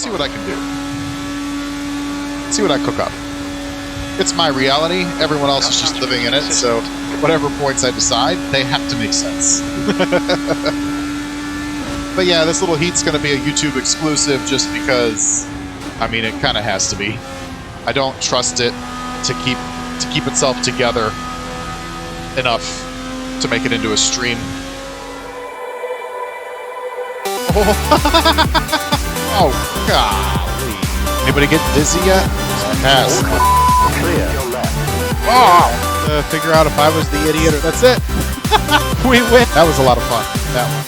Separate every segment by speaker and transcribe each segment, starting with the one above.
Speaker 1: See what I can do. See what I cook up. It's my reality. Everyone else is just living in it, so whatever points I decide, they have to make sense. But yeah, this little heat's going to be a YouTube exclusive just because, I mean, it kind of has to be. I don't trust it to keep itself together enough to make it into a stream. Oh, golly. Anybody get dizzy yet? Pass. Oh! Figure out if I was the idiot or... That's it! We win! That was a lot of fun, that one.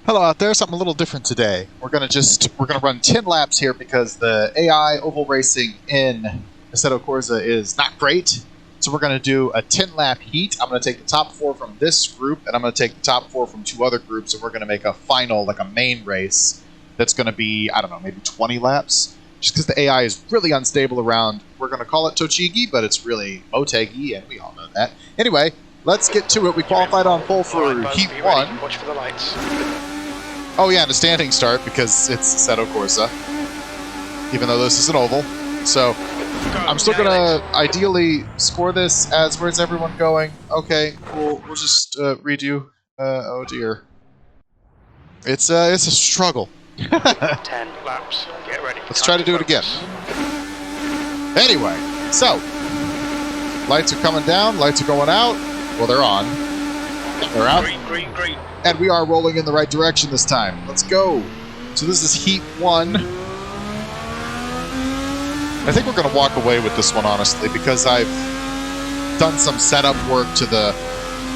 Speaker 1: Hello out there, something a little different today. We're gonna run 10 laps here because the AI oval racing in Assetto Corsa is not great. So we're going to do a 10-lap heat. I'm going to take the top 4 from this group, and I'm going to take the top 4 from 2 other groups, and we're going to make a final, like a main race that's going to be, I don't know, maybe 20 laps. Just because the AI is really unstable around, we're going to call it Tochigi, but it's really Motegi, and we all know that. Anyway, let's get to it. We qualified on pole for Heat 1.
Speaker 2: Watch for the lights.
Speaker 1: Oh yeah, and a standing start because it's Assetto Corsa, even though this is an oval. So I'm still gonna ideally score this as where's everyone going? Okay, we'll just redo. Oh dear, it's a struggle.
Speaker 2: 10 laps. Get ready.
Speaker 1: Let's try to do it again. Anyway, so lights are coming down, lights are going out. Well, they're on. They're out.
Speaker 2: Green, green.
Speaker 1: And we are rolling in the right direction this time. Let's go. So this is Heat 1. I think we're going to walk away with this one, honestly, because I've done some setup work to the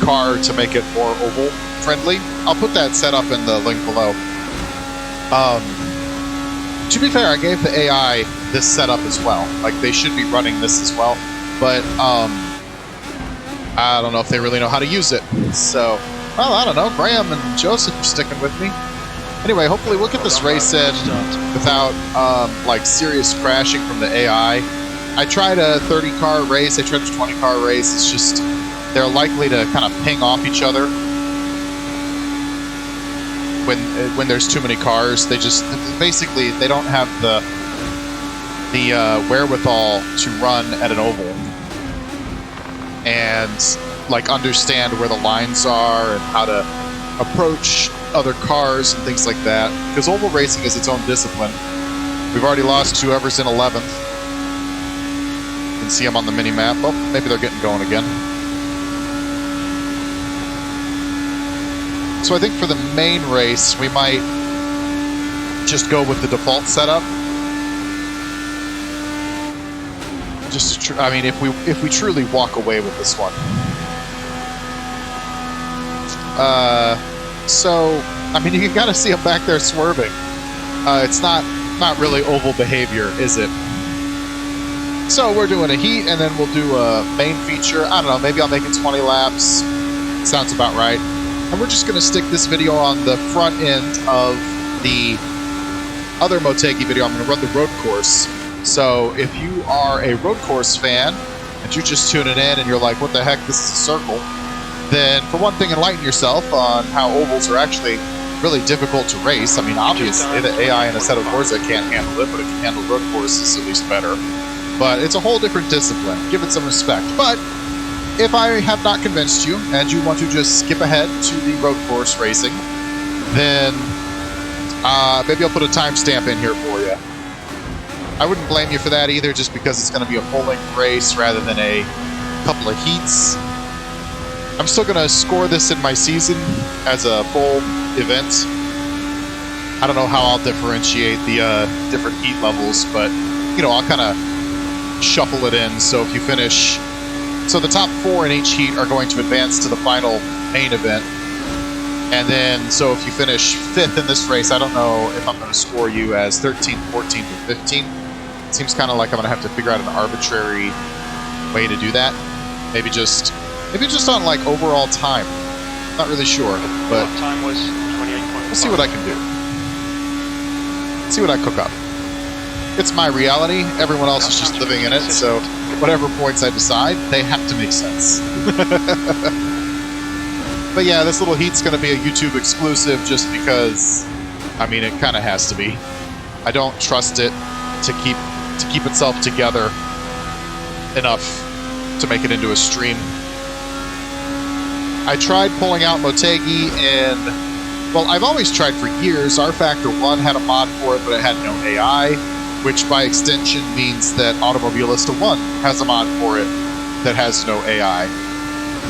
Speaker 1: car to make it more oval friendly. I'll put that setup in the link below. To be fair, I gave the AI this setup as well. Like, they should be running this as well. But, I don't know if they really know how to use it. So, well, I don't know. Graham and Joseph are sticking with me. Anyway, hopefully we'll get this race in without, like, serious crashing from the AI. I tried a 30-car race. I tried a 20-car race. It's just, they're likely to kind of ping off each other when there's too many cars. They just, basically, they don't have the wherewithal to run at an oval and, like, understand where the lines are and how to approach other cars and things like that, because oval racing is its own discipline. We've already lost whoever's in 11th. You can see them on the mini-map. Oh, maybe they're getting going again. So I think for the main race, we might just go with the default setup. Just to I mean, if we truly walk away with this one. So, I mean, you gotta see him back there swerving. It's not really oval behavior, is it? So we're doing a heat, and then we'll do a main feature. I don't know, maybe I'll make it 20 laps. Sounds about right. And we're just gonna stick this video on the front end of the other Motegi video. I'm gonna run the road course. So if you are a road course fan, and you're just tuning in, and you're like, what the heck, this is a circle, then for one thing, enlighten yourself on how ovals are actually really difficult to race. I mean, obviously, the AI in Assetto Corsa can't handle it, but if you handle road courses, at least better. But it's a whole different discipline. Give it some respect. But if I have not convinced you, and you want to just skip ahead to the road course racing, then maybe I'll put a timestamp in here for you. I wouldn't blame you for that either, just because it's going to be a full-length race rather than a couple of heats. I'm still going to score this in my season as a full event. I don't know how I'll differentiate the different heat levels, but, you know, I'll kind of shuffle it in. So if you finish... So the top 4 in each heat are going to advance to the final main event. And then, so if you finish 5th in this race, I don't know if I'm going to score you as 13th, 14th, or 15th. It seems kind of like I'm going to have to figure out an arbitrary way to do that. Maybe just on, like, overall time. Not really sure, but
Speaker 2: time was 28.5.
Speaker 1: We'll see what I can do. See what I cook up. It's my reality. Everyone else is just living in it, so whatever points I decide, they have to make sense. But yeah, this little heat's going to be a YouTube exclusive just because, I mean, it kind of has to be. I don't trust it to keep itself together enough to make it into a stream. I tried pulling out Motegi, and, well, I've always tried for years. R Factor 1 had a mod for it, but it had no AI, which by extension means that Automobilista 1 has a mod for it that has no AI.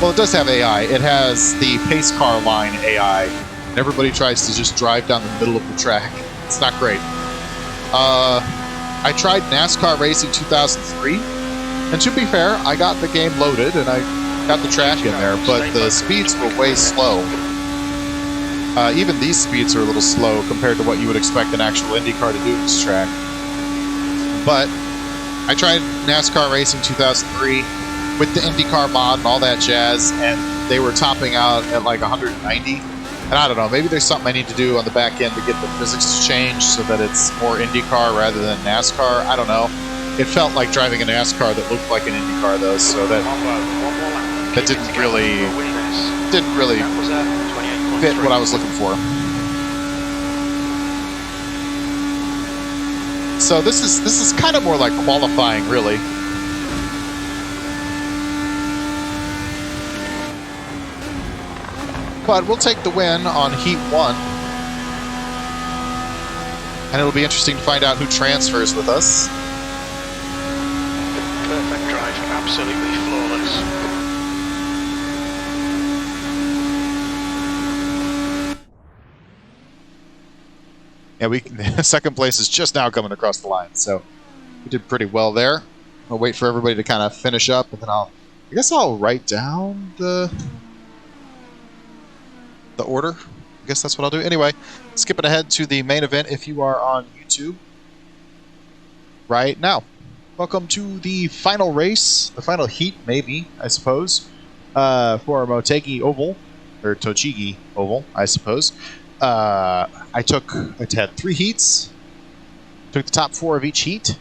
Speaker 1: Well, it does have AI. It has the pace car line AI, and everybody tries to just drive down the middle of the track. It's not great. I tried NASCAR Racing 2003, and to be fair, I got the game loaded, and I got the track in there, but the speeds were way slow. Even these speeds are a little slow compared to what you would expect an actual IndyCar to do in this track. But I tried NASCAR Racing 2003 with the IndyCar mod and all that jazz, and they were topping out at like 190. And I don't know, maybe there's something I need to do on the back end to get the physics to change so that it's more IndyCar rather than NASCAR. I don't know. It felt like driving a NASCAR that looked like an IndyCar, though, so that didn't really fit what I was looking for. So this is kind of more like qualifying, really. But we'll take the win on Heat 1. And it'll be interesting to find out who transfers with us.
Speaker 2: Perfect drive, absolutely flawless.
Speaker 1: Yeah, second place is just now coming across the line, so we did pretty well there. I'll wait for everybody to kind of finish up, and then I guess I'll write down the order. I guess that's what I'll do. Anyway, skipping ahead to the main event if you are on YouTube right now. Welcome to the final race, the final heat, maybe, I suppose, for Motegi Oval, or Tochigi Oval, I suppose. I had 3 heats, took the top 4 of each heat.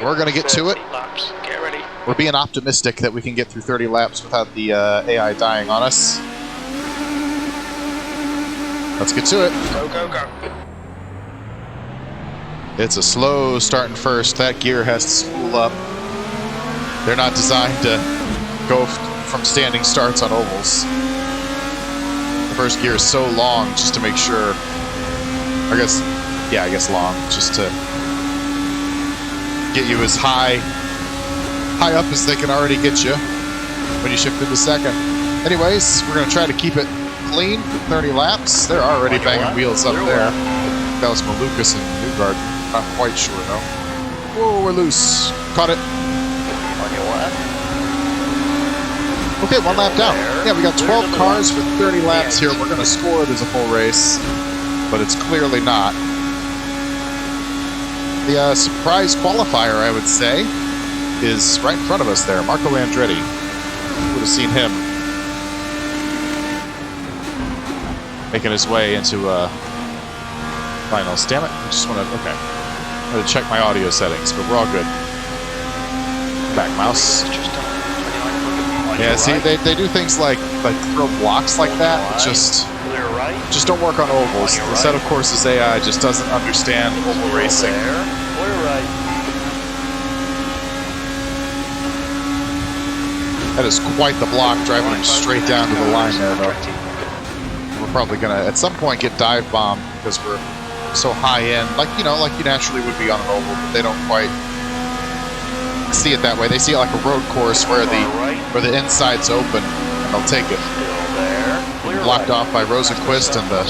Speaker 1: We're going to get to it.
Speaker 2: Laps. Get ready.
Speaker 1: We're being optimistic that we can get through 30 laps without the AI dying on us. Let's get to it.
Speaker 2: Go, go, go.
Speaker 1: It's a slow starting first. That gear has to spool up. They're not designed to go from standing starts on ovals. The first gear is so long just to make sure. I guess long, just to get you as high up as they can already get you when you shift into second. Anyways, we're going to try to keep it clean for 30 laps. They're already banging wheels up there. That was Malukas and Newgard. Not quite sure though. Whoa, we're loose. Caught it.
Speaker 2: On your left.
Speaker 1: Okay, 1 lap down. Yeah, we got 12 cars for 30 laps here. We're going to score it as a full race, but it's clearly not. The surprise qualifier, I would say, is right in front of us there. Marco Andretti. Would have seen him making his way into finals. Damn it. I just want to... Okay. I'm going to check my audio settings, but we're all good. Back mouse. Yeah, see, they do things like throw blocks like that. Just don't work on ovals. The Assetto Corsa's AI just doesn't understand oval racing. That is quite the block, driving him straight down to the line there, though. We're probably gonna at some point get dive bombed because we're so high in, like you naturally would be on an oval, but they don't quite see it that way. They see it like a road course where the inside's open and they'll take it. Blocked off by Rosenquist and the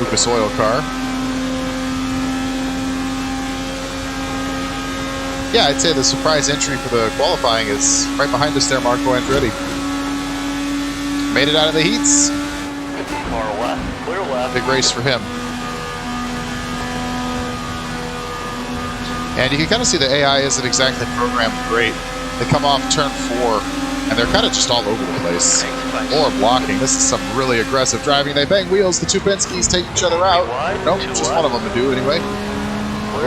Speaker 1: Lucas Oil car. Yeah, I'd say the surprise entry for the qualifying is right behind us there, Marco Andretti. Made it out of the heats.
Speaker 2: Clear left.
Speaker 1: Big race for him. And you can kind of see the AI isn't exactly programmed great. They come off turn 4, and they're kind of just all over the place. Or blocking. This is some really aggressive driving. They bang wheels. The two Penske's take each other out. Nope, just one of them to do anyway.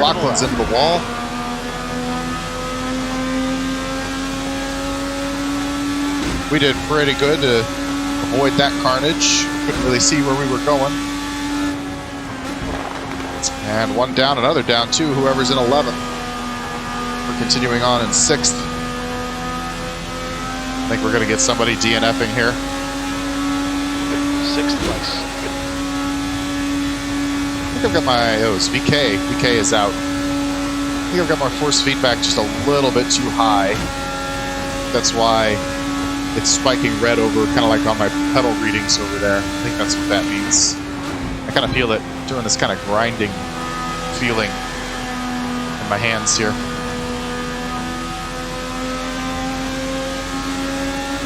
Speaker 1: Lachlan's into the wall. We did pretty good to avoid that carnage. Couldn't really see where we were going. And one down, another down too, whoever's in 11th. We're continuing on in 6th. I think we're going to get somebody DNFing here.
Speaker 2: 6th place.
Speaker 1: I think I've got my, oh, it's VK. VK is out. I think I've got my force feedback just a little bit too high. That's why it's spiking red over, kind of like on my pedal readings over there. I think that's what that means. I kind of feel it doing this kind of grinding feeling in my hands here.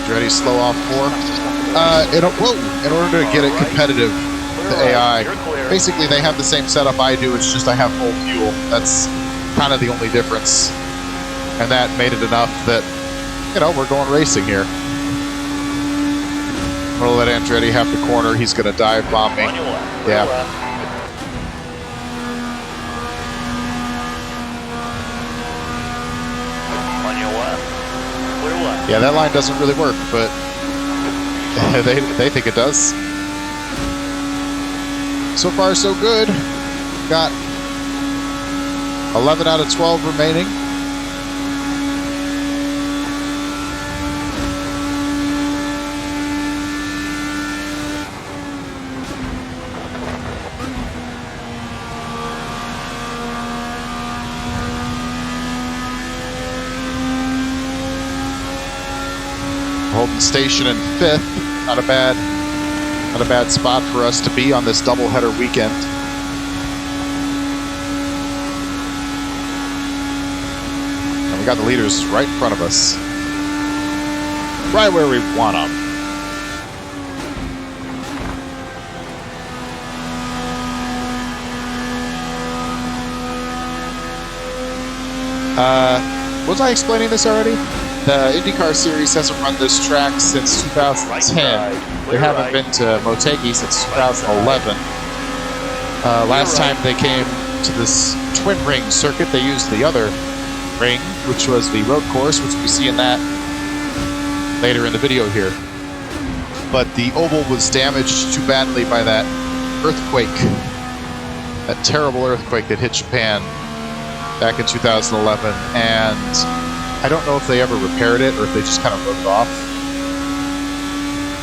Speaker 1: Ready, slow off 4. In order to get it competitive, the AI, basically they have the same setup I do, it's just I have full fuel. That's kind of the only difference. And that made it enough that, you know, we're going racing here. I'm going to let Andretti have the corner. He's going to dive bomb me. Yeah.
Speaker 2: On your left. Clear left.
Speaker 1: Yeah, that line doesn't really work, but they think it does. So far, so good. Got 11 out of 12 remaining. Holding station in 5th. Not a bad spot for us to be on this doubleheader weekend. And we got the leaders right in front of us. Right where we want them. Was I explaining this already? The IndyCar series hasn't run this track since 2010. They haven't been to Motegi since 2011. Last time they came to this twin ring circuit, they used the other ring, which was the road course, which we see in that later in the video here. But the oval was damaged too badly by that earthquake, that terrible earthquake that hit Japan back in 2011, and I don't know if they ever repaired it or if they just kind of wrote it off.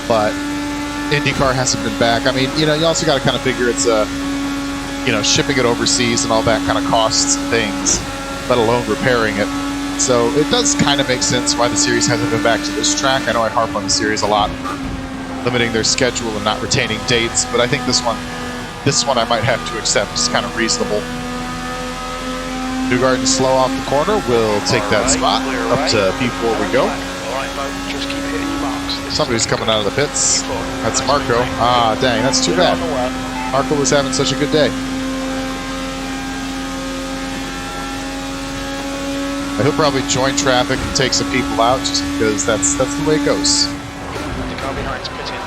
Speaker 1: But IndyCar hasn't been back. I mean, you know, you also got to kind of figure it's you know, shipping it overseas and all that kind of costs things, let alone repairing it. So it does kind of make sense why the series hasn't been back to this track. I know I harp on the series a lot for limiting their schedule and not retaining dates, but I think this one I might have to accept is kind of reasonable. Newgarden slow off the corner. We'll take that spot. Up to P4 we go. Somebody's coming out of the pits. That's Marco. Ah, dang, that's too bad. Marco was having such a good day. He'll probably join traffic and take some people out just because that's the way it goes.
Speaker 2: The car behind's pitting.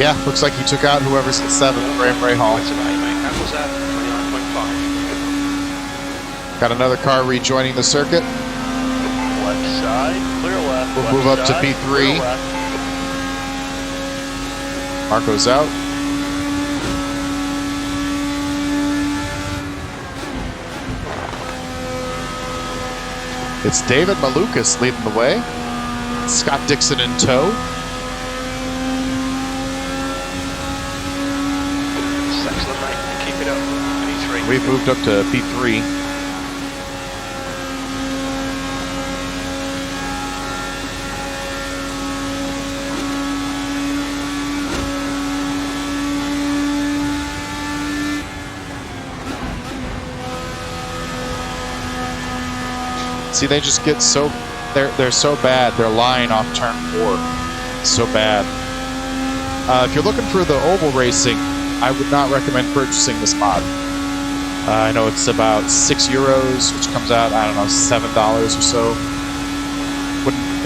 Speaker 1: Yeah, looks like he took out whoever's in 7th, Graham Rahal.
Speaker 2: That was at 29.5.
Speaker 1: Got another car rejoining the circuit.
Speaker 2: Left side, clear left.
Speaker 1: We'll move up to P3. Marco's out. It's David Malukas leading the way. Scott Dixon in tow.
Speaker 2: Excellent, mate. Keep it up. P3.
Speaker 1: We've moved up to P3. See, they just get so they're so bad. They're lying off turn 4, so bad. If you're looking for the oval racing, I would not recommend purchasing this mod. I know it's about €6, which comes out, I don't know, $7 or so.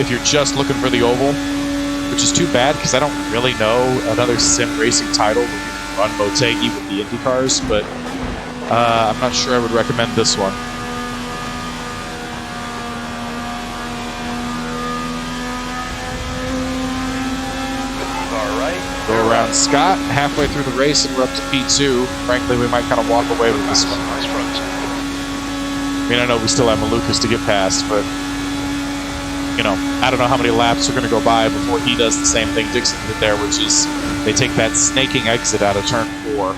Speaker 1: If you're just looking for the oval, which is too bad because I don't really know another sim racing title where you can run Motegi with the IndyCars, but I'm not sure I would recommend this one. around Scott, halfway through the race, and we're up to P2. Frankly, we might kind of walk away with this one.
Speaker 2: Nice front.
Speaker 1: I mean, I know we still have Malukas to get past, but, you know, I don't know how many laps are going to go by before he does the same thing Dixon did there, which is they take that snaking exit out of turn 4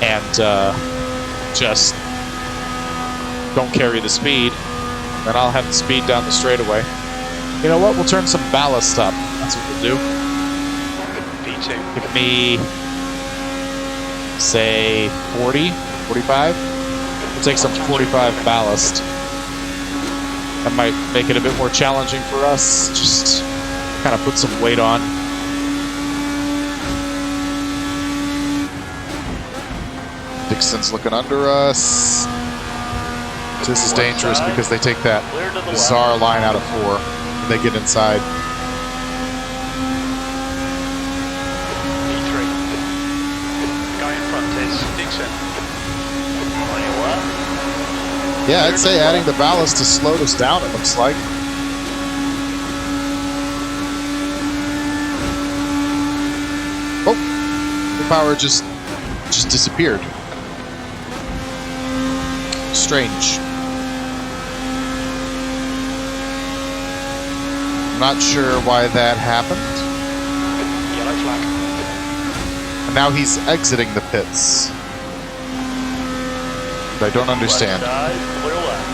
Speaker 1: and just don't carry the speed. Then I'll have the speed down the straightaway. You know what? We'll turn some ballast up. That's what we'll do.
Speaker 2: P2.
Speaker 1: Give me, say, 40, 45. We'll take some 45 ballast. That might make it a bit more challenging for us. Just kind of put some weight on. Dixon's looking under us. This is dangerous because they take that bizarre line out of 4 and they get inside.
Speaker 2: P3. Guy in front is Dixon. On your left.
Speaker 1: Yeah, I'd say adding the ballast to slow us down, it looks like. Oh, the power just disappeared. Strange. I'm not sure why that happened.
Speaker 2: Yellow flag.
Speaker 1: And now he's exiting the pits. I don't understand.
Speaker 2: Left side, clear left.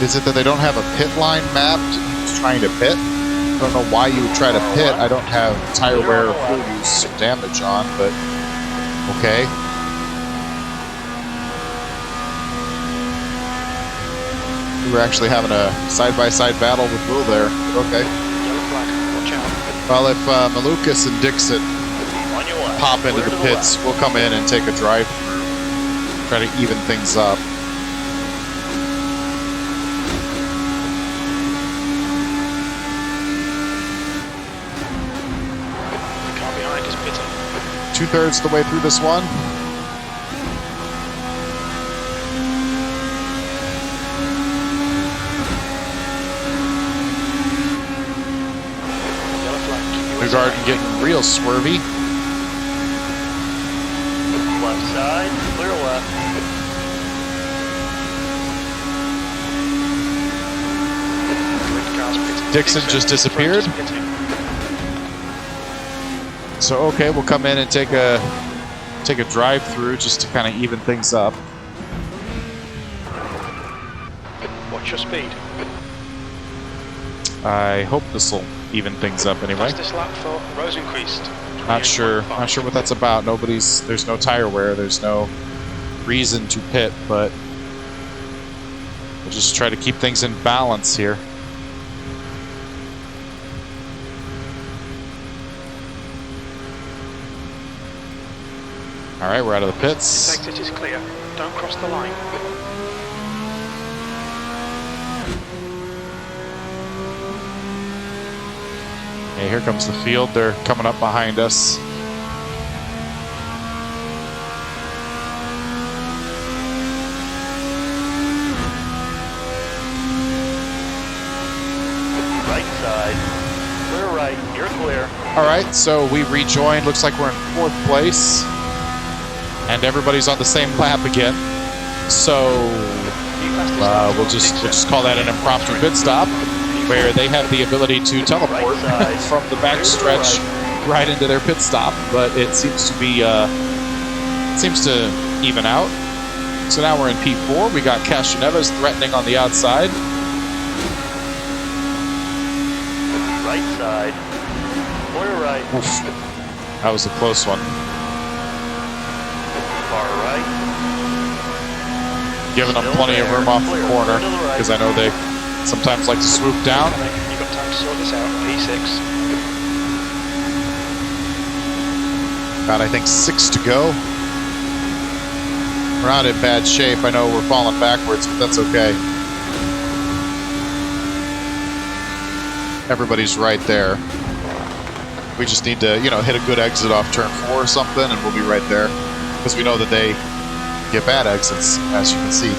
Speaker 1: Is it that they don't have a pit line mapped? He's trying to pit? I don't know why you would try to pit. I don't have tire wear or fuel use or damage on, but okay. We were actually having a side-by-side battle with Will there, but okay.
Speaker 2: Yellow flag, watch out.
Speaker 1: Well, if Malukas and Dixon
Speaker 2: On your left.
Speaker 1: pop into
Speaker 2: Clear
Speaker 1: the
Speaker 2: to
Speaker 1: pits,
Speaker 2: left.
Speaker 1: we'll come in and take a drive through, try to even things up.
Speaker 2: The car behind is pitting.
Speaker 1: 2/3 the way through this one.
Speaker 2: Yellow flag.
Speaker 1: New Garden getting real swervy.
Speaker 2: Left side, clear left. Green car's pitting.
Speaker 1: Dixon just disappeared.
Speaker 2: Front is pitting.
Speaker 1: So okay, we'll come in and take a drive through just to kind of even things up.
Speaker 2: Watch your speed.
Speaker 1: I hope this will even things up anyway.
Speaker 2: Fastest lap for Rosenquist.
Speaker 1: Not sure what that's about. There's no tire wear. There's no reason to pit, but we'll just try to keep things in balance here. All right, we're out of the pits.
Speaker 2: Exit is clear. Don't cross the line.
Speaker 1: Okay, here comes the field. They're coming up behind us.
Speaker 2: Right side. Clear right. You're clear.
Speaker 1: All right, so we rejoined. Looks like we're in 4th place. And everybody's on the same lap again. So we'll just call that an impromptu pit stop, where they have the ability to teleport from the back stretch right into their pit stop. But it seems to be seems to even out. So now we're in P4. We got Castroneves threatening on the outside.
Speaker 2: Right side. Clear right.
Speaker 1: Oof. That was a close one.
Speaker 2: Far right.
Speaker 1: Giving them plenty of room off the corner, because I know they sometimes like to swoop down.
Speaker 2: You've got time to sort this out. P6.
Speaker 1: Got, I think, 6 to go. We're not in bad shape. I know we're falling backwards, but that's okay. Everybody's right there. We just need to, hit a good exit off turn 4 or something, and we'll be right there. Because we know that they get bad exits, as you can see.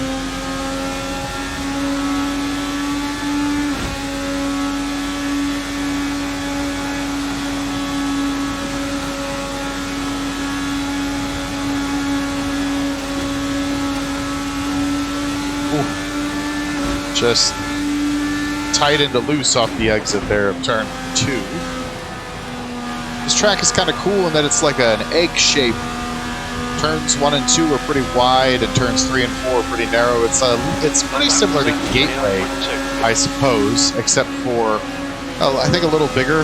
Speaker 1: just tight into loose off the exit there of turn 2. This track is kind of cool in that it's like an egg shape. Turns 1 and 2 are pretty wide, and turns 3 and 4 are pretty narrow. It's pretty similar to Gateway, I suppose, except for I think a little bigger.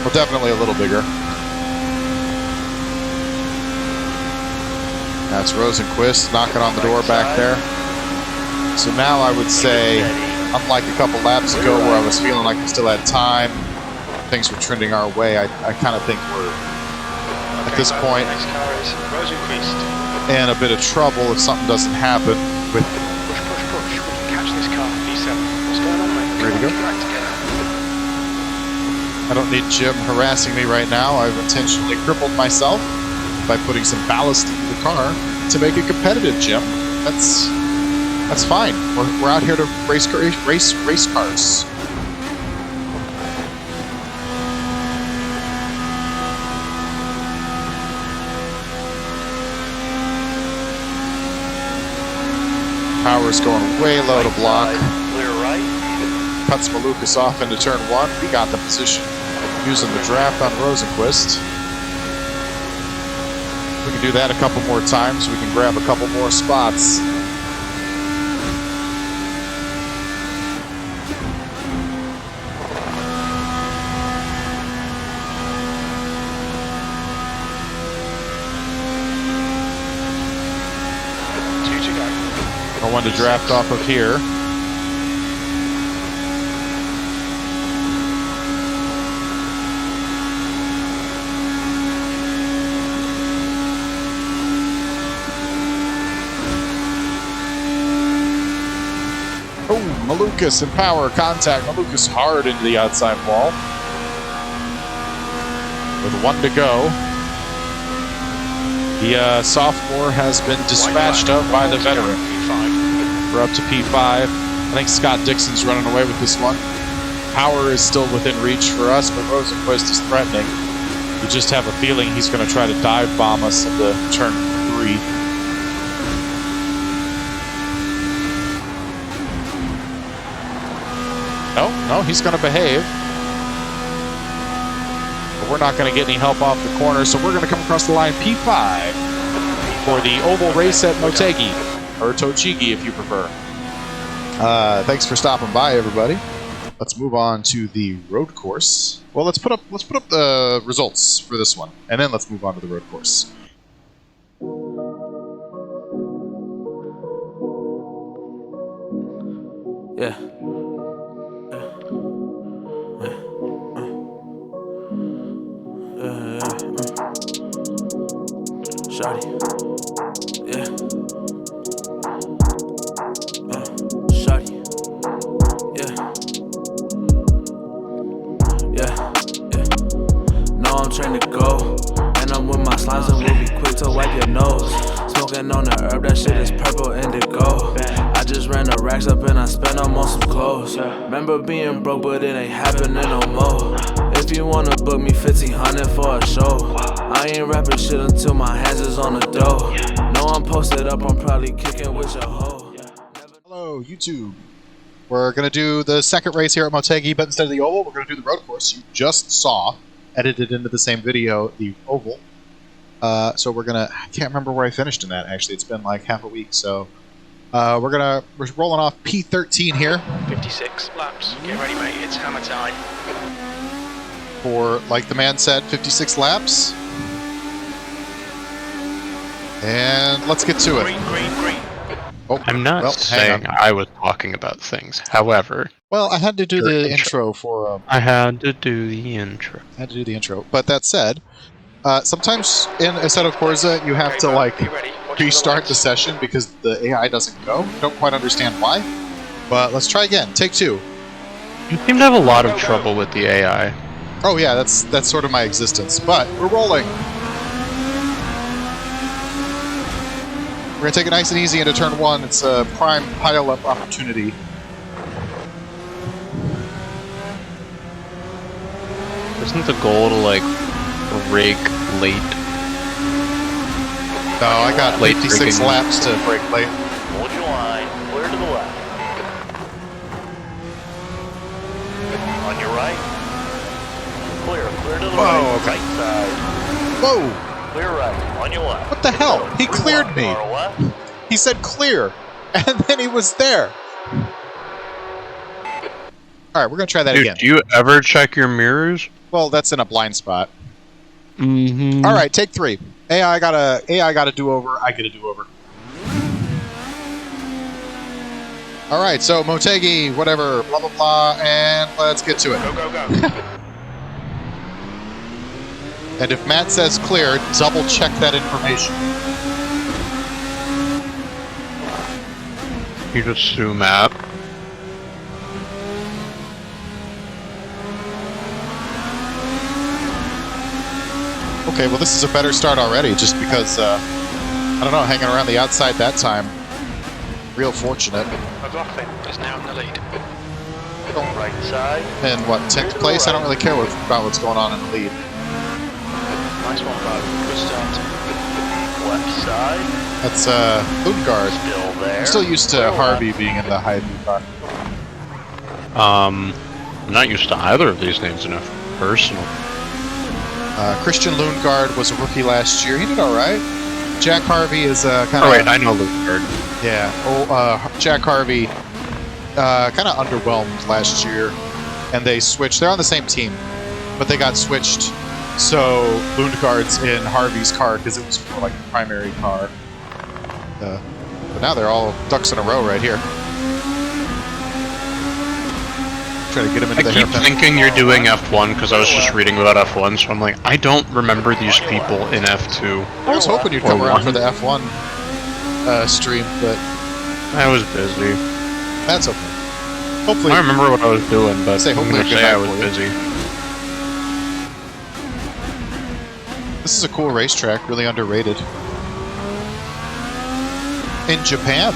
Speaker 1: Well, definitely a little bigger. That's Rosenquist knocking on the door back there. So now I would say, unlike a couple laps ago where I was feeling like I still had time, things were trending our way, I kind of think we're, at this point, in a bit of trouble if something doesn't happen with...
Speaker 3: Push. We can catch this car. P7. What's going on, mate?
Speaker 1: Ready to go? I don't need Jim harassing me right now. I've intentionally crippled myself by putting some ballast into the car to make it competitive, Jim. That's fine. We're out here to race cars. Power's going way low to block.
Speaker 2: Clear right.
Speaker 1: Cuts Malukas off into turn 1. We got the position using the draft on Rosenquist. We can do that a couple more times. We can grab a couple more spots. No one to draft off of here. Malukas and Power contact. Malukas hard into the outside wall. With 1 to go. The sophomore has been dispatched up by the veteran. We're up to P5. I think Scott Dixon's running away with this one. Power is still within reach for us, but Rosenquist is threatening. You just have a feeling he's going to try to dive bomb us into turn 3. No, he's going to behave. But we're not going to get any help off the corner, so we're going to come across the line P5 for the oval race at Motegi, or Tochigi if you prefer. Thanks for stopping by, everybody. Let's move on to the road course. Well, let's put up the results for this one, and then let's move on to the road course.
Speaker 4: Yeah. Shawty, yeah, shawty, yeah. No, I'm trying to go, and I'm with my slimes and we'll be quick to wipe your nose. Smoking on the herb, that shit is purple indigo. I just ran the racks up and I spent them on some clothes. Remember being broke, but it ain't happening no more. If you wanna book me 1,500 for a show, I ain't rapping shit until my hands is on the dough. No, I'm posted up, I'm probably kicking with your hoe.
Speaker 1: Hello, YouTube. We're gonna do the second race here at Motegi, but instead of the oval, we're gonna do the road course you just saw, edited into the same video, the oval. So we're gonna, I can't remember where I finished in that, actually. It's been like half a week, so we're rolling off P13 here.
Speaker 3: 56 laps. Get ready, mate. It's hammer time.
Speaker 1: For, like the man said, 56 laps. And let's get to it.
Speaker 3: Green.
Speaker 1: Oh,
Speaker 5: I'm not saying I was talking about things. However,
Speaker 1: well, I had to do the intro for.
Speaker 5: I had to do the intro.
Speaker 1: But that said, sometimes in Assetto Corsa you have to like restart the session because the AI doesn't go. Don't quite understand why. But let's try again. Take 2.
Speaker 5: You seem to have a lot of trouble with the AI.
Speaker 1: Oh yeah, that's sort of my existence. But we're rolling. We're gonna take it nice and easy into turn 1. It's a prime pile-up opportunity.
Speaker 5: Isn't the goal to like rig late?
Speaker 1: No, I got
Speaker 5: late
Speaker 1: 56
Speaker 5: rigging.
Speaker 1: laps to break late.
Speaker 2: Hold your line. Clear to the left. the
Speaker 1: Whoa,
Speaker 2: right.
Speaker 1: okay.
Speaker 2: Right side.
Speaker 1: Whoa!
Speaker 2: Clear right. On your left.
Speaker 1: What the hell? He cleared me.
Speaker 2: Car left.
Speaker 1: He said clear, and then he was there. All right, we're gonna try that
Speaker 5: Dude,
Speaker 1: again.
Speaker 5: do you ever check your mirrors?
Speaker 1: Well, that's in a blind spot.
Speaker 5: Mm-hmm.
Speaker 1: All right, take 3. AI got a do-over. I get a do-over. All right, so Motegi, whatever, blah blah blah, and let's get to it.
Speaker 3: Go, go, go.
Speaker 1: And if Matt says clear, double check that information.
Speaker 5: You just sue Matt.
Speaker 1: Okay, well this is a better start already, just because I don't know, hanging around the outside that time, real fortunate.
Speaker 3: McLaughlin is now in the lead.
Speaker 2: Right side.
Speaker 1: And what, 10th place? I don't really care about what's going on in the lead.
Speaker 3: Nice one, bud. Good start.
Speaker 2: Left side.
Speaker 1: That's Lundgaard.
Speaker 2: Still there.
Speaker 1: I'm still used to Harvey being in the high-view car.
Speaker 5: I'm not used to either of these names enough, personal.
Speaker 1: Christian Lundgaard was a rookie last year. He did all right. Jack Harvey is kind of...
Speaker 5: Oh wait, I know Lundgaard.
Speaker 1: Yeah. Jack Harvey kind of underwhelmed last year, and they switched. They're on the same team, but they got switched. So Lundgaard's in Harvey's car because it was for like the primary car. But now they're all ducks in a row right here. Try to get him into
Speaker 5: I
Speaker 1: the
Speaker 5: keep
Speaker 1: hairpin.
Speaker 5: thinking you're doing F1 because I was just reading about F1, so I'm like, I don't remember these people in F2.
Speaker 1: I was hoping you'd
Speaker 5: Or
Speaker 1: come around
Speaker 5: one.
Speaker 1: for the F1 stream, but
Speaker 5: I was busy.
Speaker 1: that's okay. Hopefully,
Speaker 5: I remember what I was doing, but
Speaker 1: Say
Speaker 5: I'm
Speaker 1: hopefully
Speaker 5: gonna
Speaker 1: a good
Speaker 5: say I
Speaker 1: night
Speaker 5: was
Speaker 1: for you.
Speaker 5: busy.
Speaker 1: this is a cool racetrack, really underrated. In Japan.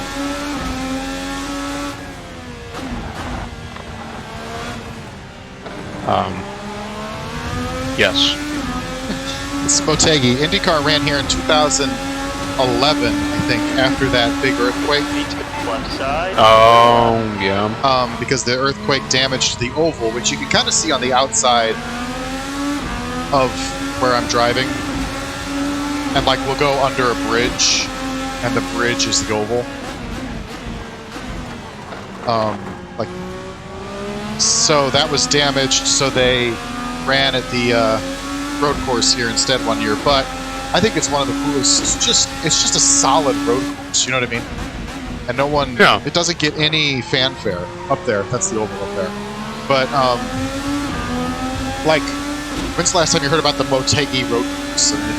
Speaker 5: Yes.
Speaker 1: This is Motegi. IndyCar ran here in 2011, I think, after that big earthquake.
Speaker 2: Left side.
Speaker 5: Oh, yeah.
Speaker 1: Because the earthquake damaged the oval, which you can kind of see on the outside of where I'm driving. And like we'll go under a bridge, and the bridge is the oval. Like, so that was damaged, so they ran at the road course here instead one year. But I think it's one of the coolest. It's just a solid road course. You know what I mean? And no one,
Speaker 5: Yeah.
Speaker 1: it doesn't get any fanfare up there. That's the oval up there. But like, when's the last time you heard about the Motegi road course? I mean,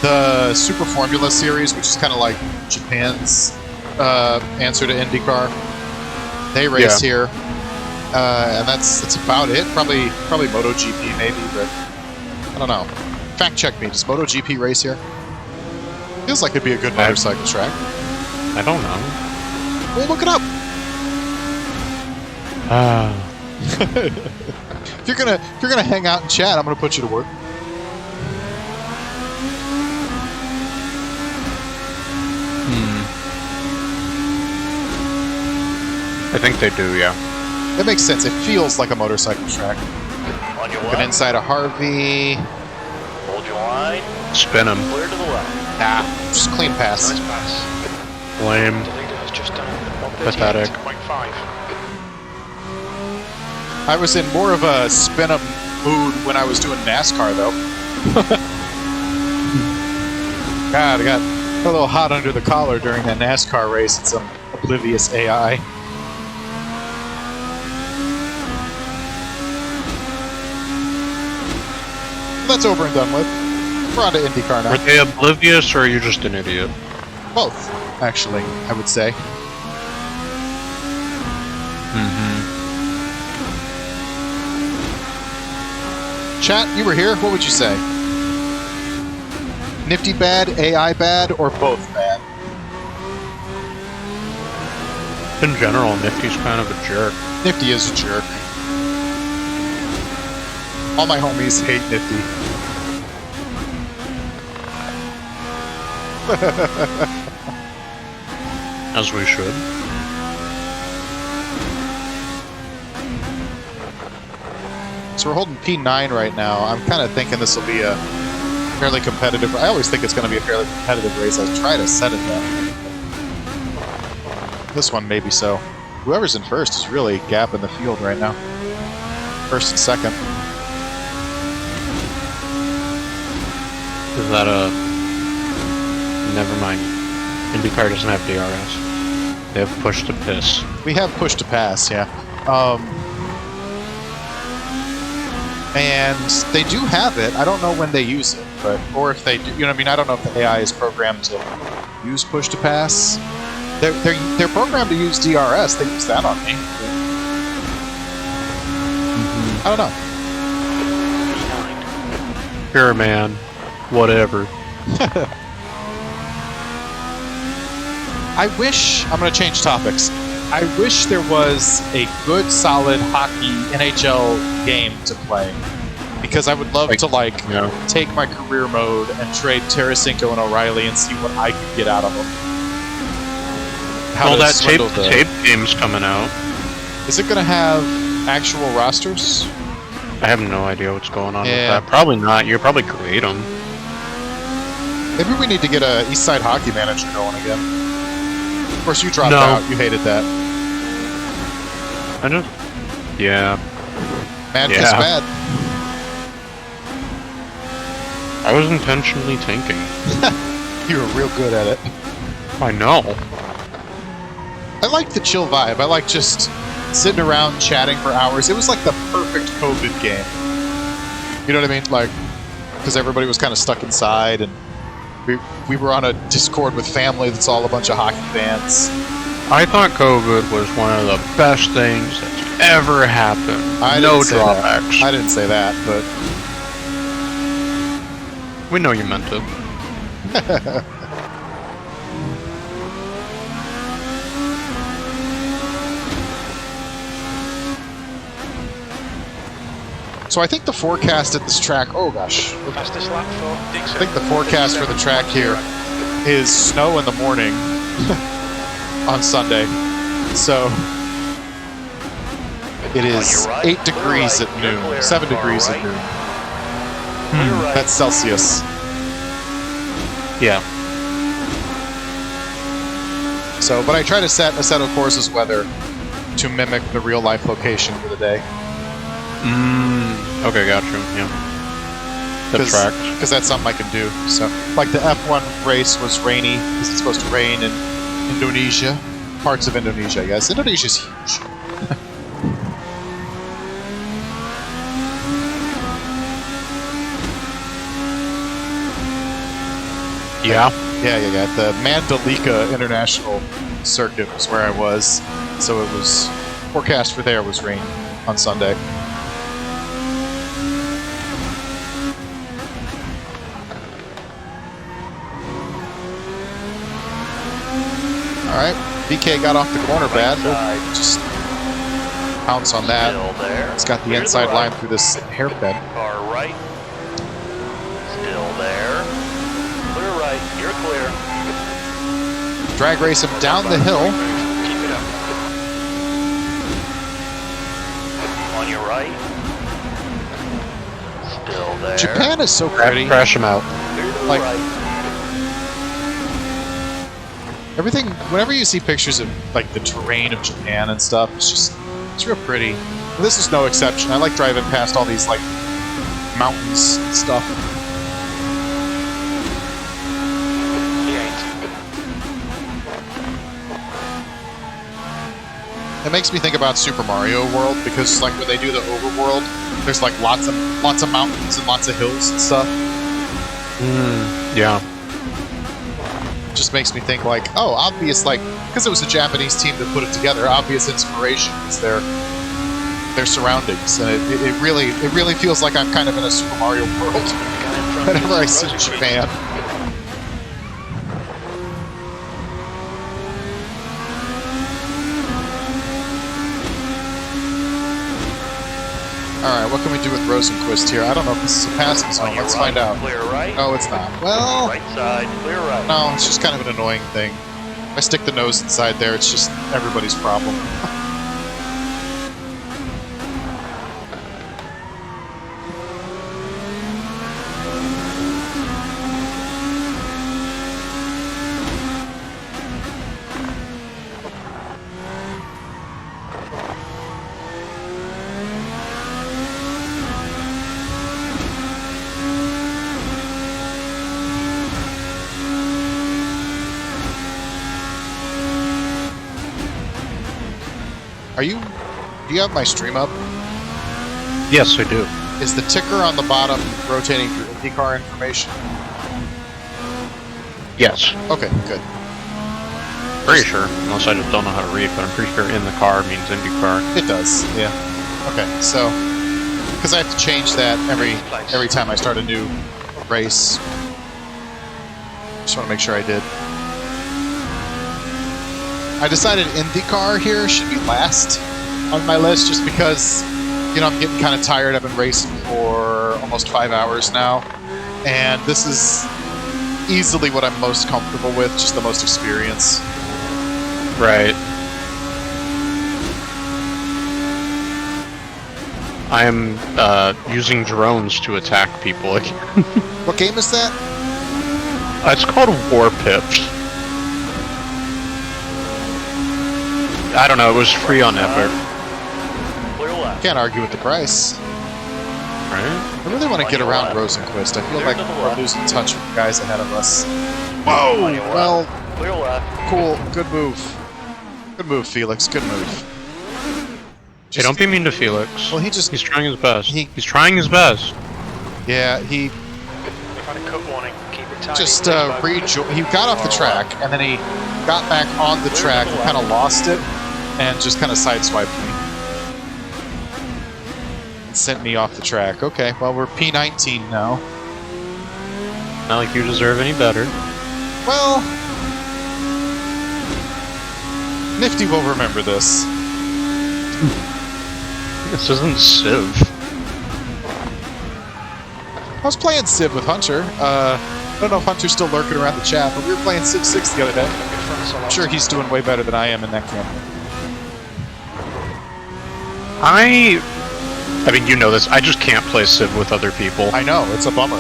Speaker 1: the Super Formula series, which is kind of like Japan's answer to IndyCar. They race here, and that's about it. Probably MotoGP maybe, but I don't know. Fact check me. Does MotoGP race here? Feels like it'd be a good motorcycle track.
Speaker 5: I don't know.
Speaker 1: Well, look it up. If you're gonna hang out and chat, I'm gonna put you to work.
Speaker 5: I think they do, yeah.
Speaker 1: That makes sense. It feels like a motorcycle track.
Speaker 2: On your
Speaker 1: Looking
Speaker 2: left.
Speaker 1: inside a Harvey.
Speaker 2: Hold your line.
Speaker 5: Spin him.
Speaker 2: Clear to the left.
Speaker 1: Nah, just clean pass.
Speaker 3: Nice pass.
Speaker 5: Lame.
Speaker 3: The leader has just done
Speaker 5: Pathetic.
Speaker 3: 138.5.
Speaker 1: I was in more of a spin-up mood when I was doing NASCAR, though. God, I got a little hot under the collar during that NASCAR race and some oblivious AI. That's over and done with. We're on to IndyCar now.
Speaker 5: Are they oblivious or are you just an idiot?
Speaker 1: Both, actually, I would say. Chat, you were here. What would you say? Nifty bad, AI bad, or both bad?
Speaker 5: In general, Nifty's kind of a jerk.
Speaker 1: Nifty is a jerk. All my homies hate Nifty.
Speaker 5: As we should.
Speaker 1: So So we're holding P9 right now. I'm kind of thinking this will be a fairly competitive. I always think it's going to be a fairly competitive race. I try to set it that. This one maybe so. Whoever's in first is really gapping the field right now. First and second.
Speaker 5: Is that a... Never mind. IndyCar doesn't have DRS. They have push to piss.
Speaker 1: We have push to pass, yeah. And they do have it. I don't know when they use it, but or if they do. You know what I mean? I don't know if the AI is programmed to use push to pass. They're programmed to use DRS. They use that on me. I don't know.
Speaker 5: Sure, man. Whatever.
Speaker 1: I wish, I'm going to change topics. I wish there was a good, solid hockey NHL game to play. Because I would love to, take my career mode and trade Tarasenko and O'Reilly and see what I could get out of them.
Speaker 5: Well, that tape game's coming out.
Speaker 1: Is it going to have actual rosters?
Speaker 5: I have no idea what's going on with that. Probably not. You'll probably create them.
Speaker 1: Maybe we need to get a East Side Hockey Manager going again. Of course, you dropped out. You hated that.
Speaker 5: I don't... Yeah.
Speaker 1: Mad kiss bad.
Speaker 5: I was intentionally tanking.
Speaker 1: You were real good at it.
Speaker 5: I know.
Speaker 1: I like the chill vibe. I like just sitting around chatting for hours. It was like the perfect COVID game. You know what I mean? Like, because everybody was kind of stuck inside, and we were on a Discord with family that's all a bunch of hockey fans.
Speaker 5: I thought COVID was one of the best things that's ever happened. No drawbacks.
Speaker 1: I didn't say that, but...
Speaker 5: We know you meant it.
Speaker 1: So I think the forecast at this track... Oh, gosh.
Speaker 3: Fastest lap for Dixon.
Speaker 1: I think the forecast for the track here is snow in the morning on Sunday. So it is 8 degrees at noon, 7 degrees at noon. That's Celsius.
Speaker 5: Yeah.
Speaker 1: So, but I try to set Assetto Corsa's weather to mimic the real-life location for the day.
Speaker 5: Okay, gotcha. Yeah. The track.
Speaker 1: Because that's something I can do. So, like the F1 race was rainy because it's supposed to rain in Indonesia, parts of Indonesia. Yes, Indonesia's huge.
Speaker 5: Yeah.
Speaker 1: Yeah. The Mandalika International Circuit was where I was, so it was forecast for there was rain on Sunday. All right, BK got off the corner bad. We'll just pounce on that. It's got the inside line through this hairpin.
Speaker 2: Car right. Still there. Clear right. You're clear.
Speaker 1: Drag race him down the hill.
Speaker 3: Keep it up.
Speaker 2: On your right. Still there.
Speaker 1: Japan is so pretty.
Speaker 5: Crash him out.
Speaker 2: Clear to the
Speaker 1: like-
Speaker 2: right.
Speaker 1: Everything, whenever you see pictures of like the terrain of Japan and stuff, it's real pretty. And this is no exception. I like driving past all these like mountains and stuff. It makes me think about Super Mario World because like when they do the overworld, there's like lots of mountains and lots of hills and stuff.
Speaker 5: Yeah.
Speaker 1: Just makes me think like, oh, obvious, like, because it was a Japanese team that put it together, obvious inspiration is their surroundings, and it really feels like I'm kind of in a Super Mario world whenever I see Japan. Alright, what can we do with Rosenquist here? I don't know if this is a passing zone. Let's find out.
Speaker 2: Clear right.
Speaker 1: No, it's not. Well,
Speaker 2: Right side. Clear right.
Speaker 1: no, it's just kind of an annoying thing. If I stick the nose inside there, it's just everybody's problem. Do you have my stream up?
Speaker 5: Yes, I do.
Speaker 1: Is the ticker on the bottom rotating through IndyCar information?
Speaker 5: Yes.
Speaker 1: Okay, good.
Speaker 5: Pretty sure, unless I just don't know how to read, but I'm pretty sure in the car means IndyCar.
Speaker 1: It does, yeah. Okay, so because I have to change that every time I start a new race. Just want to make sure I did. I decided IndyCar here should be last on my list, just because, you know, I'm getting kind of tired. I've been racing for almost 5 hours now, and this is easily what I'm most comfortable with, just the most experience.
Speaker 5: Right. I am using drones to attack people again.
Speaker 1: What game is that?
Speaker 5: It's called War Pips. I don't know, it was free on Epic.
Speaker 2: Clear left.
Speaker 1: Can't argue with the price.
Speaker 5: Right?
Speaker 1: I really want to get around Rosenquist. I feel like we're losing touch with the guys ahead of us. Whoa! Well,
Speaker 2: Clear left.
Speaker 1: cool. Good move. Good move, Felix. Good move.
Speaker 5: Hey, don't be mean to Felix.
Speaker 1: Well, he's
Speaker 5: trying his best.
Speaker 1: He's
Speaker 5: trying his best.
Speaker 1: Yeah, he
Speaker 3: Trying to cut warning. Keep it tight.
Speaker 1: just he got off the track, and then he got back on the track and kind of lost it, and just kind of sideswiped me. And sent me off the track. Okay, well, we're P19 now.
Speaker 5: Not like you deserve any better.
Speaker 1: Well, Nifty will remember this.
Speaker 5: This isn't Civ.
Speaker 1: I was playing Civ with Hunter. I don't know if Hunter's still lurking around the chat, but we were playing Civ 6 the other day. I'm sure he's doing way better than I am in that campaign.
Speaker 5: I mean, you know this. I just can't play Civ with other people.
Speaker 1: I know, it's a bummer.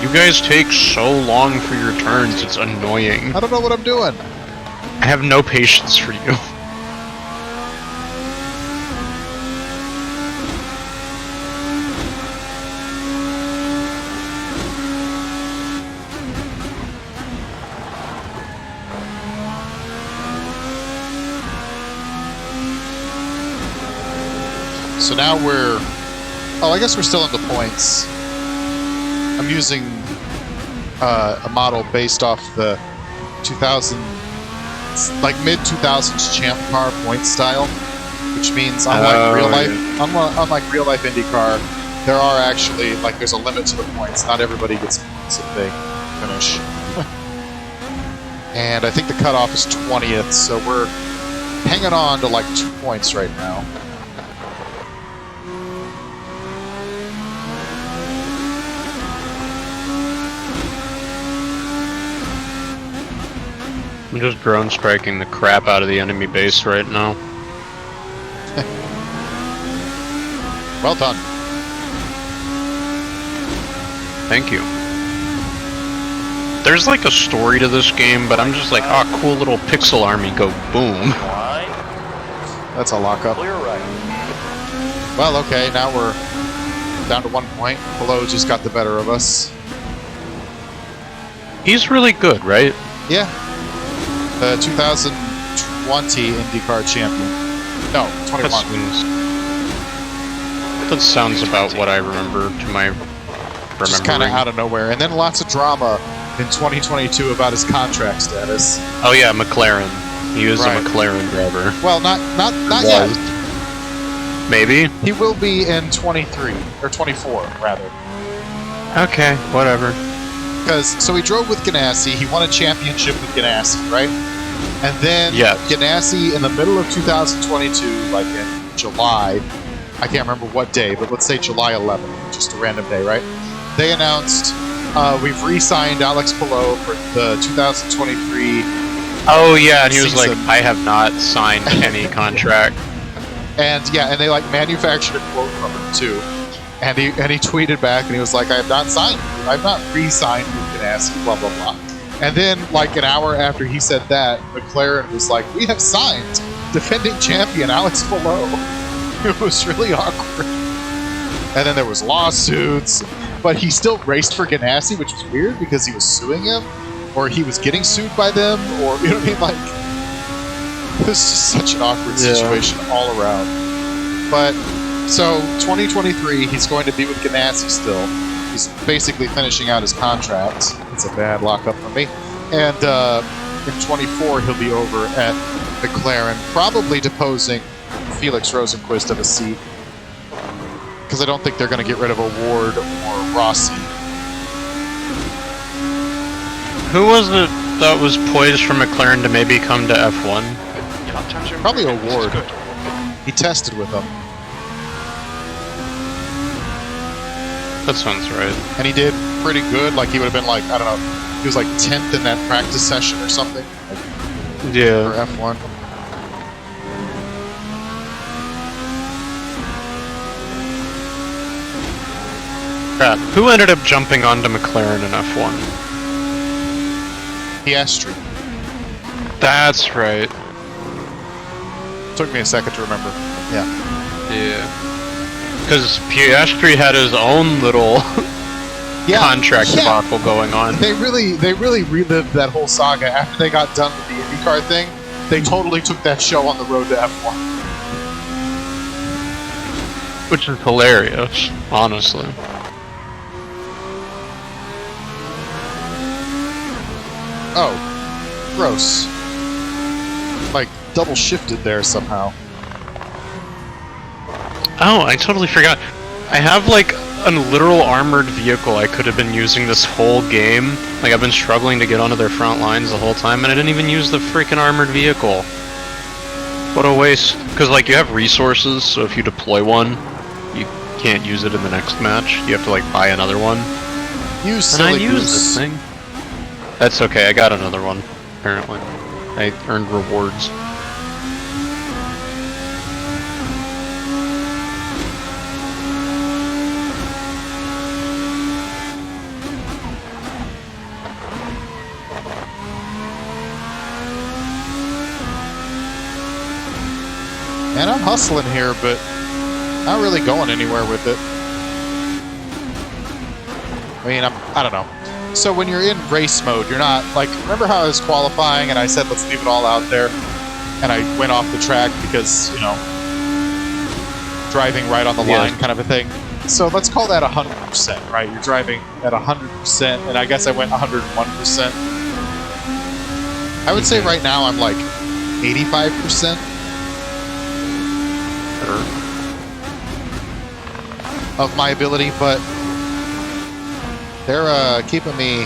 Speaker 5: You guys take so long for your turns, it's annoying.
Speaker 1: I don't know what I'm doing.
Speaker 5: I have no patience for you.
Speaker 1: So now we're... Oh, I guess we're still in the points. I'm using a model based off the 2000... like mid-2000s Champ Car point style, which means unlike real life IndyCar, there are actually, like, there's a limit to the points. Not everybody gets points if they finish. And I think the cutoff is 20th, so we're hanging on to like 2 points right now.
Speaker 5: I'm just drone striking the crap out of the enemy base right now.
Speaker 1: Well done.
Speaker 5: Thank you. There's like a story to this game, but I'm just like, oh, cool little pixel army, go boom.
Speaker 2: Line.
Speaker 1: That's a lockup.
Speaker 2: Clear right.
Speaker 1: Well, okay, now we're down to 1 point. Below just got the better of us.
Speaker 5: He's really good, right?
Speaker 1: Yeah. The 2020 IndyCar champion. No, 21.
Speaker 5: That sounds about what I remember to my
Speaker 1: Just kind of
Speaker 5: remembering.
Speaker 1: out of nowhere. And then lots of drama in 2022 about his contract status.
Speaker 5: Oh yeah, McLaren. He is
Speaker 1: Right.
Speaker 5: a McLaren driver.
Speaker 1: Well, not yet.
Speaker 5: Maybe?
Speaker 1: He will be in 23, or 24, rather.
Speaker 5: Okay, whatever.
Speaker 1: So he drove with Ganassi, he won a championship with Ganassi, right? And then
Speaker 5: Yes.
Speaker 1: Ganassi, in the middle of 2022, like in July, I can't remember what day, but let's say July 11th, just a random day, right? They announced, we've re-signed Alex Palou for the 2023
Speaker 5: Oh yeah, and he was like,
Speaker 1: season.
Speaker 5: I have not signed any contract.
Speaker 1: And yeah, and they like manufactured a quote from him too. And he tweeted back and he was like, I have not signed you. I've not re-signed with Ganassi, blah blah blah. And then like an hour after he said that, McLaren was like, we have signed defending champion Alex Palou. It was really awkward. And then there was lawsuits, but he still raced for Ganassi, which was weird because he was suing him, or he was getting sued by them, or you know what I mean? Like, This is such an awkward situation all around. But, so, 2023, he's going to be with Ganassi still. He's basically finishing out his contract. It's a bad lockup for me. And in 24, he'll be over at McLaren, probably deposing Felix Rosenqvist of a seat. Because I don't think they're going to get rid of Award or Rossi.
Speaker 5: Who was it that was poised for McLaren to maybe come to F1?
Speaker 1: Probably Award. He tested with them.
Speaker 5: That sounds right.
Speaker 1: And he did pretty good. Like, he would have been like, I don't know, he was like 10th in that practice session or something.
Speaker 5: Yeah.
Speaker 1: For F1.
Speaker 5: Crap. Who ended up jumping onto McLaren in F1?
Speaker 1: Piastri.
Speaker 5: That's right.
Speaker 1: Took me a second to remember. Yeah.
Speaker 5: Yeah. Because Piastri had his own little contract debacle going on.
Speaker 1: They really relived that whole saga after they got done with the IndyCar thing. They totally took that show on the road to F1.
Speaker 5: Which is hilarious, honestly.
Speaker 1: Oh, gross. Like, double shifted there somehow.
Speaker 5: Oh, I totally forgot. I have like a literal armored vehicle I could have been using this whole game. Like, I've been struggling to get onto their front lines the whole time, and I didn't even use the freaking armored vehicle. What a waste. Because, like, you have resources, so if you deploy one, you can't use it in the next match. You have to, like, buy another one.
Speaker 1: You silly
Speaker 5: And I used
Speaker 1: goose.
Speaker 5: this thing. That's okay, I got another one, apparently. I earned rewards.
Speaker 1: And I'm hustling here, but not really going anywhere with it. I mean, I don't know. So when you're in race mode, you're not, like, remember how I was qualifying and I said, let's leave it all out there? And I went off the track because, you know, driving right on the line kind of a thing. So let's call that 100%, right? You're driving at 100%, and I guess I went 101%. I would say right now I'm like 85%. Of my ability, but they're keeping me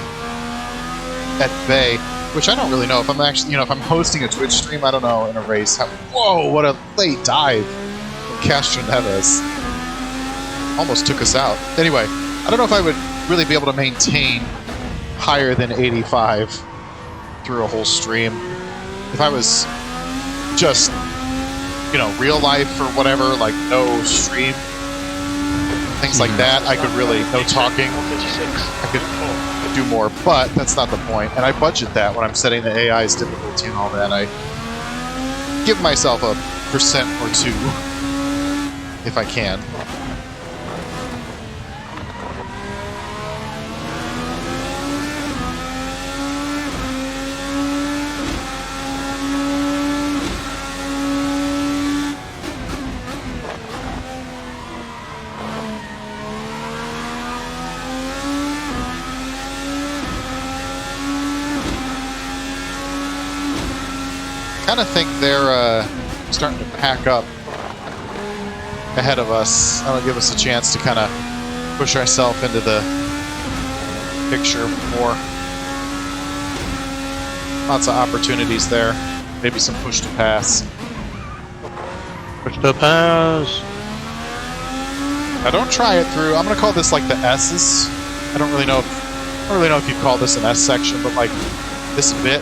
Speaker 1: at bay, which I don't really know if I'm actually, you know, if I'm hosting a Twitch stream, I don't know in a race. Whoa, what a late dive from Castro Neves. Almost took us out. Anyway, I don't know if I would really be able to maintain higher than 85 through a whole stream. If I was just, you know, real life or whatever, like no stream, things like that, I could really, no talking, I could do more, but that's not the point. And I budget that when I'm setting the AI's difficulty and all that. I give myself a % or two if I can. I kind of think they're starting to pack up ahead of us. That'll give us a chance to kind of push ourselves into the picture more. Lots of opportunities there. Maybe some push to pass.
Speaker 5: Push to pass.
Speaker 1: Now don't try it through. I'm gonna call this like the S's. I don't really know if you'd call this an S section, but like this bit.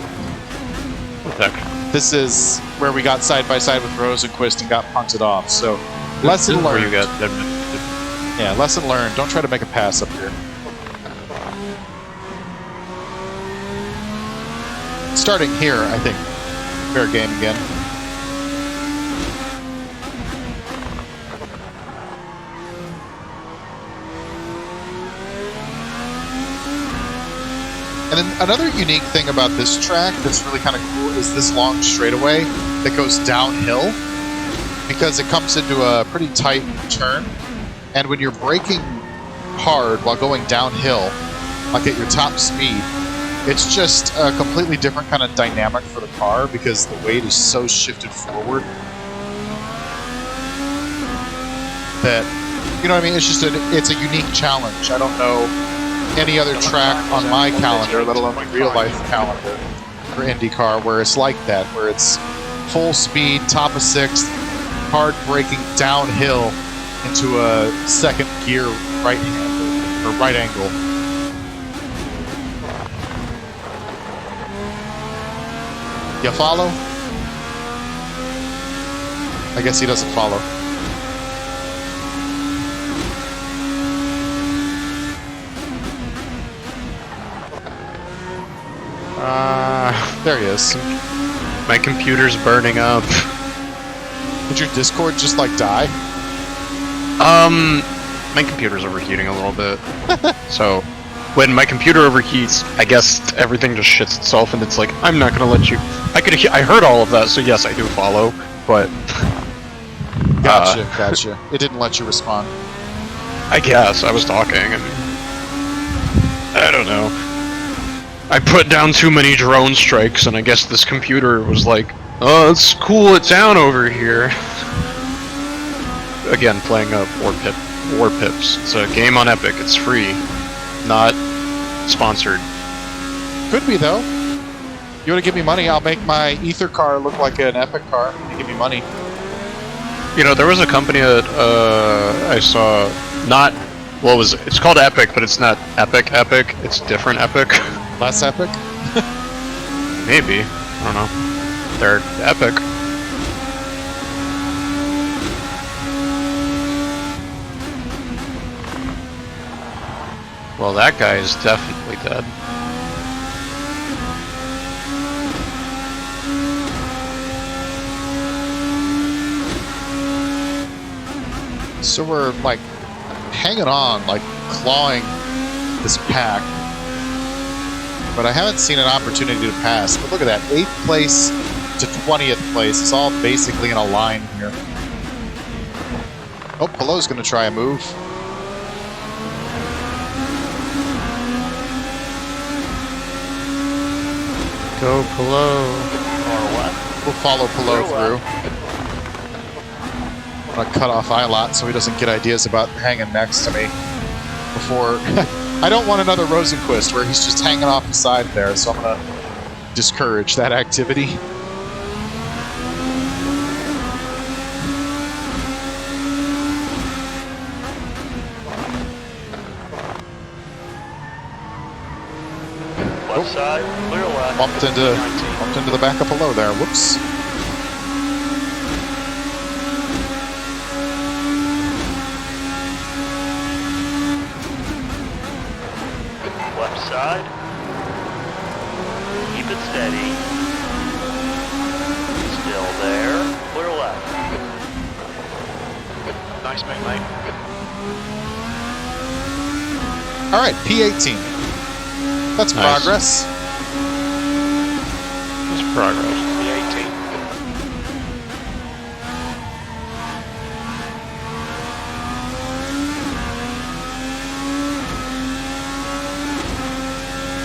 Speaker 5: What section?
Speaker 1: This is where we got side by side with Rosenqvist and got punted off. So, lesson learned.
Speaker 5: Where you got
Speaker 1: yeah, lesson learned. Don't try to make a pass up here. Starting here, I think, fair game again. And then another unique thing about this track that's really kind of cool is this long straightaway that goes downhill, because it comes into a pretty tight turn, and when you're braking hard while going downhill, like at your top speed, it's just a completely different kind of dynamic for the car because the weight is so shifted forward that, you know what I mean? It's just it's a unique challenge. I don't know any other track on my calendar, let alone my real life calendar for IndyCar, where it's like that, where it's full speed, top of sixth, hard braking downhill into a second gear right handle or right angle. You follow? I guess he doesn't follow. There he is.
Speaker 5: My computer's burning up.
Speaker 1: Did your Discord just like die?
Speaker 5: My computer's overheating a little bit. So, when my computer overheats, I guess everything just shits itself, and it's like, I'm not gonna let you. I heard all of that, so yes, I do follow, but.
Speaker 1: Gotcha. It didn't let you respond.
Speaker 5: I guess I was talking, and I don't know. I put down too many drone strikes, and I guess this computer was like, "Oh, let's cool it down over here." Again, playing War Pips. It's a game on Epic. It's free, not sponsored.
Speaker 1: Could be though. You want to give me money? I'll make my EtherCar look like an Epic car. You give me money.
Speaker 5: You know, there was a company that I saw. Not what was it? It's called Epic, but it's not Epic. It's different Epic.
Speaker 1: Less epic?
Speaker 5: Maybe. I don't know. They're epic. Well, that guy is definitely dead.
Speaker 1: So we're like hanging on, like clawing this pack. But I haven't seen an opportunity to pass. But look at that, 8th place to 20th place. It's all basically in a line here. Oh, Pelot's going to try a move.
Speaker 5: Go Pelot.
Speaker 1: We'll follow Pelot through. I'm going to cut off Ilott so he doesn't get ideas about hanging next to me before... I don't want another Rosenquist where he's just hanging off the side there, so I'm going to discourage that activity.
Speaker 2: Left side, clear left.
Speaker 1: Bumped into the back of below there. Whoops.
Speaker 2: Side. Keep it steady. Still there. Clear left.
Speaker 3: Nice move, mate.
Speaker 1: All right, P18. That's
Speaker 5: nice.
Speaker 1: Progress.
Speaker 5: That's progress.
Speaker 3: P18.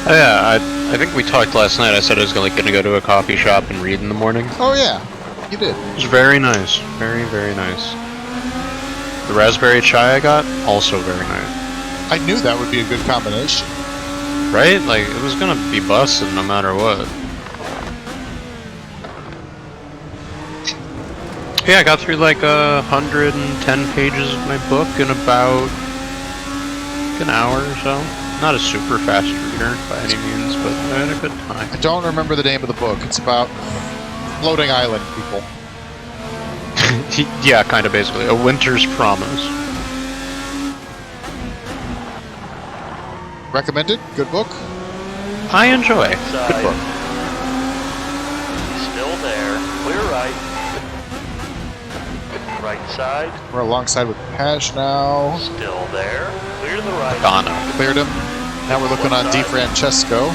Speaker 5: Oh, yeah, I think we talked last night. I said I was going to go to a coffee shop and read in the morning.
Speaker 1: Oh yeah, you did.
Speaker 5: It was very nice. Very, very nice. The raspberry chai I got, also very nice.
Speaker 1: I knew that would be a good combination.
Speaker 5: Right? Like, it was going to be busted no matter what. Yeah, I got through like 110 pages of my book in about an hour or so. Not a super fast reader by any means, but I had a good time.
Speaker 1: I don't remember the name of the book. It's about floating island people.
Speaker 5: Yeah, kind of basically. A Winter's Promise.
Speaker 1: Recommended? Good book?
Speaker 5: I enjoy.
Speaker 2: Side.
Speaker 5: Good book.
Speaker 2: Still there. Clear right. Right side.
Speaker 1: We're alongside with Pash now.
Speaker 2: Still there. Clear to the right.
Speaker 5: Donna.
Speaker 1: Cleared him. Now we're looking on DiFrancesco.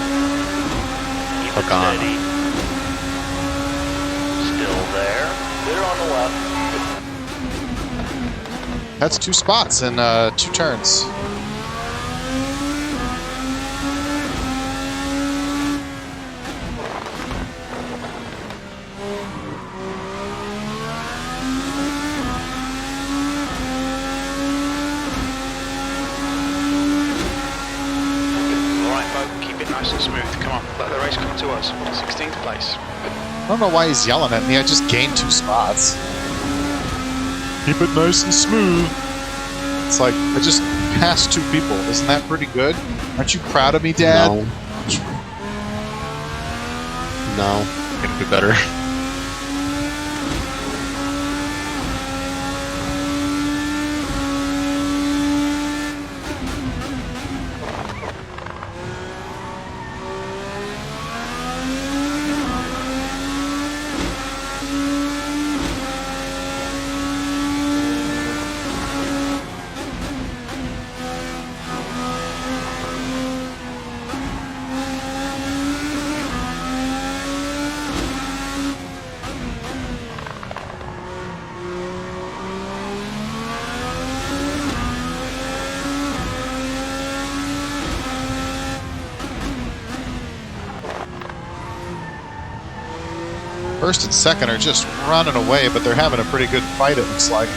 Speaker 2: Keep
Speaker 5: Hook
Speaker 2: it
Speaker 5: on.
Speaker 2: steady. Still there. Clear on the left.
Speaker 1: That's 2 spots in 2 turns.
Speaker 3: Alright, Bo, keep it nice and smooth. Come on, let the race come to us. 16th place.
Speaker 1: I don't know why he's yelling at me. I just gained 2 spots. Keep it nice and smooth. It's like, I just passed 2 people. Isn't that pretty good? Aren't you proud of me, Dad?
Speaker 5: No. No. Gonna do better.
Speaker 1: First and second are just running away, but they're having a pretty good fight, it looks like.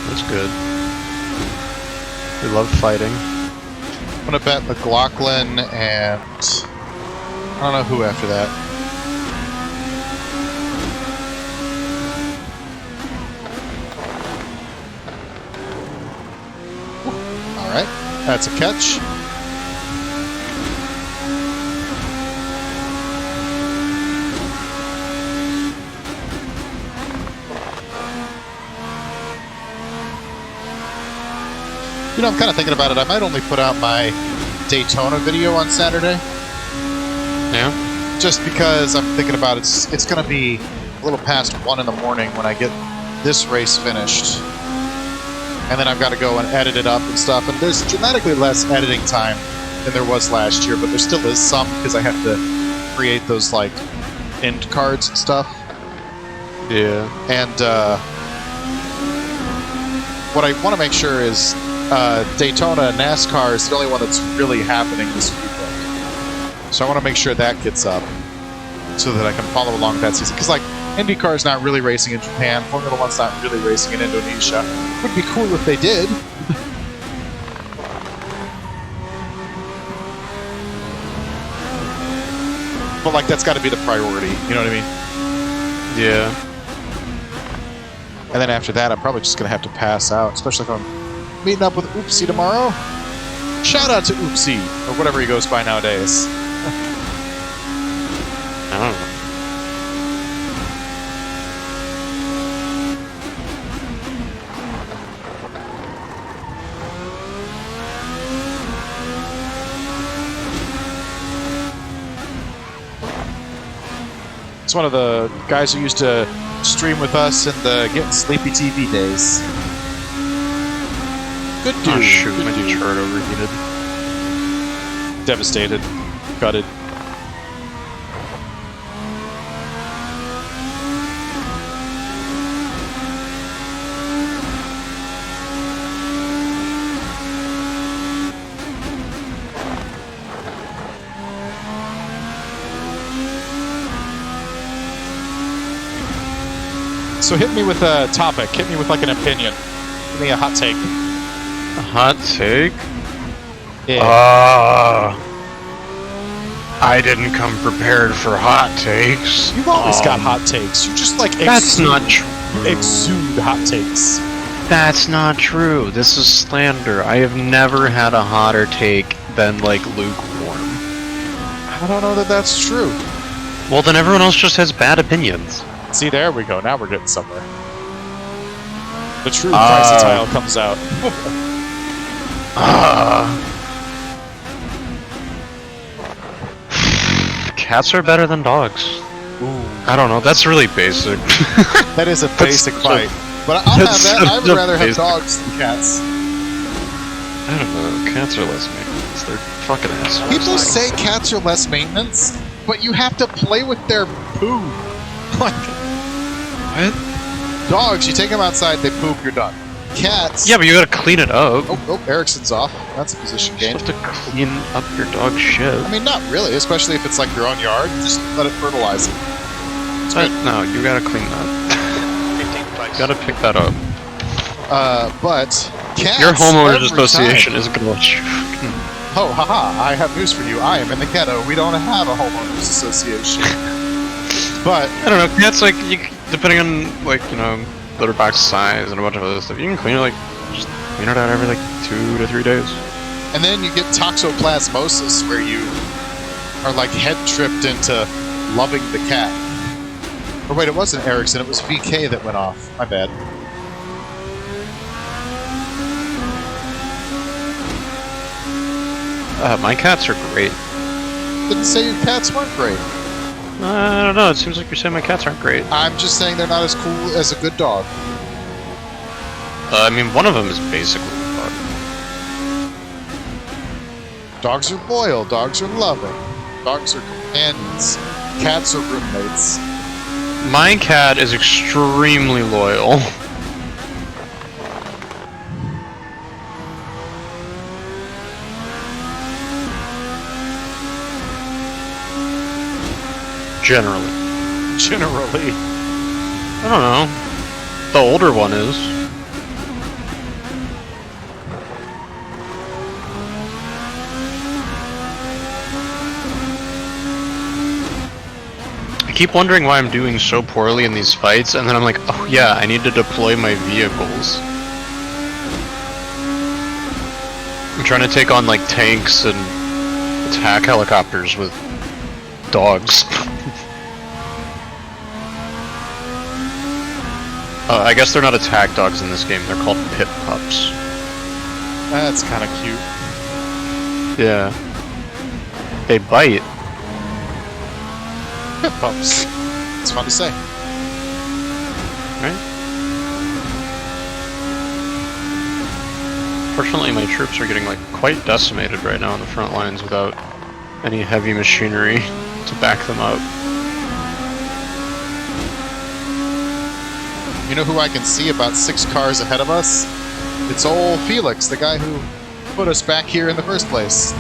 Speaker 5: That's good. We love fighting.
Speaker 1: I'm going to bet McLaughlin and I don't know who after that. All right, that's a catch. You know, I'm kind of thinking about it. I might only put out my Daytona video on Saturday.
Speaker 5: Yeah?
Speaker 1: Just because I'm thinking about it's going to be a little past 1 in the morning when I get this race finished. And then I've got to go and edit it up and stuff. And there's dramatically less editing time than there was last year, but there still is some because I have to create those, like, end cards and stuff.
Speaker 5: Yeah.
Speaker 1: And what I want to make sure is Daytona NASCAR is the only one that's really happening this weekend. So I want to make sure that gets up so that I can follow along that season. Because, like, IndyCar is not really racing in Japan. Formula 1's not really racing in Indonesia. It would be cool if they did. But, like, that's got to be the priority. You know what I mean?
Speaker 5: Yeah.
Speaker 1: And then after that, I'm probably just going to have to pass out, especially if I'm meeting up with Oopsie tomorrow. Shout out to Oopsie, or whatever he goes by nowadays.
Speaker 5: I don't know.
Speaker 1: It's one of the guys who used to stream with us in the Getting Sleepy TV days. Good dude.
Speaker 5: Oh shoot,
Speaker 1: good
Speaker 5: my
Speaker 1: dude.
Speaker 5: chart overheated.
Speaker 1: Devastated. Gutted. So hit me with a topic. Hit me with like an opinion. Give me a hot take.
Speaker 5: A hot take?
Speaker 1: Yeah.
Speaker 5: I didn't come prepared for hot takes.
Speaker 1: You've always got hot takes. You just like
Speaker 5: That's not true.
Speaker 1: exude hot takes.
Speaker 5: That's not true. This is slander. I have never had a hotter take than, like, lukewarm.
Speaker 1: I don't know that that's true.
Speaker 5: Well, then everyone else just has bad opinions.
Speaker 1: See, there we go. Now we're getting somewhere. The true Chrysotile comes out.
Speaker 5: Cats are better than dogs.
Speaker 1: Ooh.
Speaker 5: I don't know. That's really basic.
Speaker 1: That is a basic fight. But I'll have that. I would rather have dogs than cats.
Speaker 5: I don't know. Cats are less maintenance. They're Fucking assholes.
Speaker 1: People say cats are less maintenance, but you have to play with their poo. Like, what? Dogs, you take them outside, they poop, you're done. Cats.
Speaker 5: Yeah, but you gotta clean it up.
Speaker 1: Oh, Erickson's off. That's a position
Speaker 5: You
Speaker 1: gain.
Speaker 5: have to clean up your dog's shit.
Speaker 1: I mean, not really, especially if it's like your own yard. Just let it fertilize it. It's good.
Speaker 5: No, you gotta clean that.
Speaker 3: 15th place.
Speaker 5: You gotta pick that up.
Speaker 1: But cats.
Speaker 5: Your homeowners
Speaker 1: every
Speaker 5: association
Speaker 1: time.
Speaker 5: is gonna let you.
Speaker 1: Oh, haha! I have news for you. I am in the ghetto. We don't have a homeowners association. But
Speaker 5: I don't know. Cats, like, depending on, like, you know, litter box size and a bunch of other stuff, you can clean it, like, just clean it out every, like, 2 to 3 days.
Speaker 1: and then you get toxoplasmosis, where you are like head tripped into loving the cat. Or wait, it wasn't Erickson. It was VK that went off. My bad.
Speaker 5: My cats are great.
Speaker 1: Didn't say your cats weren't great.
Speaker 5: I don't know. It seems like you're saying my cats aren't great.
Speaker 1: I'm just saying they're not as cool as a good dog.
Speaker 5: I mean, one of them is basically a dog.
Speaker 1: Dogs are loyal. Dogs are loving. Dogs are companions. Cats are roommates.
Speaker 5: My cat is extremely loyal. Generally.
Speaker 1: Generally.
Speaker 5: I don't know. The older one is. I keep wondering why I'm doing so poorly in these fights, and then I'm like, oh yeah, I need to deploy my vehicles. I'm trying to take on, like, tanks and attack helicopters with dogs. I guess they're not attack dogs in this game, they're called pit pups.
Speaker 1: That's kind of cute.
Speaker 5: Yeah. They bite.
Speaker 1: Pit pups. It's fun to say.
Speaker 5: Right? Fortunately, my troops are getting, like, quite decimated right now on the front lines without any heavy machinery to back them up.
Speaker 1: You know who I can see about 6 cars ahead of us? It's old Felix, the guy who put us back here in the first place.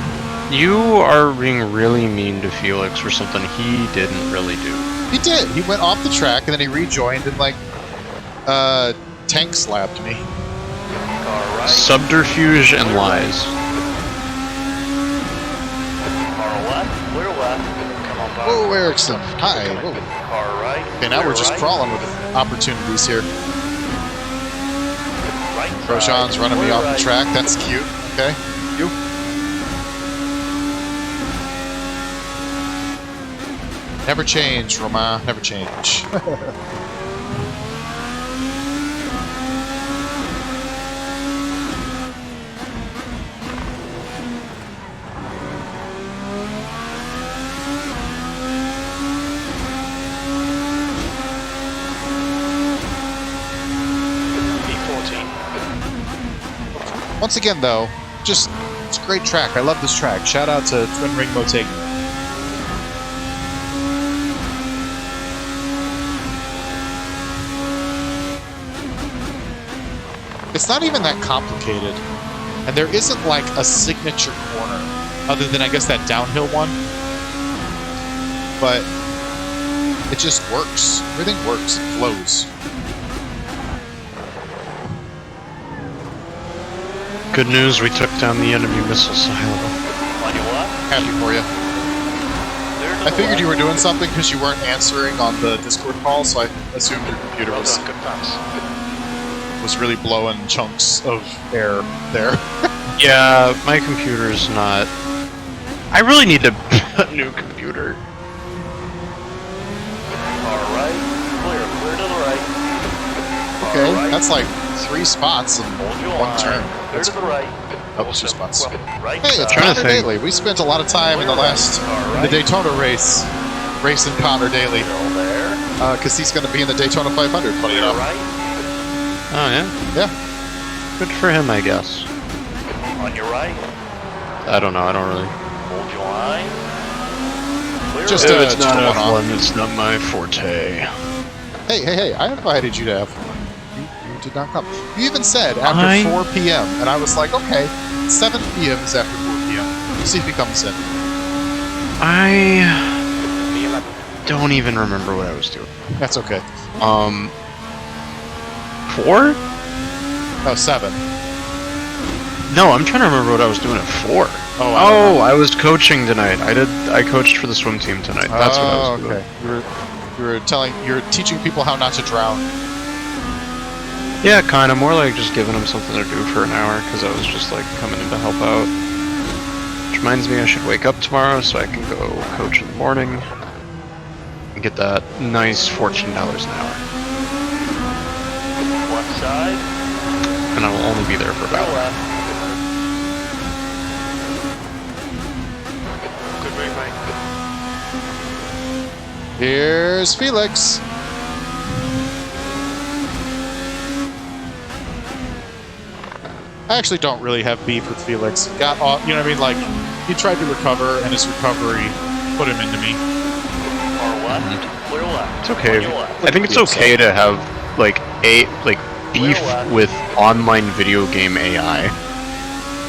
Speaker 5: You are being really mean to Felix for something he didn't really do.
Speaker 1: He did. He went off the track and then he rejoined and, like, tank slapped me.
Speaker 2: Car right.
Speaker 5: Subterfuge and lies.
Speaker 2: Car left. Clear left. Come on, Bob.
Speaker 1: Whoa, Erickson. Hi. Whoa.
Speaker 2: Car right.
Speaker 1: Okay, now
Speaker 2: clear
Speaker 1: we're just
Speaker 2: right.
Speaker 1: crawling with opportunities here.
Speaker 2: Right
Speaker 1: Grosjean's
Speaker 2: side,
Speaker 1: running me
Speaker 2: clear
Speaker 1: off
Speaker 2: right.
Speaker 1: the track. That's cute. Okay. You. Never change, Romain. Never change.
Speaker 3: E14.
Speaker 1: Once again, though, just it's a great track. I love this track. Shout out to Twin Ring Motegi. It's not even that complicated, and there isn't like a signature corner, other than I guess that downhill one. But it just works. Everything works. It flows.
Speaker 5: Good news, we took down the enemy missile silo.
Speaker 2: On your left.
Speaker 1: Happy for you.
Speaker 2: Clear to
Speaker 1: I
Speaker 2: the
Speaker 1: figured
Speaker 2: left.
Speaker 1: you were doing something because you weren't answering on the Discord call, so I assumed your computer
Speaker 3: Well
Speaker 1: was
Speaker 3: done, good pass.
Speaker 1: really blowing chunks of air there.
Speaker 5: Yeah, my computer's not... I really need a new computer.
Speaker 2: Car right. Clear. Clear to the right. Car
Speaker 1: Okay,
Speaker 2: right.
Speaker 1: that's like 3 spots in
Speaker 2: Hold your
Speaker 1: one
Speaker 2: line.
Speaker 1: turn.
Speaker 2: Clear
Speaker 1: That's
Speaker 2: to the right.
Speaker 1: Oh, 2 spots.
Speaker 2: Right
Speaker 1: Hey, it's
Speaker 2: side.
Speaker 5: trying to
Speaker 1: Connor
Speaker 5: think.
Speaker 1: Daly. We spent a lot of time in the last in the Daytona race racing Connor Daly
Speaker 2: Still there.
Speaker 1: because he's going to be in the Daytona 500. Funny
Speaker 2: Clear
Speaker 1: enough.
Speaker 2: right.
Speaker 5: Oh, yeah?
Speaker 1: Yeah.
Speaker 5: Good for him, I guess.
Speaker 2: On your right.
Speaker 5: I don't know. I don't really.
Speaker 2: Hold your line. Clear
Speaker 1: Just,
Speaker 2: up.
Speaker 5: It's not
Speaker 1: a one-off.
Speaker 5: F1. It's not my forte.
Speaker 1: Hey! I invited you to F1. You did not come. You even said after 4 p.m. and I was like, okay, 7 p.m. is after 4 p.m. We'll see if he comes in.
Speaker 5: I don't even remember what I was doing.
Speaker 1: That's okay.
Speaker 5: 4?
Speaker 1: Oh, 7.
Speaker 5: No, I'm trying to remember what I was doing at 4.
Speaker 1: Oh,
Speaker 5: I was coaching tonight. I coached for the swim team tonight. That's what I was doing.
Speaker 1: Okay. You were teaching people how not to drown.
Speaker 5: Yeah, kind of. More like just giving them something to do for an hour, because I was just like coming in to help out. Which reminds me I should wake up tomorrow so I can go coach in the morning and get that nice $14 an hour.
Speaker 2: One side.
Speaker 5: And I will only be there for about
Speaker 2: Clear
Speaker 5: an hour.
Speaker 2: left.
Speaker 3: Good move, mate.
Speaker 1: Here's Felix. I actually don't really have beef with Felix. Got off, you know what I mean? Like, he tried to recover, and his recovery put him into me.
Speaker 2: Far left. Clear left.
Speaker 5: It's okay.
Speaker 2: On your left.
Speaker 5: I think it's okay to have like beef with online video game AI.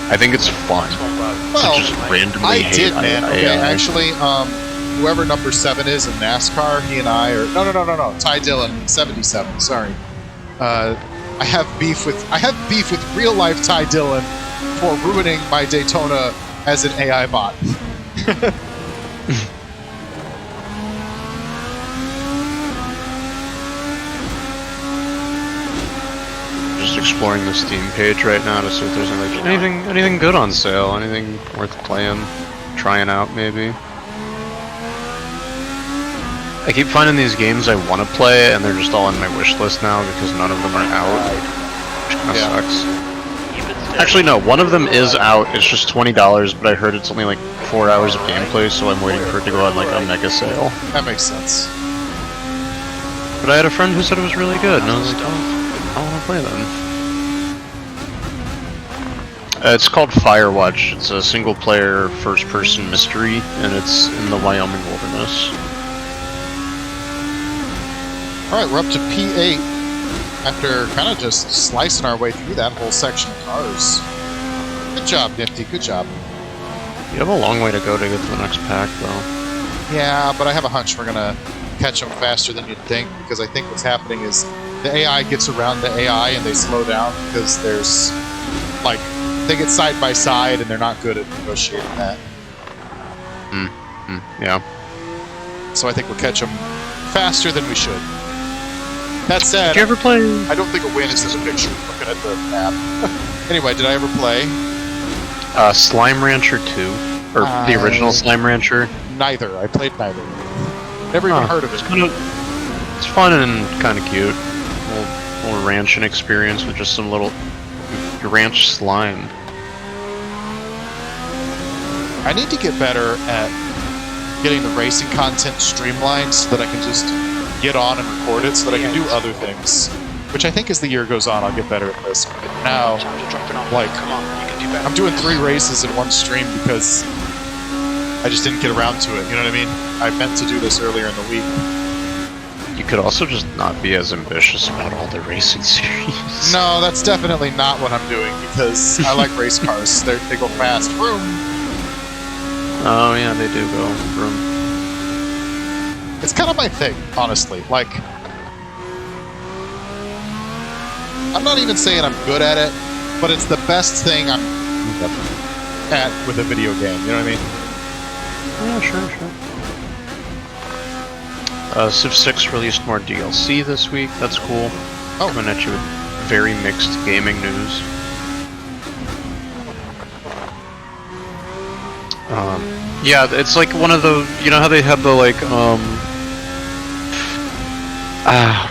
Speaker 5: I think it's fun
Speaker 1: Well,
Speaker 5: to just randomly
Speaker 1: I
Speaker 5: hate
Speaker 1: did, man.
Speaker 5: AI.
Speaker 1: Okay, actually, whoever number 7 is in NASCAR, he and I are no. Ty Dillon, 77. Sorry. I have beef with real life Ty Dillon for ruining my Daytona as an AI bot.
Speaker 5: Just exploring the Steam page right now to see if there's anything good on sale, anything worth playing, trying out maybe. I keep finding these games I want to play, and they're just all on my wish list now because none of them are out, which kind of sucks. Actually, no, one of them is out. It's just $20, but I heard it's only like 4 hours of gameplay, so I'm waiting for it to go on like a mega sale.
Speaker 1: That makes sense.
Speaker 5: But I had a friend who said it was really good, and I was like, oh, I want to play them. It's called Firewatch. It's a single-player, first-person mystery, and it's in the Wyoming wilderness.
Speaker 1: Alright, we're up to P8 after kind of just slicing our way through that whole section of cars. Good job, Nifty. Good job.
Speaker 5: You have a long way to go to get to the next pack, though.
Speaker 1: Yeah, but I have a hunch we're going to catch them faster than you'd think, because I think what's happening is the AI gets around the AI and they slow down because there's, like, they get side by side and they're not good at negotiating that.
Speaker 5: Yeah.
Speaker 1: So I think we'll catch them faster than we should. That said,
Speaker 5: Did you ever play?
Speaker 1: I don't think a win is in the picture looking at the map. Anyway, did I ever play?
Speaker 5: Slime Rancher 2? Or the original Slime Rancher?
Speaker 1: Neither. I played neither. Never even heard of it.
Speaker 5: It's fun and kind of cute. Little ranching experience with just some little ranch slime.
Speaker 1: I need to get better at getting the racing content streamlined so that I can just get on and record it so that I can do other things. Which I think as the year goes on, I'll get better at this. But now,
Speaker 3: Time to drop it off.
Speaker 1: like,
Speaker 3: Come on, you can do better.
Speaker 1: I'm doing 3 races in one stream because I just didn't get around to it. You know what I mean? I meant to do this earlier in the week.
Speaker 5: You could also just not be as ambitious about all the racing series.
Speaker 1: No, that's definitely not what I'm doing because I like race cars. They go fast. Vroom.
Speaker 5: Oh yeah, they do go from.
Speaker 1: It's kind of my thing, honestly. Like, I'm not even saying I'm good at it, but it's the best thing I'm at with a video game. You know what I mean?
Speaker 5: Yeah, sure. Civ 6 released more DLC this week. That's cool.
Speaker 1: Oh.
Speaker 5: Coming at you with very mixed gaming news. Yeah, it's like one of the, you know how they have the like,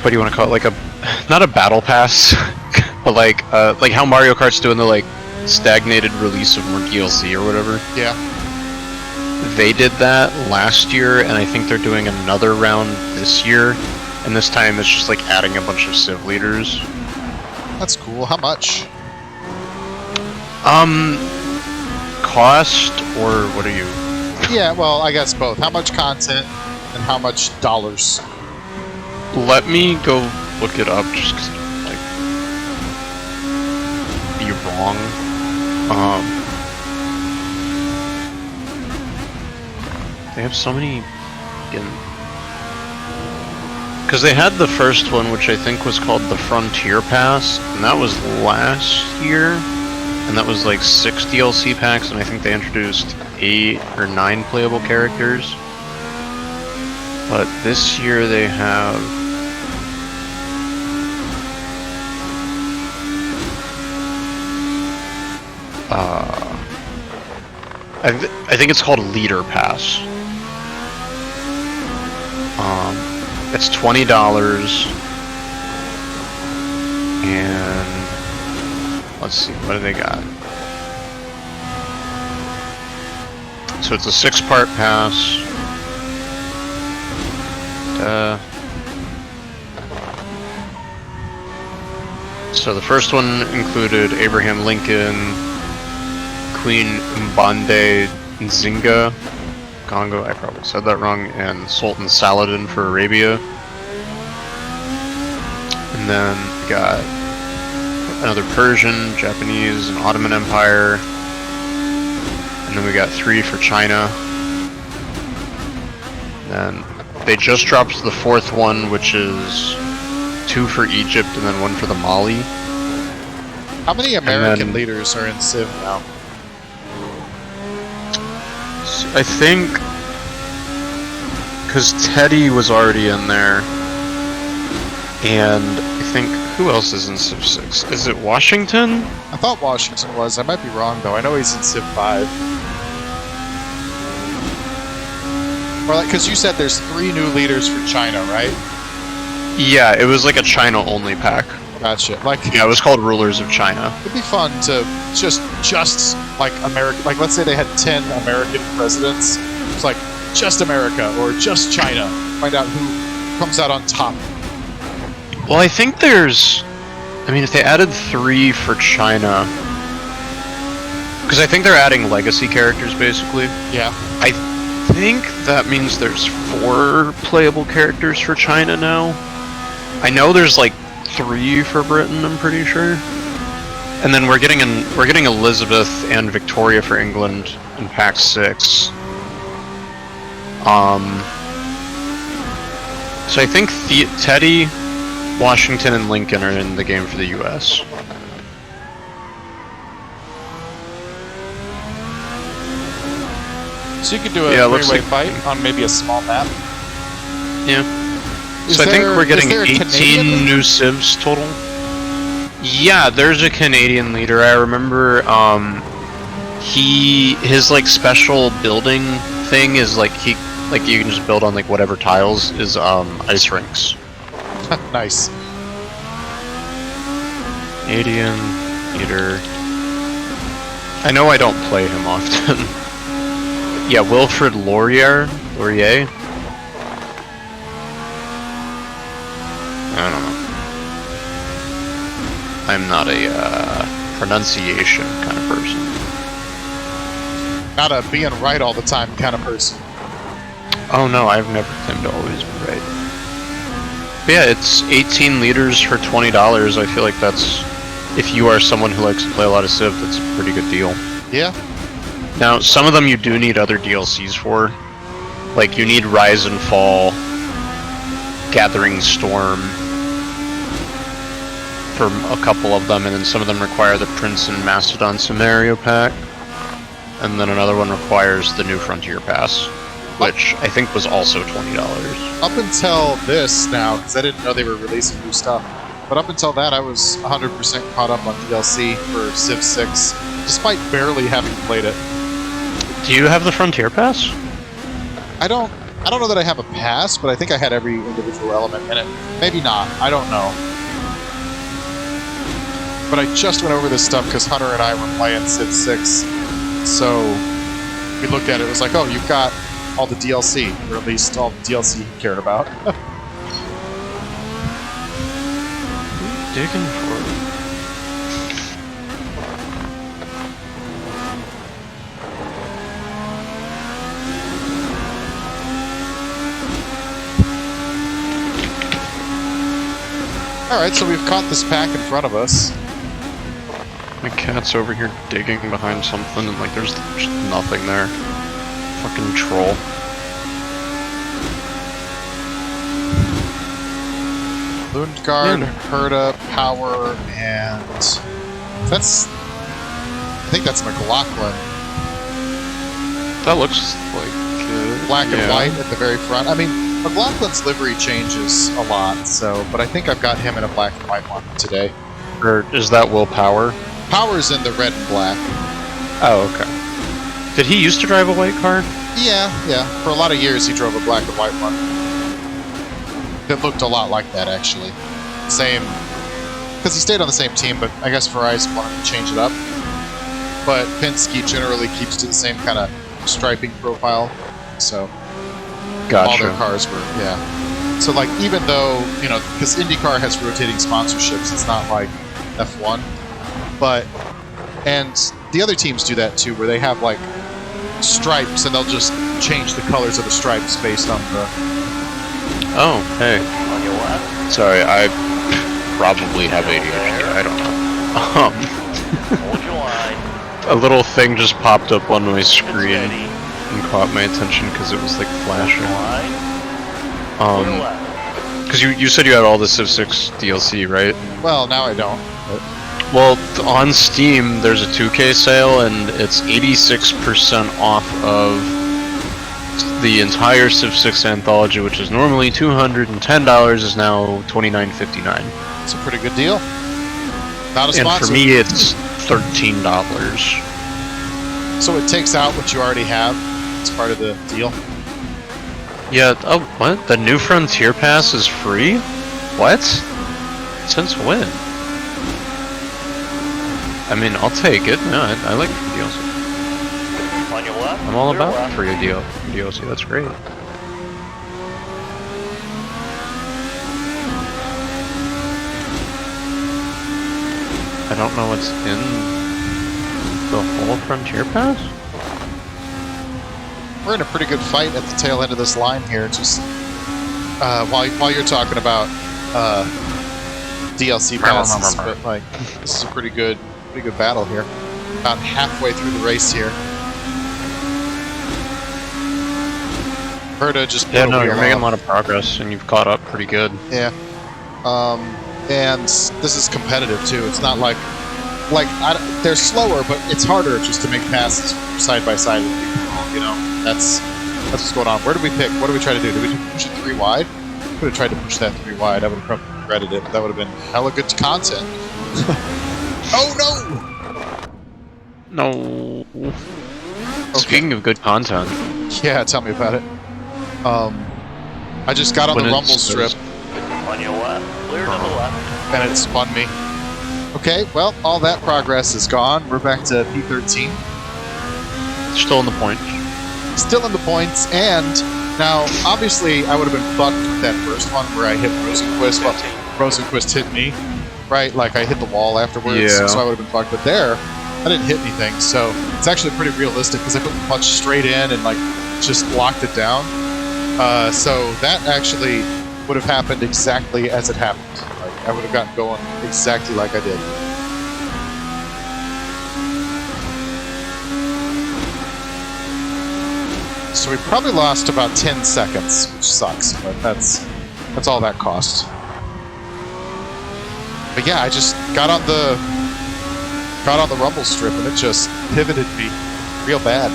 Speaker 5: what do you want to call it? Like not a battle pass, but like how Mario Kart's doing the like stagnated release of more DLC or whatever.
Speaker 1: Yeah.
Speaker 5: They did that last year, and I think they're doing another round this year, and this time it's just like adding a bunch of Civ leaders. cost, or what are you?
Speaker 1: Yeah, well, I guess both. How much content and how much dollars?
Speaker 5: Let me go look it up, just 'cause I don't like be wrong. They have so many, because they had the first one, which I think was called the Frontier Pass, and that was last year, and that was like 6 DLC packs, and I think they introduced 8 or 9 playable characters. But this year they have I think it's called Leader Pass. It's $20, and let's see, what do they got? So it's a 6-part pass. So the first one included Abraham Lincoln, Queen Mbande Nzinga, Congo, I probably said that wrong, and Sultan Saladin for Arabia. And then we got another Persian, Japanese, and Ottoman Empire. And then we got 3 for China. And then they just dropped the 4th one, which is 2 for Egypt and then 1 for the Mali.
Speaker 1: How many American leaders are in Civ now?
Speaker 5: I think, because Teddy was already in there, and I think, who else is in Civ 6? Is it Washington?
Speaker 1: I thought Washington was. I might be wrong, though. I know he's in Civ 5. Or like, because you said there's 3 new leaders for China, right?
Speaker 5: Yeah, it was like a China-only pack.
Speaker 1: Gotcha. Like,
Speaker 5: yeah, it was called Rulers of China.
Speaker 1: It'd be fun to just like America. Like, let's say they had 10 American presidents. It's like just America or just China. Find out who comes out on top.
Speaker 5: Well, I think there's. I mean, if they added 3 for China, because I think they're adding legacy characters, basically.
Speaker 1: Yeah.
Speaker 5: I think that means there's 4 playable characters for China now. I know there's like 3 for Britain, I'm pretty sure. And then we're getting Elizabeth and Victoria for England in Pack 6. So I think Teddy, Washington, and Lincoln are in the game for the US.
Speaker 1: So you could do a 3-way fight on maybe a small map.
Speaker 5: Yeah. So I think we're getting 18 new civs total. Yeah, there's a Canadian leader. I remember his like special building thing is like you can just build on like whatever tiles is ice rinks.
Speaker 1: Nice.
Speaker 5: Canadian leader. I know I don't play him often. Yeah, Wilfrid Laurier. I don't know. I'm not a pronunciation kind of person.
Speaker 1: Not a being right all the time kind of person.
Speaker 5: Oh no, I've never claimed to always be right. But yeah, it's 18 liters for $20. I feel like that's, if you are someone who likes to play a lot of Civ, that's a pretty good deal.
Speaker 1: Yeah.
Speaker 5: Now, some of them you do need other DLCs for. Like, you need Rise and Fall, Gathering Storm, for a couple of them, and then some of them require the Prince and Macedon Scenario Pack, and then another one requires the New Frontier Pass, which I think was also $20.
Speaker 1: Up until this now, because I didn't know they were releasing new stuff, but up until that I was 100% caught up on DLC for Civ 6, despite barely having played it.
Speaker 5: Do you have the Frontier Pass?
Speaker 1: I don't know that I have a pass, but I think I had every individual element in it. Maybe not. I don't know. But I just went over this stuff because Hunter and I were playing Civ 6, so we looked at it. It was like, oh, you've got all the DLC, or at least all the DLC you cared about.
Speaker 5: Digging for
Speaker 1: Alright, so we've caught this pack in front of us.
Speaker 5: My cat's over here digging behind something, and like there's just nothing there. Fucking troll.
Speaker 1: Lundgaard, Herta, Power, and that's. I think that's McLaughlin.
Speaker 5: That looks like
Speaker 1: Black and white at the very front. I mean, McLaughlin's livery changes a lot, so but I think I've got him in a black and white one today.
Speaker 5: Or is that Will Power?
Speaker 1: Power's in the red and black.
Speaker 5: Oh, okay. Did he used to drive a white car?
Speaker 1: Yeah. For a lot of years, he drove a black and white one. It looked a lot like that, actually. Same, because he stayed on the same team, but I guess Verizon wanted to change it up. But Penske generally keeps to the same kind of striping profile, so
Speaker 5: Gotcha.
Speaker 1: all their cars were, yeah. So like, even though, you know, because IndyCar has rotating sponsorships, it's not like F1, but, and the other teams do that too, where they have like stripes and they'll just change the colors of the stripes based on the...
Speaker 5: Oh, hey.
Speaker 2: On your left.
Speaker 5: Sorry, I probably have ADHD, I don't know.
Speaker 2: Hold your line.
Speaker 5: A little thing just popped up on my screen
Speaker 2: Steady.
Speaker 5: and caught my attention because it was like flashing.
Speaker 2: Line. To the left.
Speaker 5: Because you said you had all the Civ 6 DLC, right?
Speaker 1: Well, now I don't.
Speaker 5: Well, on Steam, there's a 2K sale, and it's 86% off of the entire Civ 6 anthology, which is normally $210, is now $29.59.
Speaker 1: It's a pretty good deal. Not a
Speaker 5: And
Speaker 1: sponsor.
Speaker 5: for me, it's $13.
Speaker 1: So it takes out what you already have. It's part of the deal.
Speaker 5: Yeah, oh, what? The New Frontier Pass is free? What? Since when? I mean, I'll take it. No, I like free DLC.
Speaker 2: On your left.
Speaker 5: I'm all
Speaker 2: Clear
Speaker 5: about
Speaker 2: left.
Speaker 5: free DLC, that's great. I don't know what's in the whole Frontier Pass?
Speaker 1: We're in a pretty good fight at the tail end of this line here. Just while you're talking about DLC passes, but like this is a pretty good battle here. About halfway through the race here. Herta just put
Speaker 5: Yeah,
Speaker 1: a
Speaker 5: no,
Speaker 1: wheel
Speaker 5: you're making
Speaker 1: off.
Speaker 5: a lot of progress, and you've caught up pretty good.
Speaker 1: Yeah. And this is competitive too. It's not like they're slower, but it's harder just to make passes side by side with people. You know, that's what's going on. Where do we pick? What do we try to do? Do we push it 3 wide? Could have tried to push that 3 wide. I would have probably regretted it. That would have been hella good content. Oh
Speaker 5: No.
Speaker 1: no!
Speaker 5: Speaking of good content,
Speaker 1: Yeah, tell me about it. I just got on
Speaker 5: When
Speaker 1: the
Speaker 5: it
Speaker 1: rumble strip
Speaker 5: says-
Speaker 2: On your left. Clear to the left.
Speaker 1: and it spun me. Okay, well, all that progress is gone. We're back to P13.
Speaker 5: still in the point.
Speaker 1: Still in the points, and now, obviously, I would have been fucked with that first one where I hit Rosenquist. Well, Rosenquist hit me, right? Like, I hit the wall afterwards,
Speaker 5: Yeah.
Speaker 1: so I would have been fucked. But there, I didn't hit anything, so it's actually pretty realistic because I put the punch straight in and, like, just locked it down. So that actually would have happened exactly as it happened. Like, I would have gotten going exactly like I did. So we probably lost about 10 seconds, which sucks, but that's all that cost. But yeah, I just got on the rumble strip and it just pivoted me real bad.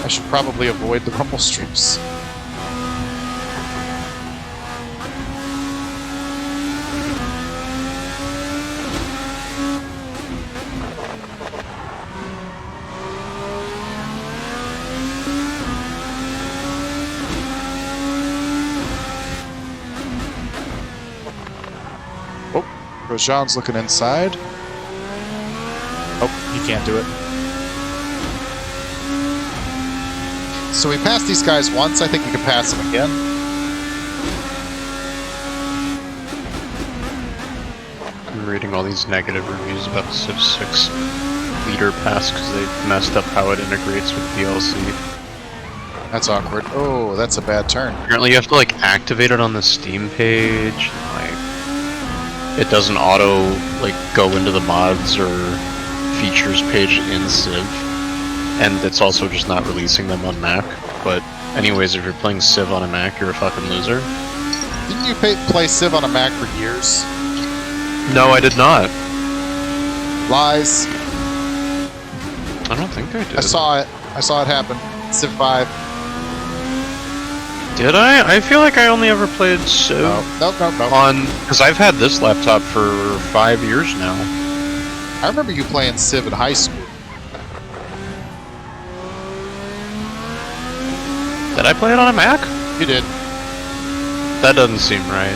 Speaker 1: I should probably avoid the rumble strips. Grosjean's looking inside. Oh, he can't do it. So we passed these guys once. I think we can pass them again.
Speaker 5: I'm reading all these negative reviews about the Civ 6 leader pass because they messed up how it integrates with DLC.
Speaker 1: That's awkward. Oh, that's a bad turn.
Speaker 5: Apparently you have to like activate it on the Steam page. Like, it doesn't auto like go into the mods or features page in Civ, and it's also just not releasing them on Mac. But anyways, if you're playing Civ on a Mac, you're a fucking loser.
Speaker 1: Didn't you play Civ on a Mac for years?
Speaker 5: No, I did not.
Speaker 1: Lies.
Speaker 5: I don't think I did.
Speaker 1: I saw it. I saw it happen. Civ 5.
Speaker 5: Did I? I feel like I only ever played Civ
Speaker 1: Nope.
Speaker 5: on, because I've had this laptop for 5 years now.
Speaker 1: I remember you playing Civ in high school.
Speaker 5: Did I play it on a Mac?
Speaker 1: You did.
Speaker 5: That doesn't seem right.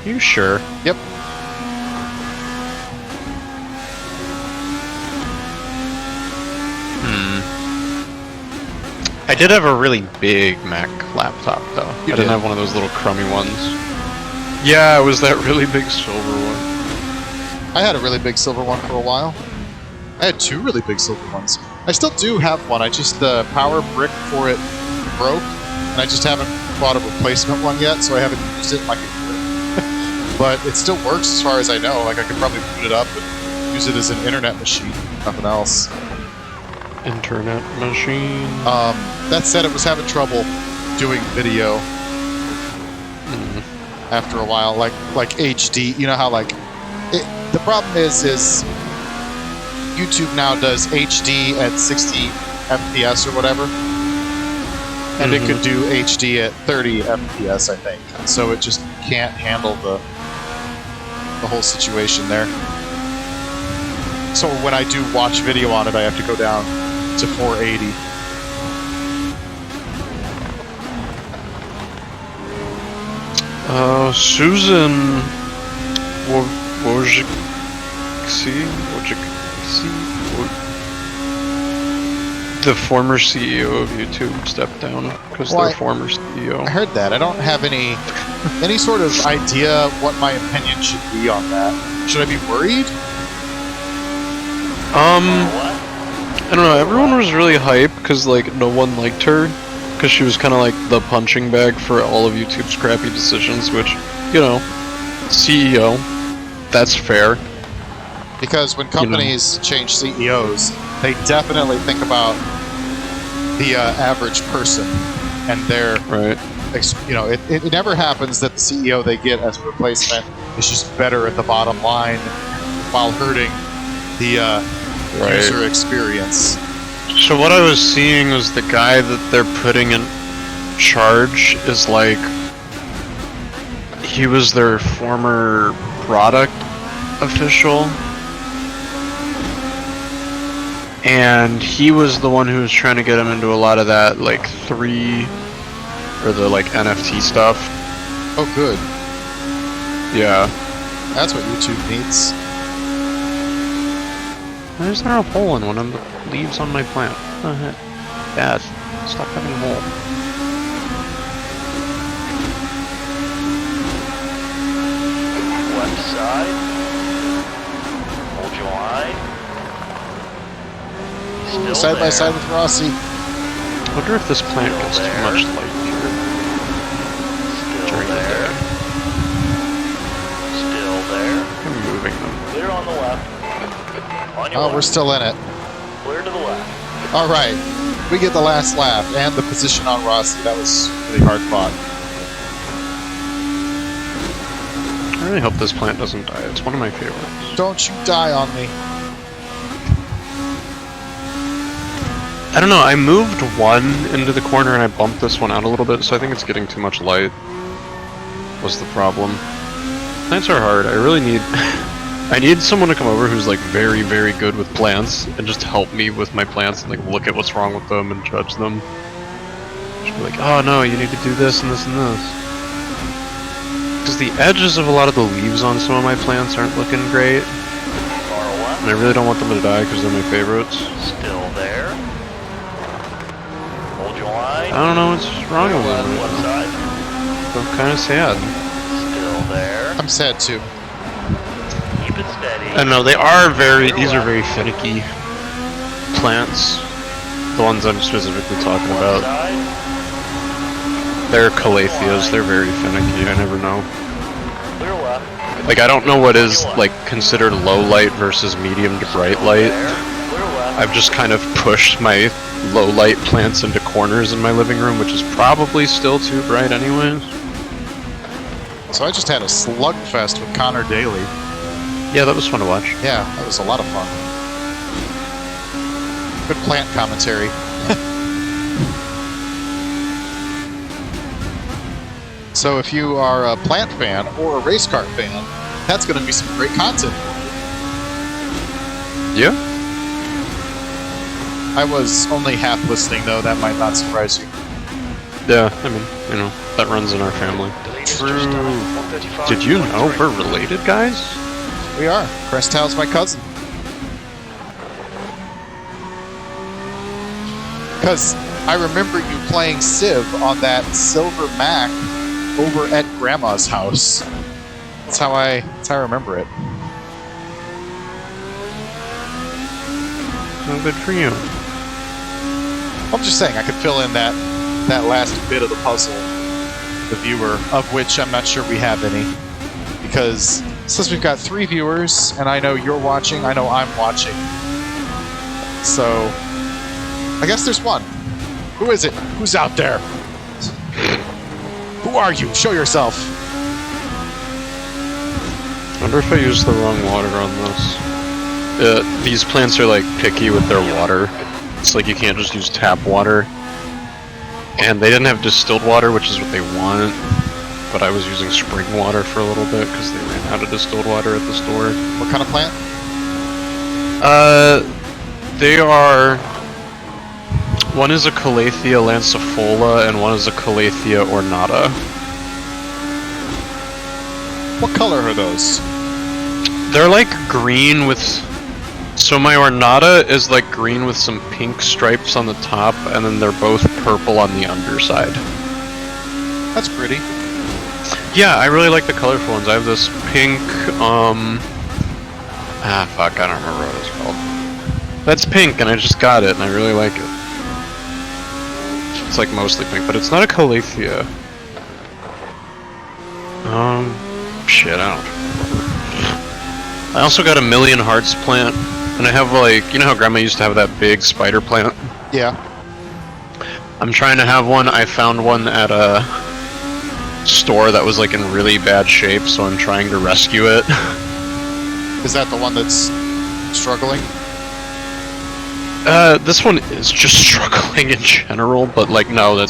Speaker 5: You sure?
Speaker 1: Yep.
Speaker 5: I did have a really big Mac laptop, though. I
Speaker 1: did.
Speaker 5: didn't have one of those little crummy ones. Yeah, it was that really big silver one.
Speaker 1: I had a really big silver one for a while. I had 2 really big silver ones. I still do have one. I just, the power brick for it broke, and I just haven't bought a replacement one yet, so I haven't used it in like a year. But it still works as far as I know. Like, I could probably boot it up and use it as an internet machine, nothing else.
Speaker 5: Internet machine.
Speaker 1: That said, it was having trouble doing video after a while, like HD. You know how the problem is YouTube now does HD at 60 FPS or whatever, and it could do HD at 30 FPS, I think. So it just can't handle the whole situation there. So when I do watch video on it, I have to go down to 480.
Speaker 5: Susan the former CEO of YouTube stepped down because their former CEO.
Speaker 1: I heard that. I don't have any sort of idea what my opinion should be on that. Should I be worried?
Speaker 5: I don't know, everyone was really hyped because, like, no one liked her because she was kind of like the punching bag for all of YouTube's crappy decisions, which, you know, CEO, that's fair.
Speaker 1: Because when companies change CEOs, they definitely think about the average person and their, you know, it never happens that the CEO they get as a replacement is just better at the bottom line while hurting the user experience.
Speaker 5: So what I was seeing was the guy that they're putting in charge is like, he was their former product official, and he was the one who was trying to get him into a lot of that like the like NFT stuff.
Speaker 1: Oh, good.
Speaker 5: Yeah.
Speaker 1: That's what YouTube needs.
Speaker 5: Why is there a hole in one of the leaves on my plant? What the heck? Dad, stop having a hole.
Speaker 2: Left side. Hold your line. Still
Speaker 1: Side by
Speaker 2: there.
Speaker 1: side with Rossi.
Speaker 5: I wonder if this plant gets too much light here.
Speaker 2: Still there. Still there.
Speaker 5: I'm moving them.
Speaker 2: Clear on the left. On your
Speaker 1: Oh,
Speaker 2: left.
Speaker 1: we're still in it.
Speaker 2: Clear to the left.
Speaker 1: All right. We get the last lap and the position on Rossi. That was really hard fought.
Speaker 5: I really hope this plant doesn't die. It's one of my favorites.
Speaker 1: Don't you die on me.
Speaker 5: I don't know, I moved one into the corner and I bumped this one out a little bit, so I think it's getting too much light. Was the problem. Plants are hard. I really need... I need someone to come over who's like very, very good with plants and just help me with my plants and like look at what's wrong with them and judge them. Just be like, oh no, you need to do this and this and this. Because the edges of a lot of the leaves on some of my plants aren't looking great. And I really don't want them to die because they're my favorites.
Speaker 2: Still there. Hold your line.
Speaker 5: I don't know what's wrong with them.
Speaker 2: Left side.
Speaker 5: I'm kind of sad.
Speaker 2: Still there.
Speaker 1: I'm sad too.
Speaker 2: Keep it steady.
Speaker 5: I don't know, they are these are very finicky plants. The ones I'm specifically talking about.
Speaker 2: Side.
Speaker 5: They're calatheas, they're very finicky, I never know.
Speaker 2: Clear left.
Speaker 5: Like, I don't know what is, like, considered low light versus medium to bright light.
Speaker 2: Clear left.
Speaker 5: I've just kind of pushed my low light plants into corners in my living room, which is probably still too bright anyways.
Speaker 1: So I just had a slugfest with Connor Daly.
Speaker 5: Yeah, that was fun to watch.
Speaker 1: Yeah, that was a lot of fun. Good plant commentary. So if you are a plant fan or a race car fan, that's going to be some great content.
Speaker 5: Yeah?
Speaker 1: I was only half listening, though. That might not surprise you.
Speaker 5: Yeah, I mean, you know, that runs in our family.
Speaker 1: True.
Speaker 5: Did you know we're related, guys?
Speaker 1: We are. Crestow's my cousin. Because I remember you playing Civ on that silver Mac over at Grandma's house. That's how I remember it.
Speaker 5: Well, good for you.
Speaker 1: I'm just saying I could fill in that last bit of the puzzle, the viewer, of which I'm not sure we have any. Because since we've got 3 viewers, and I know you're watching, I know I'm watching. So, I guess there's one. Who is it? Who's out there? Who are you? Show yourself.
Speaker 5: I wonder if I used the wrong water on this. These plants are like picky with their water. It's like you can't just use tap water. And they didn't have distilled water, which is what they want. But I was using spring water for a little bit because they ran out of distilled water at the store.
Speaker 1: What kind of plant?
Speaker 5: They are... One is a Calathea lancifolia and one is a Calathea ornata.
Speaker 1: What color are those?
Speaker 5: They're like green with... So my ornata is like green with some pink stripes on the top, and then they're both purple on the underside.
Speaker 1: That's pretty.
Speaker 5: Yeah, I really like the colorful ones. I have this pink, fuck, I don't remember what it's called. That's pink, and I just got it, and I really like it. It's like mostly pink, but it's not a Calathea. Shit, I don't remember. I also got a Million Hearts plant, and I have like, you know how Grandma used to have that big spider plant?
Speaker 1: Yeah.
Speaker 5: I'm trying to have one. I found one at a store that was like in really bad shape, so I'm trying to rescue it.
Speaker 1: Is that the one that's struggling?
Speaker 5: This one is just struggling in general, but like, no, the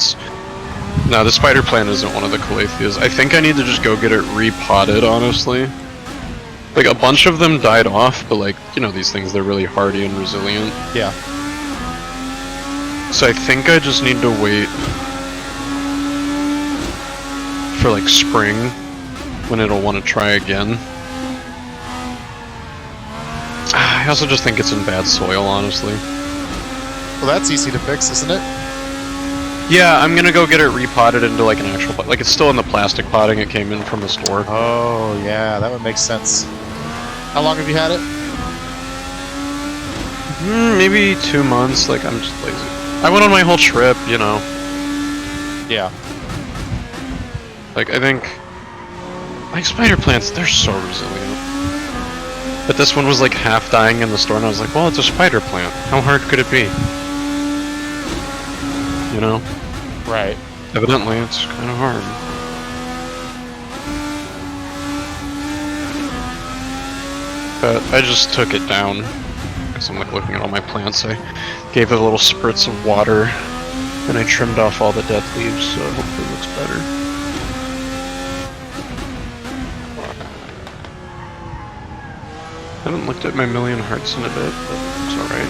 Speaker 5: spider plant isn't one of the Calatheas. I think I need to just go get it repotted, honestly. Like, a bunch of them died off, but like, you know these things, they're really hardy and resilient.
Speaker 1: Yeah.
Speaker 5: So I think I just need to wait for like spring, when it'll want to try again. I also just think it's in bad soil, honestly.
Speaker 1: Well, that's easy to fix, isn't it?
Speaker 5: Yeah, I'm gonna go get it repotted into like an actual pot. Like, it's still in the plastic potting it came in from the store.
Speaker 1: Oh, yeah, that would make sense. How long have you had it?
Speaker 5: Maybe 2 months. Like, I'm just lazy. I went on my whole trip, you know.
Speaker 1: Yeah.
Speaker 5: Like, I think... Like, spider plants, they're so resilient. But this one was like half dying in the store, and I was like, well, it's a spider plant. How hard could it be? You know?
Speaker 1: Right.
Speaker 5: Evidently, it's kind of hard. But I just took it down, because I'm like looking at all my plants. I gave it a little spritz of water, and I trimmed off all the dead leaves, so hopefully it looks better. I haven't looked at my Million Hearts in a bit, but it's alright.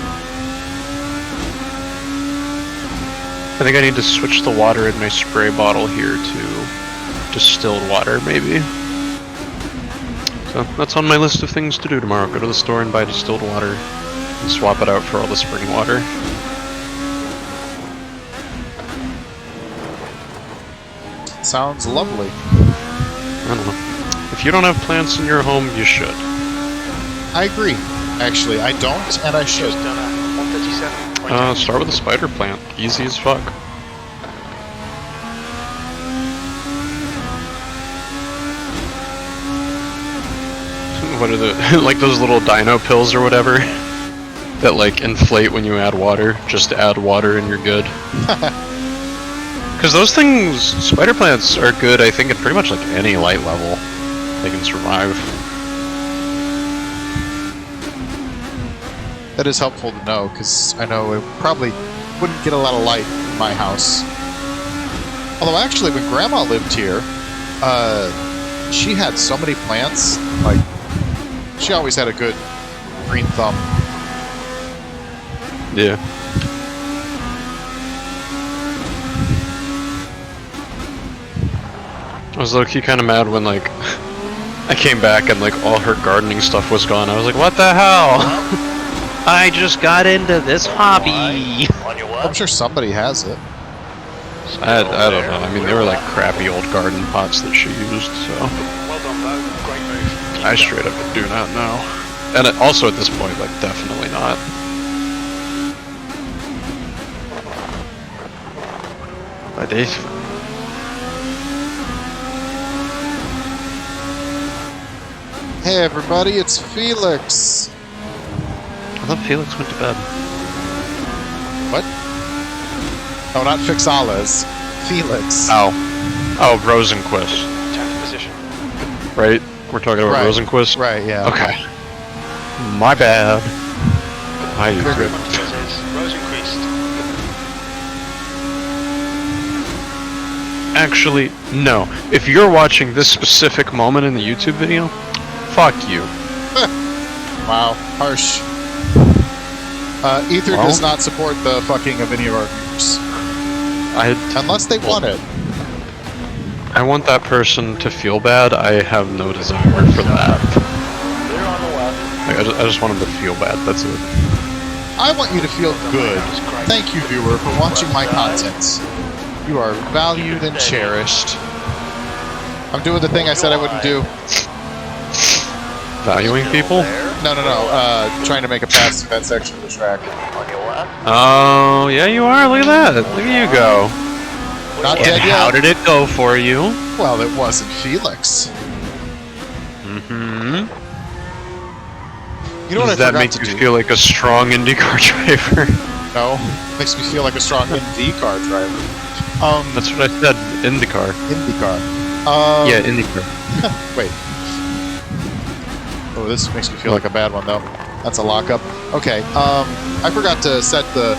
Speaker 5: I think I need to switch the water in my spray bottle here to distilled water, maybe. So that's on my list of things to do tomorrow. Go to the store and buy distilled water and swap it out for all the spring water.
Speaker 1: Sounds lovely.
Speaker 5: I don't know. If you don't have plants in your home, you should.
Speaker 1: I agree. Actually, I don't, and I should.
Speaker 3: Just done at 137.
Speaker 5: Start with a spider plant. Easy as fuck. what are the like those little dino pills or whatever that like inflate when you add water. Just add water and you're good. Because those things, spider plants are good. I think at pretty much like any light level, they can survive.
Speaker 1: That is helpful to know, because I know it probably wouldn't get a lot of light in my house. Although actually, when Grandma lived here, she had so many plants. Like, she always had a good green thumb.
Speaker 5: Yeah. I was low-key kind of mad when like I came back and like all her gardening stuff was gone. I was like, what the hell? I just got into this hobby.
Speaker 2: On your
Speaker 1: I'm
Speaker 2: left.
Speaker 1: sure somebody has it.
Speaker 5: I don't know. I mean, they were like crappy old garden pots that she used, so
Speaker 3: Well done, Bo. Great move.
Speaker 5: I straight up do not know. And also at this point, like, definitely not. But they...
Speaker 1: Hey everybody, it's Felix.
Speaker 5: I thought Felix went to bed.
Speaker 1: What? Oh, not Fixales. Felix.
Speaker 5: Oh. Oh, Rosenquist.
Speaker 3: 10th position.
Speaker 5: Right? We're talking about
Speaker 1: Right.
Speaker 5: Rosenquist?
Speaker 1: Right, yeah.
Speaker 5: Okay. My bad. I
Speaker 1: You're good.
Speaker 3: This is Rosenquist.
Speaker 5: Actually, no. If you're watching this specific moment in the YouTube video, fuck you.
Speaker 1: Wow, harsh. Ether
Speaker 5: Well?
Speaker 1: does not support the fucking of any of our viewers. Unless they want it.
Speaker 5: I want that person to feel bad. I have no desire for that.
Speaker 2: Clear on the left.
Speaker 5: Like, I just want them to feel bad. That's it.
Speaker 1: I want you to feel good. Thank you, viewer, for watching my content. You are valued and cherished. I'm doing the thing I said I wouldn't do.
Speaker 5: Valuing people?
Speaker 1: No. Trying to make a pass through that section of the track.
Speaker 2: On your left.
Speaker 5: Oh, yeah, you are. Look at that. Look at you go.
Speaker 1: Not
Speaker 5: And
Speaker 1: dead
Speaker 5: how
Speaker 1: yet.
Speaker 5: did it go for you?
Speaker 1: Well, it wasn't Felix.
Speaker 5: Mm-hmm.
Speaker 1: You know what
Speaker 5: Does
Speaker 1: I
Speaker 5: that
Speaker 1: forgot
Speaker 5: make
Speaker 1: to
Speaker 5: you
Speaker 1: do?
Speaker 5: feel like a strong IndyCar driver?
Speaker 1: No, makes me feel like a strong IndyCar driver.
Speaker 5: That's what I said. IndyCar.
Speaker 1: IndyCar.
Speaker 5: Yeah, IndyCar.
Speaker 1: Wait. Oh, this makes me feel like a bad one, though. That's a lockup. Okay, I forgot to set the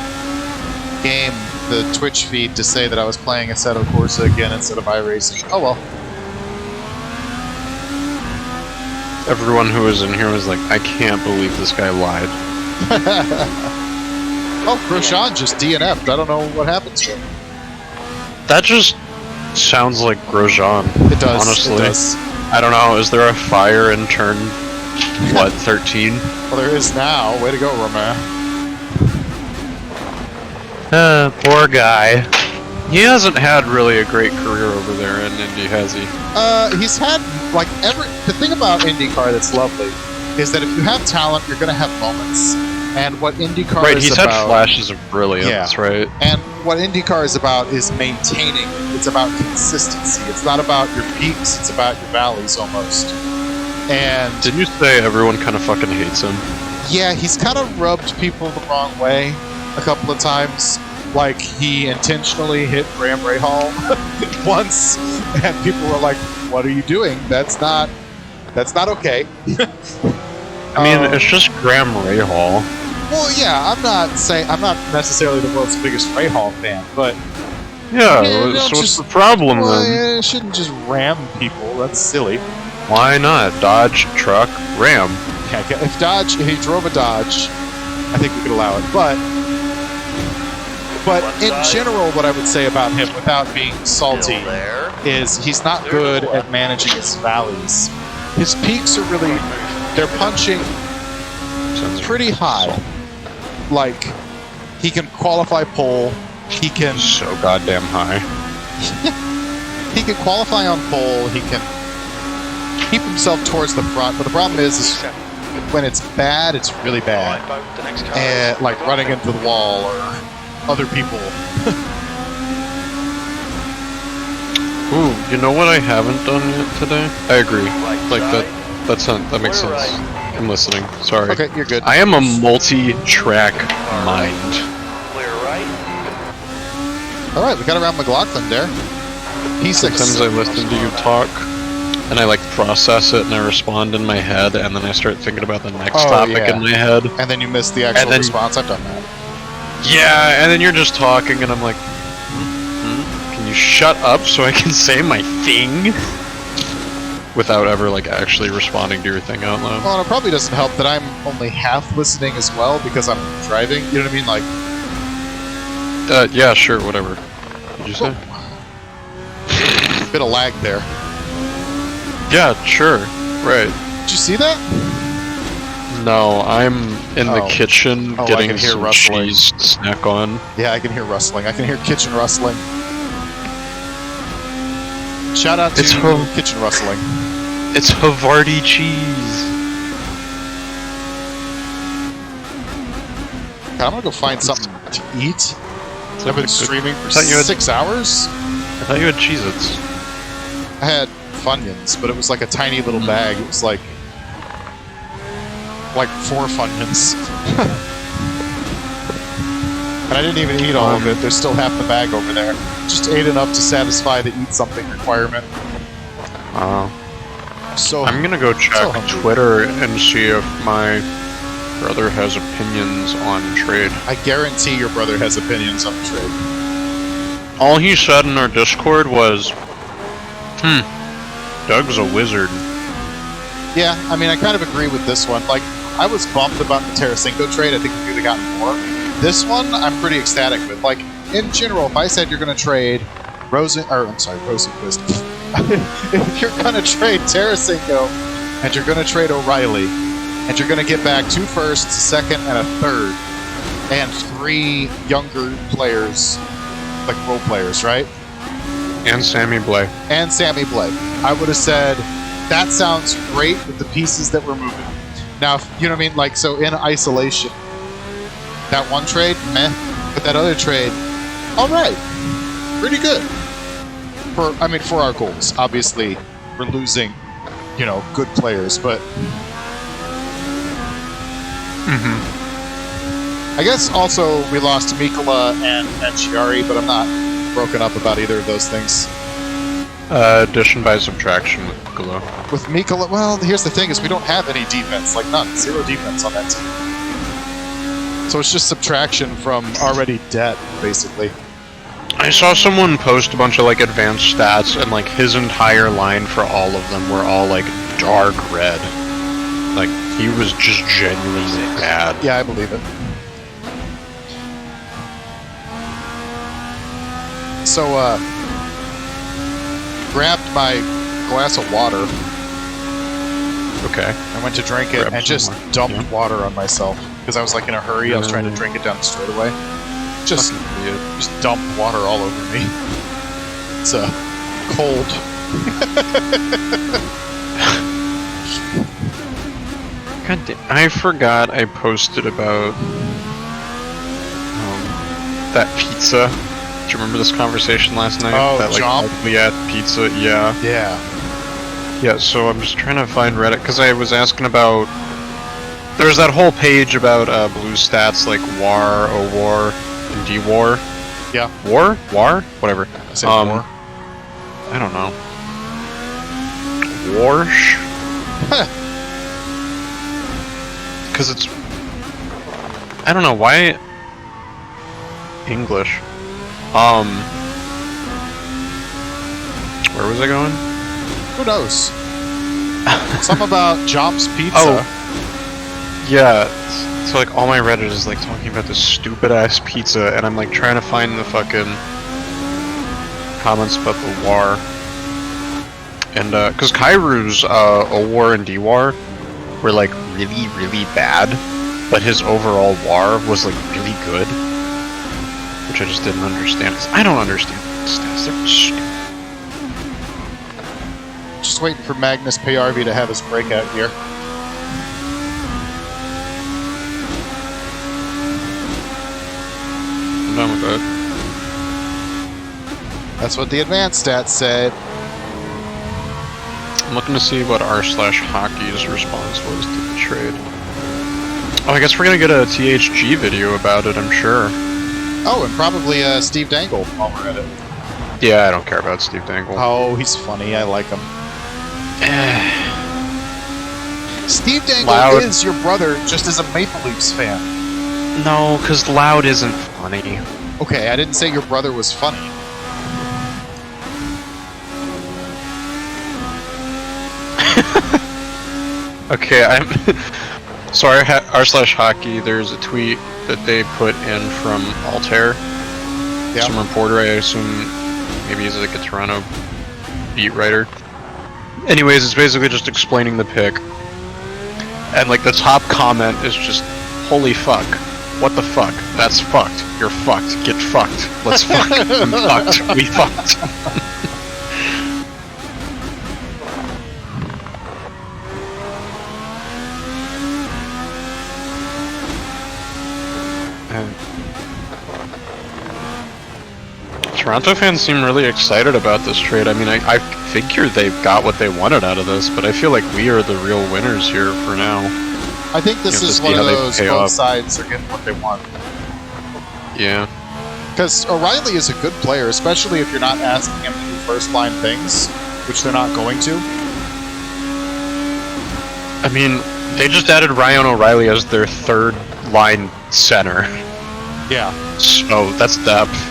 Speaker 1: game, the Twitch feed, to say that I was playing Assetto Corsa again instead of iRacing. Oh well.
Speaker 5: Everyone who was in here was like, I can't believe this guy lied.
Speaker 1: Oh, Grosjean just DNF'd. I don't know what happened to him.
Speaker 5: That just sounds like Grosjean.
Speaker 1: It does.
Speaker 5: Honestly.
Speaker 1: It does.
Speaker 5: I don't know. Is there a fire in turn, what, 13?
Speaker 1: Well, there is now. Way to go, Romain.
Speaker 5: Poor guy. He hasn't had really a great career over there in Indy, has he?
Speaker 1: He's had, like, the thing about IndyCar that's lovely is that if you have talent, you're going to have moments. And what IndyCar
Speaker 5: Right,
Speaker 1: is
Speaker 5: he's
Speaker 1: about...
Speaker 5: had flashes of brilliance,
Speaker 1: Yeah.
Speaker 5: right?
Speaker 1: And what IndyCar is about is maintaining. It's about consistency. It's not about your peaks. It's about your valleys, almost. And
Speaker 5: Didn't you say everyone kind of fucking hates him?
Speaker 1: yeah, he's kind of rubbed people the wrong way a couple of times. Like, he intentionally hit Graham Rahal once, and people were like, "What are you doing? That's not okay."
Speaker 5: I mean, it's just Graham Rahal.
Speaker 1: Well, yeah, I'm not necessarily the world's biggest Rahal fan, but
Speaker 5: Yeah,
Speaker 1: don't
Speaker 5: so what's
Speaker 1: just-
Speaker 5: the problem
Speaker 1: well,
Speaker 5: then?
Speaker 1: you shouldn't just ram people. That's silly.
Speaker 5: Why not? Dodge, truck, ram.
Speaker 1: Yeah, if he drove a Dodge, I think we could allow it. But in general, what I would say about him, without being salty,
Speaker 2: Still there.
Speaker 1: is he's not good at managing his valleys. His peaks are really, they're punching
Speaker 5: Sounds
Speaker 1: pretty high. Like, he can qualify pole, he can
Speaker 5: so goddamn high.
Speaker 1: qualify on pole, he can keep himself towards the front, but the problem is when it's bad, it's really bad.
Speaker 3: Right, Bo, the next car.
Speaker 1: And like running into the wall or other people.
Speaker 5: Ooh, you know what I haven't done yet today? I agree.
Speaker 2: Right
Speaker 5: Like
Speaker 2: side.
Speaker 5: That makes
Speaker 2: Clear
Speaker 5: sense.
Speaker 2: right.
Speaker 5: I'm listening. Sorry.
Speaker 1: Okay, you're good.
Speaker 5: I am a multi-track mind.
Speaker 2: Clear right.
Speaker 1: All right, we got around McLaughlin there. P6.
Speaker 5: Sometimes I listen to you talk, and I like process it, and I respond in my head, and then I start thinking about the next topic in my head.
Speaker 1: And then you miss the actual response. I've done that.
Speaker 5: Yeah, and then you're just talking, and I'm like, can you shut up so I can say my thing? Without ever, like, actually responding to your thing out loud.
Speaker 1: Well, and it probably doesn't help that I'm only half listening as well because I'm driving. You know what I mean? Like,
Speaker 5: yeah, sure, whatever. Did you say?
Speaker 1: bit of lag there.
Speaker 5: Yeah, sure, right.
Speaker 1: Did you see that?
Speaker 5: No, I'm in the kitchen
Speaker 1: I
Speaker 5: getting
Speaker 1: can hear
Speaker 5: some
Speaker 1: rustling.
Speaker 5: cheese to snack on.
Speaker 1: Yeah, I can hear rustling. I can hear kitchen rustling. Shout out to kitchen rustling.
Speaker 5: It's Havarti cheese.
Speaker 1: God, I'm gonna go find something to eat. I've been streaming for
Speaker 5: thought you had-
Speaker 1: 6 hours.
Speaker 5: I thought you had Cheez-Its.
Speaker 1: I had Funyuns, but it was like a tiny little bag. It was like 4 Funyuns. And I didn't even eat all of it. There's still half the bag over there. Just ate enough to satisfy the eat something requirement. So
Speaker 5: I'm gonna go check Twitter and see if my brother has opinions on trade.
Speaker 1: I guarantee your brother has opinions on the trade.
Speaker 5: All he said in our Discord was, Doug's a wizard.
Speaker 1: Yeah, I mean, I kind of agree with this one. Like, I was bummed about the Tarasenko trade. I think we could have gotten more. This one, I'm pretty ecstatic with. Like, in general, if I said you're going to trade Rosenquist. If you're going to trade Tarasenko, and you're going to trade O'Reilly, and you're going to get back 2 firsts, a second, and a third, and 3 younger players, like role players, right?
Speaker 5: And Sammy Blay.
Speaker 1: And Sammy Blay. I would have said, that sounds great with the pieces that we're moving. Now, you know what I mean? Like, so in isolation, that one trade, meh. But that other trade, all right. Pretty good. For our goals. Obviously, we're losing, good players, but... I guess also we lost Mikola and Chiari, but I'm not broken up about either of those things.
Speaker 5: Addition by subtraction with Mikola.
Speaker 1: With Mikola, well, here's the thing, is we don't have any defense. Like, none. 0 defense on that team. So it's just subtraction from already debt, basically.
Speaker 5: I saw someone post a bunch of, like, advanced stats, and, like, his entire line for all of them were all, like, dark red. Like, he was just genuinely bad.
Speaker 1: Yeah, I believe it. So, grabbed my glass of water.
Speaker 5: Okay.
Speaker 1: I went to drink it and just dumped water on myself. Because I was, like, in a hurry. I was trying to drink it down the straightaway. Just dumped water all over me. It's cold.
Speaker 5: God damn, I forgot I posted about that pizza. Do you remember this conversation last night?
Speaker 1: Oh,
Speaker 5: that, like,
Speaker 1: Jump?
Speaker 5: Yeah, pizza, yeah.
Speaker 1: Yeah.
Speaker 5: Yeah, so I'm just trying to find Reddit, because I was asking about... There's that whole page about blue stats, like WAR, O-WAR, and D-WAR.
Speaker 1: Yeah.
Speaker 5: War? WAR? Whatever.
Speaker 1: I say war.
Speaker 5: I don't know. Warsh? Because it's... I don't know, why... English. Where was I going?
Speaker 1: Who knows? Something about Jomp's Pizza.
Speaker 5: Oh. Yeah, so like all my Reddit is like talking about this stupid ass pizza, and I'm like trying to find the fucking comments about the war. And cause Kairu's O-War and D-War were like really, really bad, but his overall war was like really good. Which I just didn't understand, cause I don't understand stats, they're stupid.
Speaker 1: Just waiting for Magnus Payarvi to have his breakout year.
Speaker 5: I'm done with that.
Speaker 1: That's what the advanced stats said.
Speaker 5: I'm looking to see what r/hockey's response was to the trade. Oh, I guess we're gonna get a THG video about it, I'm sure.
Speaker 1: Oh, and probably Steve Dangle while we're at it.
Speaker 5: Yeah, I don't care about Steve Dangle.
Speaker 1: Oh, he's funny. I like him. Steve Dangle
Speaker 5: Loud.
Speaker 1: is your brother, just as a Maple Leafs fan.
Speaker 5: No, because Loud isn't funny.
Speaker 1: Okay, I didn't say your brother was funny.
Speaker 5: Okay, I'm... So r/hockey, there's a tweet that they put in from Altair.
Speaker 1: Yeah.
Speaker 5: Some reporter, I assume, maybe he's like a Toronto beat writer. Anyways, it's basically just explaining the pick. And like the top comment is just, holy fuck. What the fuck? That's fucked. You're fucked. Get fucked. Let's fuck. I'm fucked. We fucked. Toronto fans seem really excited about this trade. I mean, I figure they've got what they wanted out of this, but I feel like we are the real winners here for now.
Speaker 1: I think this is one of those both sides are getting what they want.
Speaker 5: Yeah.
Speaker 1: Because O'Reilly is a good player, especially if you're not asking him to do first-line things, which they're not going to.
Speaker 5: I mean, they just added Ryan O'Reilly as their third-line center.
Speaker 1: Yeah.
Speaker 5: So, that's depth.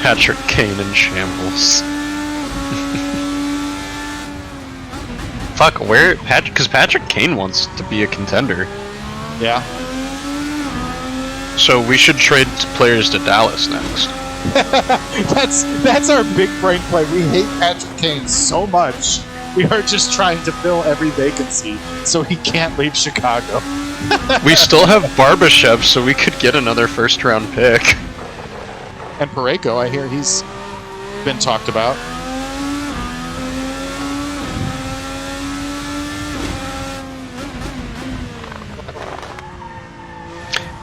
Speaker 5: Patrick Kane in shambles. Fuck, where... Because Patrick Kane wants to be a contender.
Speaker 1: Yeah.
Speaker 5: So we should trade players to Dallas next.
Speaker 1: That's our big brain play. We hate Patrick Kane so much. We are just trying to fill every vacancy so he can't leave Chicago.
Speaker 5: We still have Barbashev, so we could get another first-round pick.
Speaker 1: And Parayko, I hear he's been talked about.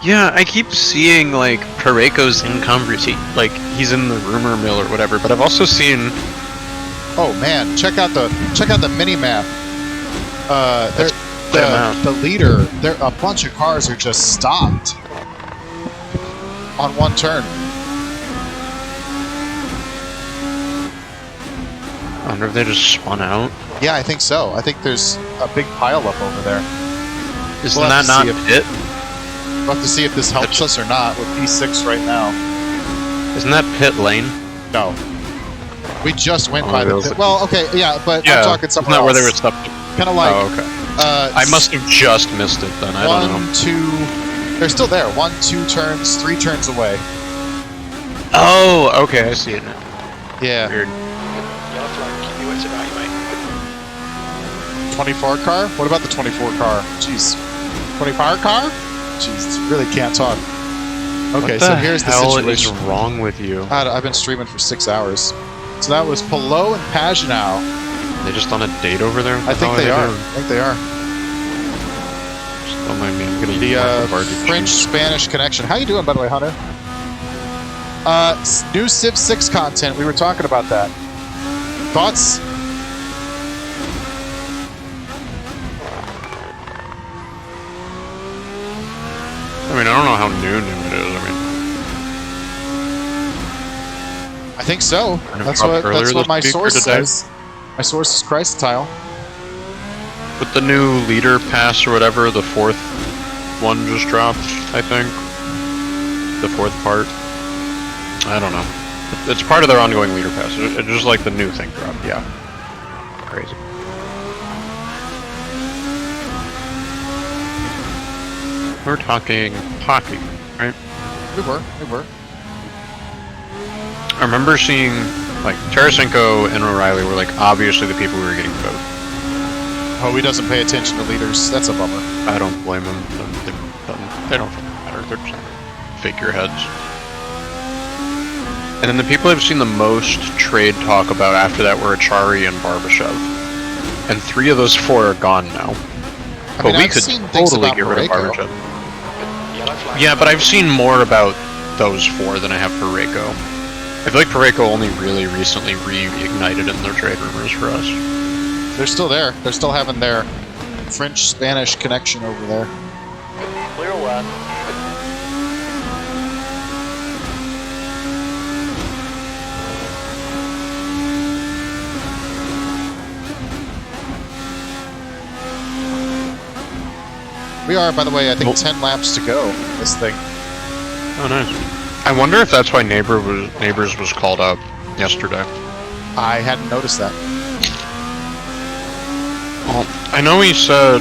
Speaker 5: Yeah, I keep seeing, like, Parayko's in conversation, like, he's in the rumor mill or whatever, but I've also seen...
Speaker 1: Oh man, check out the mini-map. The leader, a bunch of cars are just stopped on one turn.
Speaker 5: I wonder if they just spun out.
Speaker 1: Yeah, I think so. I think there's a big pileup over there.
Speaker 5: Isn't that not Pit?
Speaker 1: We'll have to see if this helps us or not with P6 right now.
Speaker 5: Isn't that Pit Lane?
Speaker 1: No. We just went by the pit. Well, okay, yeah, but
Speaker 5: yeah,
Speaker 1: I'm talking somewhere
Speaker 5: else. Isn't that where they were
Speaker 1: else.
Speaker 5: stopped?
Speaker 1: Kind of like...
Speaker 5: Oh, okay. I must have just missed it then. I don't know.
Speaker 1: 1, 2... They're still there. 1, 2 turns, 3 turns away.
Speaker 5: Oh, okay, I see it now.
Speaker 1: Yeah.
Speaker 5: Weird.
Speaker 3: Yellow flag, keep your wits about you, mate.
Speaker 1: 24 car? What about the 24 car? Jeez. 24 car? Jeez, really can't talk. Okay, so here's the situation.
Speaker 5: What is wrong with you?
Speaker 1: I've been streaming for 6 hours. So that was Pelot and Pagenaud.
Speaker 5: They just on a date over there?
Speaker 1: I think they are. I think they are.
Speaker 5: Just don't mind me. I'm gonna
Speaker 1: The French-Spanish connection. How you doing, by the way, Hunter? New Civ 6 content. We were talking about that. Thoughts?
Speaker 5: I mean, I don't know how new it is. I mean,
Speaker 1: I think so. That's what my source says. My source is Chrysotile.
Speaker 5: With the new leader pass or whatever, the 4th one just dropped, I think. The 4th part. I don't know. It's part of their ongoing leader pass. It's just like the new thing dropped, yeah. Crazy. We're talking hockey, right?
Speaker 1: We were.
Speaker 5: I remember seeing, like, Tarasenko and O'Reilly were, like, obviously the people we were getting voted.
Speaker 1: Oh, he doesn't pay attention to leaders. That's a bummer.
Speaker 5: I don't blame him. They don't matter. They're just figureheads. And then the people I've seen the most trade talk about after that were Achari and Barbashev. And 3 of those 4 are gone now. But we could totally get rid of Barbashev. Yeah, but I've seen more about those 4 than I have Parayko. I feel like Pareko only really recently reignited in their trade rumors for us.
Speaker 1: They're still there. They're still having their French-Spanish connection over there.
Speaker 2: Clear left.
Speaker 1: We are, by the way, I think 10 laps to go. This thing.
Speaker 5: Oh, nice. I wonder if that's why Neighbors was called up yesterday.
Speaker 1: I hadn't noticed that.
Speaker 5: Well, I know he said,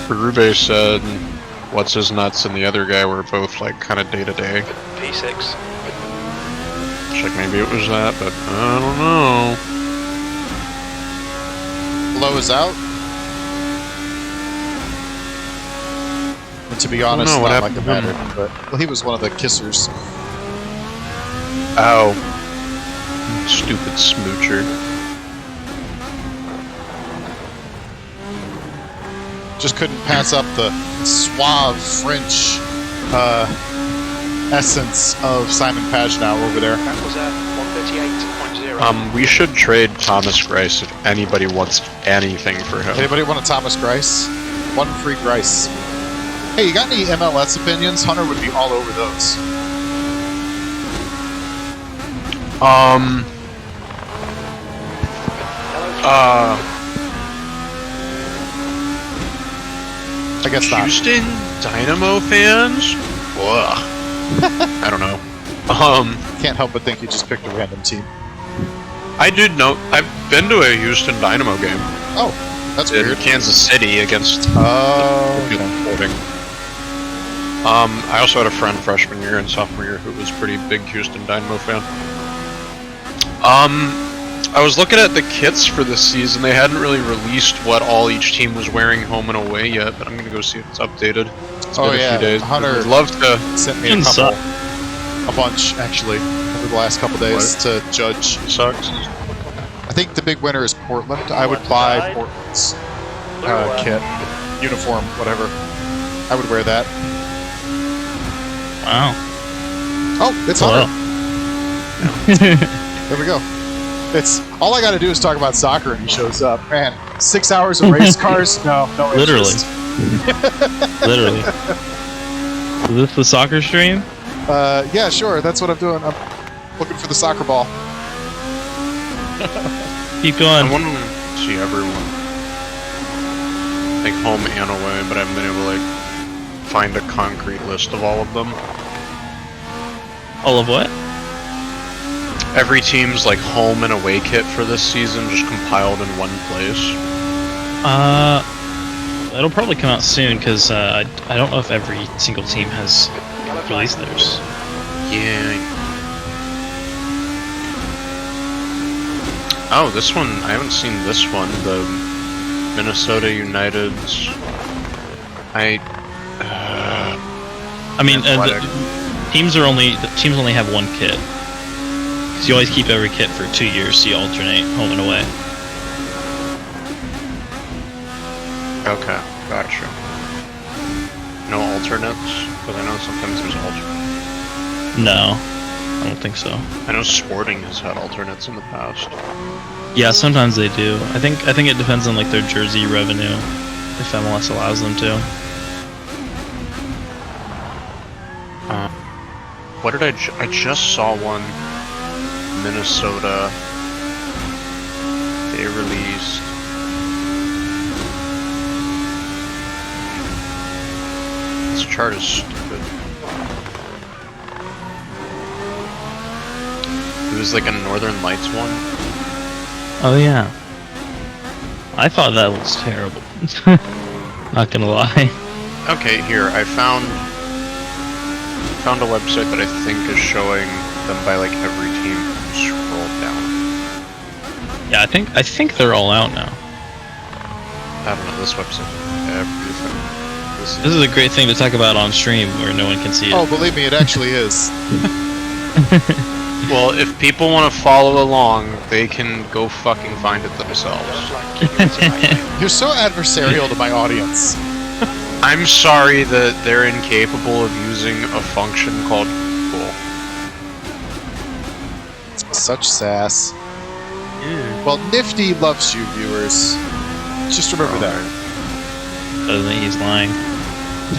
Speaker 5: Berube said, what's his nuts and the other guy were both like kind of day to day.
Speaker 3: P6.
Speaker 5: It's like maybe it was that, but I don't know.
Speaker 1: Low is out. And to be honest,
Speaker 5: know what
Speaker 1: not like it
Speaker 5: happened to
Speaker 1: mattered. But well, he was one of the kissers.
Speaker 5: Ow. Stupid smoocher.
Speaker 1: Just couldn't pass up the suave French essence of Simon Pagenaud over there.
Speaker 3: That was at 138.0.
Speaker 5: We should trade Thomas Grice if anybody wants anything for him.
Speaker 1: Anybody want a Thomas Grice? One free Grice. Hey, you got any MLS opinions? Hunter would be all over those. I guess not.
Speaker 5: Houston Dynamo fans? Ugh. I don't know.
Speaker 1: Can't help but think you just picked a random team.
Speaker 5: I did know. I've been to a Houston Dynamo game.
Speaker 1: Oh, that's
Speaker 5: In
Speaker 1: weird.
Speaker 5: Kansas City against.
Speaker 1: Oh,
Speaker 5: Okay. I also had a friend freshman year and sophomore year who was pretty big Houston Dynamo fan. I was looking at the kits for this season. They hadn't really released what all each team was wearing home and away yet, but I'm gonna go see if it's updated. It's been a few days.
Speaker 1: Hunter
Speaker 5: I'd love to.
Speaker 1: sent me a bunch actually over the last couple days to judge.
Speaker 5: Sucks.
Speaker 1: I think the big winner is Portland. I would buy Portland's kit, uniform, whatever. I would wear that.
Speaker 6: Wow.
Speaker 1: Oh, it's Hunter. There we go. It's all I got to do is talk about soccer, and he shows up. Man, 6 hours of race cars? No
Speaker 6: Literally.
Speaker 1: interest.
Speaker 6: Literally. Is this the soccer stream?
Speaker 1: Yeah, sure. That's what I'm doing. I'm looking for the soccer ball.
Speaker 6: Keep going.
Speaker 5: I want to see everyone, like home and away, but I haven't been able to like find a concrete list of all of them.
Speaker 6: All of what?
Speaker 5: Every team's like home and away kit for this season just compiled in one place.
Speaker 6: It'll probably come out soon because I don't know if every single team has released theirs.
Speaker 5: Yeah. Oh, this one, I haven't seen this one, the Minnesota United's.
Speaker 6: I mean, teams only have one kit. Because you always keep every kit for 2 years, so you alternate home and away.
Speaker 5: Okay, gotcha. No alternates? Because I know sometimes there's alternates.
Speaker 6: No, I don't think so.
Speaker 5: I know Sporting has had alternates in the past.
Speaker 6: Yeah, sometimes they do. I think it depends on like their jersey revenue, if MLS allows them to.
Speaker 5: What did I just saw one. Minnesota. They released. This chart is stupid. It was like a Northern Lights one.
Speaker 6: Oh yeah. I thought that was terrible. Not gonna lie.
Speaker 5: Okay, here I found a website that I think is showing them by like every team. Scroll down.
Speaker 6: Yeah, I think they're all out now.
Speaker 5: I don't know, this website. Everything.
Speaker 6: This is a great thing to talk about on stream where no one can see it.
Speaker 1: Oh, believe me, it actually is.
Speaker 5: Well, if people want to follow along, they can go fucking find it themselves.
Speaker 1: You're so adversarial to my audience.
Speaker 5: I'm sorry that they're incapable of using a function called Google.
Speaker 1: such sass. Well, Nifty loves you, viewers. Just remember that.
Speaker 6: Doesn't think he's lying.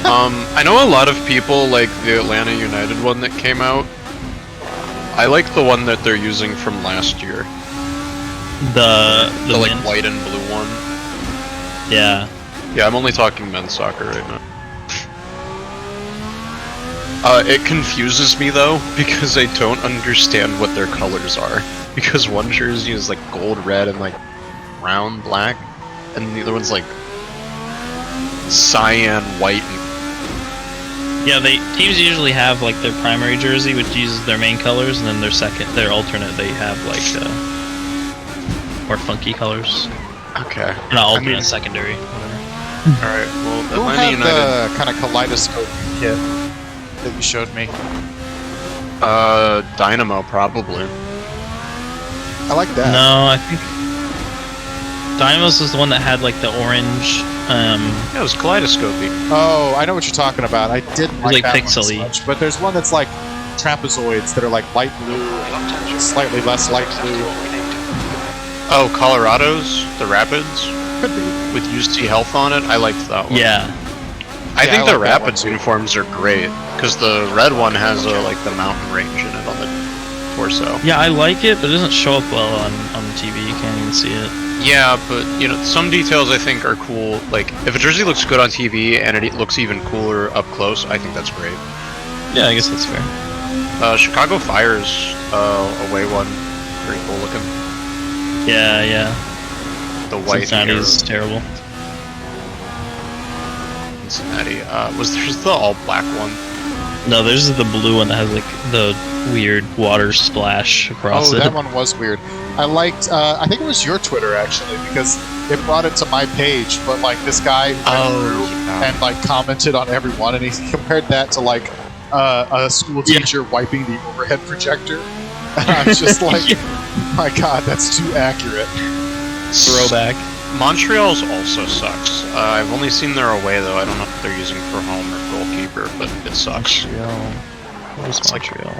Speaker 5: I know a lot of people like the Atlanta United one that came out. I like the one that they're using from last year.
Speaker 6: The
Speaker 5: like
Speaker 6: mint?
Speaker 5: white and blue one.
Speaker 6: Yeah.
Speaker 5: Yeah, I'm only talking men's soccer right now. It confuses me though, because I don't understand what their colors are. Because one jersey is like gold red and like brown black, and the other one's like cyan white and
Speaker 6: Yeah, teams usually have like their primary jersey, which uses their main colors, and then their alternate, they have like more funky colors.
Speaker 5: okay.
Speaker 6: Not alternate, secondary, whatever.
Speaker 5: Alright, well,
Speaker 1: Who
Speaker 5: Atlanta
Speaker 1: had
Speaker 5: United.
Speaker 1: the kind of kaleidoscope kit that you showed me?
Speaker 5: Dynamo, probably.
Speaker 1: I like that.
Speaker 6: No, I think Dynamos is the one that had like the orange.
Speaker 5: Yeah, it was kaleidoscopy.
Speaker 1: Oh, I know what you're talking about. I didn't like
Speaker 6: like
Speaker 1: that one
Speaker 6: pixely.
Speaker 1: as much, but there's one that's like trapezoids that are like light blue and slightly less light blue.
Speaker 5: Oh, Colorado's? The Rapids?
Speaker 1: Could be.
Speaker 5: With UC Health on it? I liked that one.
Speaker 6: Yeah.
Speaker 5: I think
Speaker 1: I
Speaker 5: the
Speaker 1: like that
Speaker 5: Rapids
Speaker 1: one, too.
Speaker 5: uniforms are great, because the red one has like the mountain range in it on the torso.
Speaker 6: Yeah, I like it, but it doesn't show up well on the TV. You can't even see it.
Speaker 5: Yeah, but you know, some details I think are cool. Like, if a jersey looks good on TV and it looks even cooler up close, I think that's great.
Speaker 6: Yeah, I guess that's fair.
Speaker 5: Chicago Fire's away one, very cool looking.
Speaker 6: Yeah, yeah.
Speaker 5: The white
Speaker 6: Cincinnati's terrible.
Speaker 5: Cincinnati. There's the all black one?
Speaker 6: No, there's the blue one that has like the weird water splash across it.
Speaker 1: Oh, that one was weird. I liked, I think it was your Twitter actually, because it brought it to my page, but like this guy went through and like commented on every one, and he compared that to like a school teacher wiping the overhead projector. And I was just like, my god, that's too accurate.
Speaker 6: Throwback.
Speaker 5: Montreal's also sucks. I've only seen their away though. I don't know if they're using for home or goalkeeper, but it sucks.
Speaker 6: Montreal. Where's
Speaker 5: It's like-
Speaker 6: Montreal?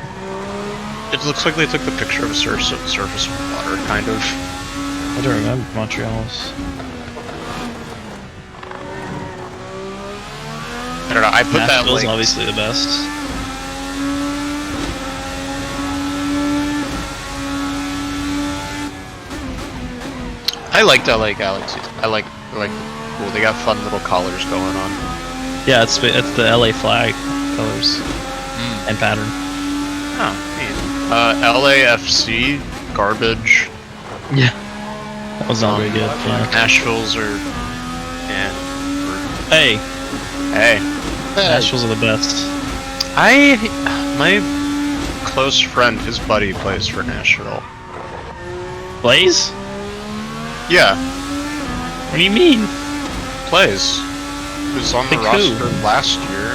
Speaker 5: It looks like they took the picture of a surface of water, kind of.
Speaker 6: I don't remember Montreal's.
Speaker 5: I don't know. I put that
Speaker 6: Nashville's
Speaker 5: like
Speaker 6: obviously the best.
Speaker 5: I like Galaxies. I like cool. They got fun little collars going on.
Speaker 6: Yeah, it's the LA flag colors and pattern.
Speaker 5: Oh, neat. LAFC garbage.
Speaker 6: Yeah, that was not very good. Yeah.
Speaker 5: Nashville's are. Yeah.
Speaker 6: Hey,
Speaker 5: Hey.
Speaker 6: Nashville's are the best.
Speaker 5: My close friend, his buddy plays for Nashville.
Speaker 6: Blaze?
Speaker 5: Yeah,
Speaker 6: What do you mean?
Speaker 5: plays. He was on the
Speaker 6: Like who?
Speaker 5: roster last year,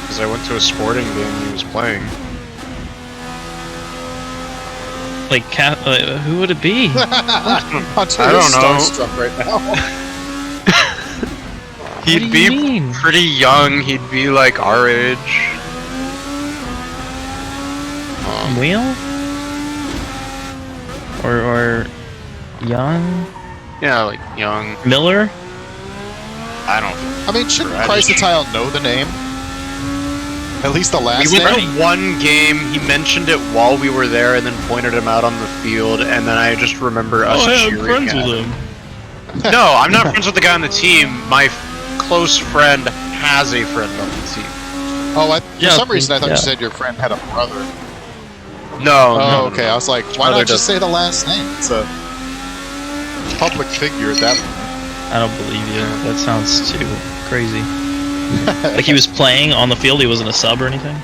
Speaker 5: because I went to a sporting game he was playing.
Speaker 6: Like, who would it be?
Speaker 1: I'm
Speaker 5: I don't know.
Speaker 1: starstruck right now.
Speaker 5: He'd
Speaker 6: do you
Speaker 5: be
Speaker 6: mean?
Speaker 5: pretty young, he'd be like our age.
Speaker 6: Wheel? Or Young?
Speaker 5: Yeah, like young.
Speaker 6: Miller?
Speaker 5: I don't.
Speaker 1: I mean, shouldn't
Speaker 5: Radish.
Speaker 1: Chrysotile know the name? At least the last
Speaker 5: We went
Speaker 1: name?
Speaker 5: to one game, he mentioned it while we were there and then pointed him out on the field, and then I just remember us cheering at him. No, I'm not friends with the guy on the team. My close friend has a friend on the team.
Speaker 1: Oh, for
Speaker 6: Yeah,
Speaker 1: some reason I thought
Speaker 6: yeah.
Speaker 1: you said your friend had a brother.
Speaker 5: No,
Speaker 1: Oh, okay. I was like, why
Speaker 5: Brother
Speaker 1: not just say the last name? It's a public figure at that point.
Speaker 6: I don't believe you. That sounds too crazy. Like he was playing on the field, he wasn't a sub or anything?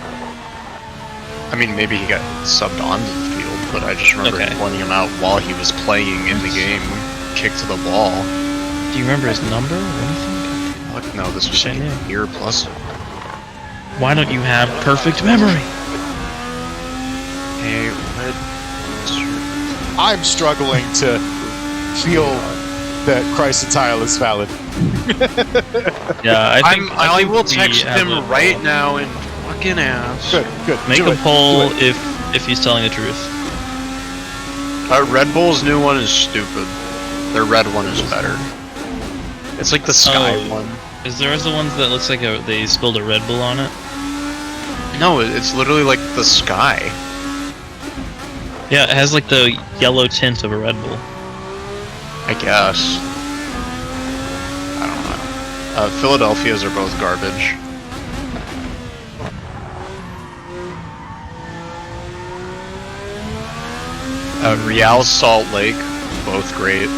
Speaker 5: I mean, maybe he got subbed onto the field, but I just remember
Speaker 6: Okay.
Speaker 5: pointing him out while he was playing in the game, kicked to the ball.
Speaker 6: Do you remember his number or anything?
Speaker 5: Fuck no, this was
Speaker 6: Wish I knew.
Speaker 5: a year plus.
Speaker 6: Why don't you have perfect memory?
Speaker 5: Hey, what?
Speaker 1: I'm struggling to feel that Chrysotile is valid.
Speaker 6: Yeah,
Speaker 5: I will
Speaker 6: we
Speaker 5: text
Speaker 6: have
Speaker 5: him
Speaker 6: a
Speaker 5: right
Speaker 6: poll.
Speaker 5: now and fucking ass.
Speaker 1: Good, good.
Speaker 6: Make
Speaker 1: Do
Speaker 6: a
Speaker 1: it,
Speaker 6: poll
Speaker 1: do it.
Speaker 6: if he's telling the truth.
Speaker 5: Red Bull's new one is stupid. Their red one is better. It's like the sky one.
Speaker 6: Is there the ones that looks like they spilled a Red Bull on it?
Speaker 5: No, it's literally like the sky.
Speaker 6: Yeah, it has like the yellow tint of a Red Bull.
Speaker 5: I guess. I don't know. Philadelphia's are both garbage. Real Salt Lake, both great.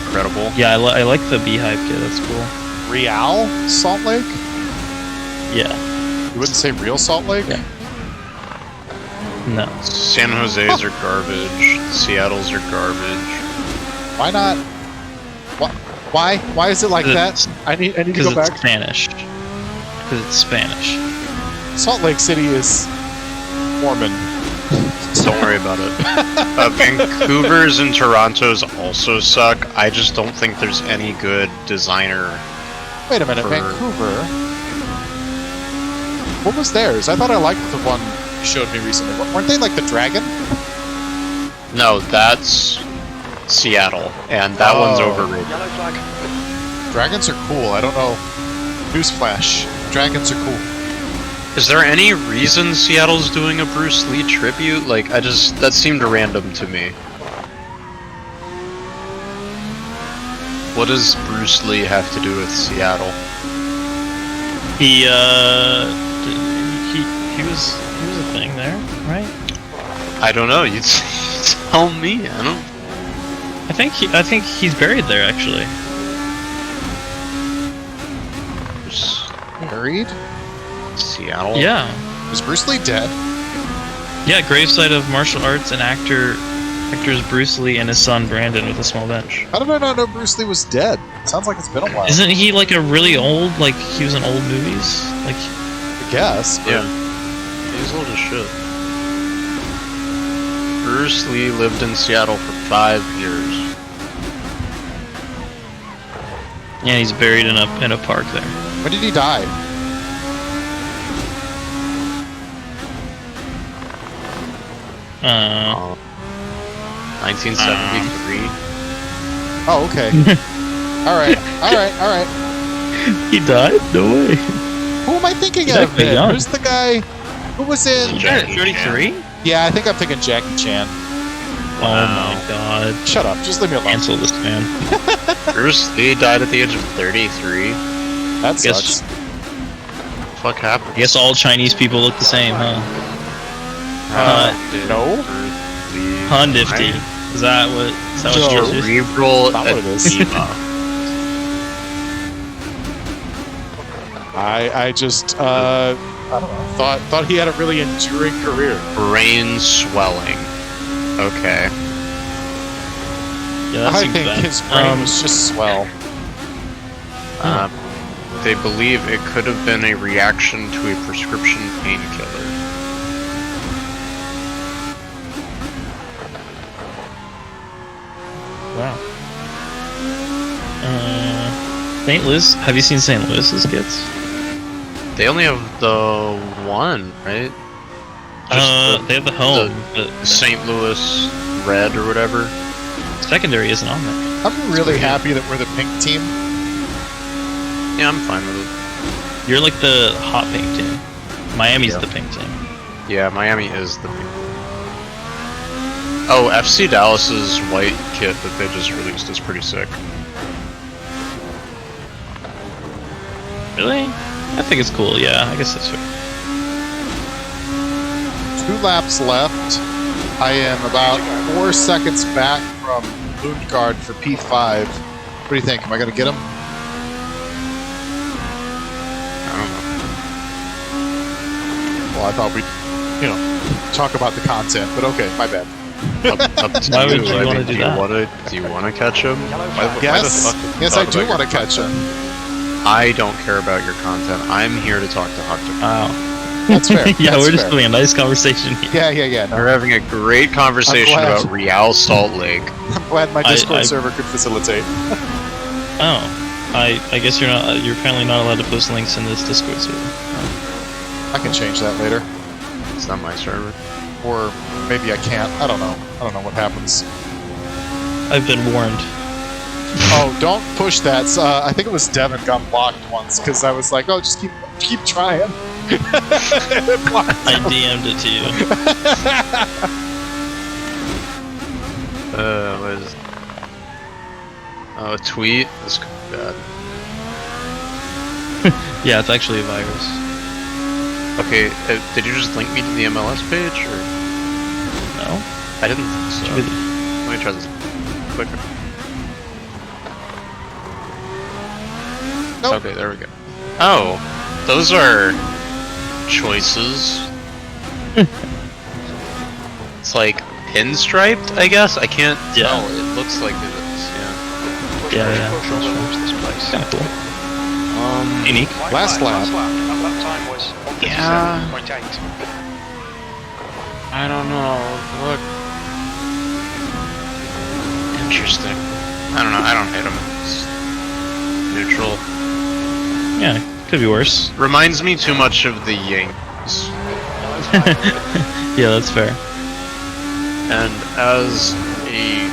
Speaker 5: Incredible.
Speaker 6: Yeah, I like the Beehive kit, that's cool.
Speaker 1: Real Salt Lake?
Speaker 6: Yeah.
Speaker 1: You wouldn't say real Salt Lake?
Speaker 6: Yeah. No.
Speaker 5: San Jose's are garbage. Seattle's are garbage.
Speaker 1: Why not? Why? Why is it like that? I need to go back.
Speaker 6: Because it's Spanish. Because it's Spanish.
Speaker 1: Salt Lake City is Mormon.
Speaker 5: Don't worry about it. Vancouver's and Toronto's also suck. I just don't think there's any good designer.
Speaker 1: Wait a minute, Vancouver. What was theirs? I thought I liked the one you showed me recently. Weren't they like the dragon?
Speaker 5: No, that's Seattle, and that one's overrated.
Speaker 3: Yellow flag.
Speaker 1: Dragons are cool. I don't know. Newsflash. Dragons are cool.
Speaker 5: Is there any reason Seattle's doing a Bruce Lee tribute? Like, that seemed random to me. What does Bruce Lee have to do with Seattle?
Speaker 6: He was a thing there, right?
Speaker 5: I don't know. You tell me. I don't.
Speaker 6: I think he's buried there actually.
Speaker 1: Buried?
Speaker 5: Seattle?
Speaker 6: Yeah.
Speaker 1: Is Bruce Lee dead?
Speaker 6: Yeah, gravesite of martial arts and actors Bruce Lee and his son Brandon with a small bench.
Speaker 1: How did I not know Bruce Lee was dead? Sounds like it's been a while.
Speaker 6: Isn't he like a really old, like he was in old movies? Like,
Speaker 1: I guess.
Speaker 5: Yeah. He's old as shit. Bruce Lee lived in Seattle for 5 years.
Speaker 6: yeah, he's buried in a park there.
Speaker 1: When did he die?
Speaker 6: Uh,
Speaker 5: 1973.
Speaker 1: Oh, okay. Alright.
Speaker 6: he died? No way.
Speaker 1: Who am I thinking
Speaker 6: He's
Speaker 1: of?
Speaker 6: actually
Speaker 1: Man?
Speaker 6: young.
Speaker 1: Who's the guy who was in...
Speaker 5: Jackie
Speaker 6: 33?
Speaker 1: Yeah, I think I'm thinking Jackie Chan.
Speaker 6: Oh my god.
Speaker 1: Shut up. Just leave me alone.
Speaker 6: Cancel this man.
Speaker 5: Bruce Lee died at the age of 33.
Speaker 1: That
Speaker 6: Guess-
Speaker 1: sucks.
Speaker 5: Fuck happened?
Speaker 6: I guess all Chinese people look the same, huh?
Speaker 1: No.
Speaker 6: Nifty. Is that what
Speaker 1: No.
Speaker 6: yours is?
Speaker 5: Cerebral
Speaker 1: Not what it is.
Speaker 5: edema.
Speaker 1: I just I don't know. Thought he had a really enduring career.
Speaker 5: Brain swelling. Okay.
Speaker 6: Yeah, that
Speaker 1: I
Speaker 6: seems
Speaker 1: think
Speaker 6: bad.
Speaker 1: his brain was just swell.
Speaker 5: They believe it could have been a reaction to a prescription painkiller.
Speaker 6: Wow. St. Louis. Have you seen St. Louis's skits?
Speaker 5: They only have the one, right?
Speaker 6: They have the home, but
Speaker 5: St. Louis Red or whatever.
Speaker 6: secondary isn't on there.
Speaker 1: I'm really happy that we're the pink team.
Speaker 5: Yeah, I'm fine with it.
Speaker 6: You're like the hot pink team. Miami's
Speaker 5: Yeah.
Speaker 6: the pink team.
Speaker 5: Yeah, Miami is the pink. Oh, FC Dallas's white kit that they just released is pretty sick.
Speaker 6: Really? I think it's cool. Yeah, I guess that's fair.
Speaker 1: 2 laps left. I am about 4 seconds back from Moon Guard for P5. What do you think? Am I going to get him?
Speaker 5: I don't know.
Speaker 1: Well, I thought we'd, talk about the content, but okay, my bad.
Speaker 5: Up to
Speaker 6: Why
Speaker 5: you.
Speaker 6: would you
Speaker 5: I
Speaker 6: wanna
Speaker 5: mean,
Speaker 6: do that?
Speaker 5: Do you want to catch him?
Speaker 1: Yes, yes, I do want to catch him.
Speaker 5: I don't care about your content. I'm here to talk to Hunter.
Speaker 6: Wow.
Speaker 1: That's fair.
Speaker 6: Yeah,
Speaker 1: That's
Speaker 6: we're just
Speaker 1: fair.
Speaker 6: having a nice conversation here.
Speaker 1: Yeah. No,
Speaker 5: We're having a great conversation
Speaker 1: I'm glad.
Speaker 5: about Real Salt Lake.
Speaker 1: I'm glad my Discord
Speaker 6: I-
Speaker 1: server could facilitate.
Speaker 6: Oh, I guess you're apparently not allowed to post links in this Discord server.
Speaker 1: I can change that later.
Speaker 5: It's not my server.
Speaker 1: Or maybe I can't. I don't know. I don't know what happens.
Speaker 6: I've been warned.
Speaker 1: Oh, don't push that. I think it was Devin got blocked once because I was like, oh, just keep trying.
Speaker 6: I DM'd it to you.
Speaker 5: What is it? Oh, a tweet? This could be bad.
Speaker 6: Yeah, it's actually a virus.
Speaker 5: Okay, did you just link me to the MLS page, or?
Speaker 6: No?
Speaker 5: I didn't think so. Let me try this quicker.
Speaker 1: Nope.
Speaker 5: Okay, there we go. Oh, those are choices. It's like pinstriped, I guess? I can't tell. It looks like it is, yeah.
Speaker 3: Push all over this place.
Speaker 6: Kinda cool. Unique.
Speaker 1: Last lap.
Speaker 3: That lap time was 1:37.8.
Speaker 5: I don't know. Look. Interesting. I don't know. I don't hate them. It's neutral.
Speaker 6: Yeah, could be worse.
Speaker 5: Reminds me too much of the Yankees.
Speaker 6: Yeah, that's fair.
Speaker 5: And as a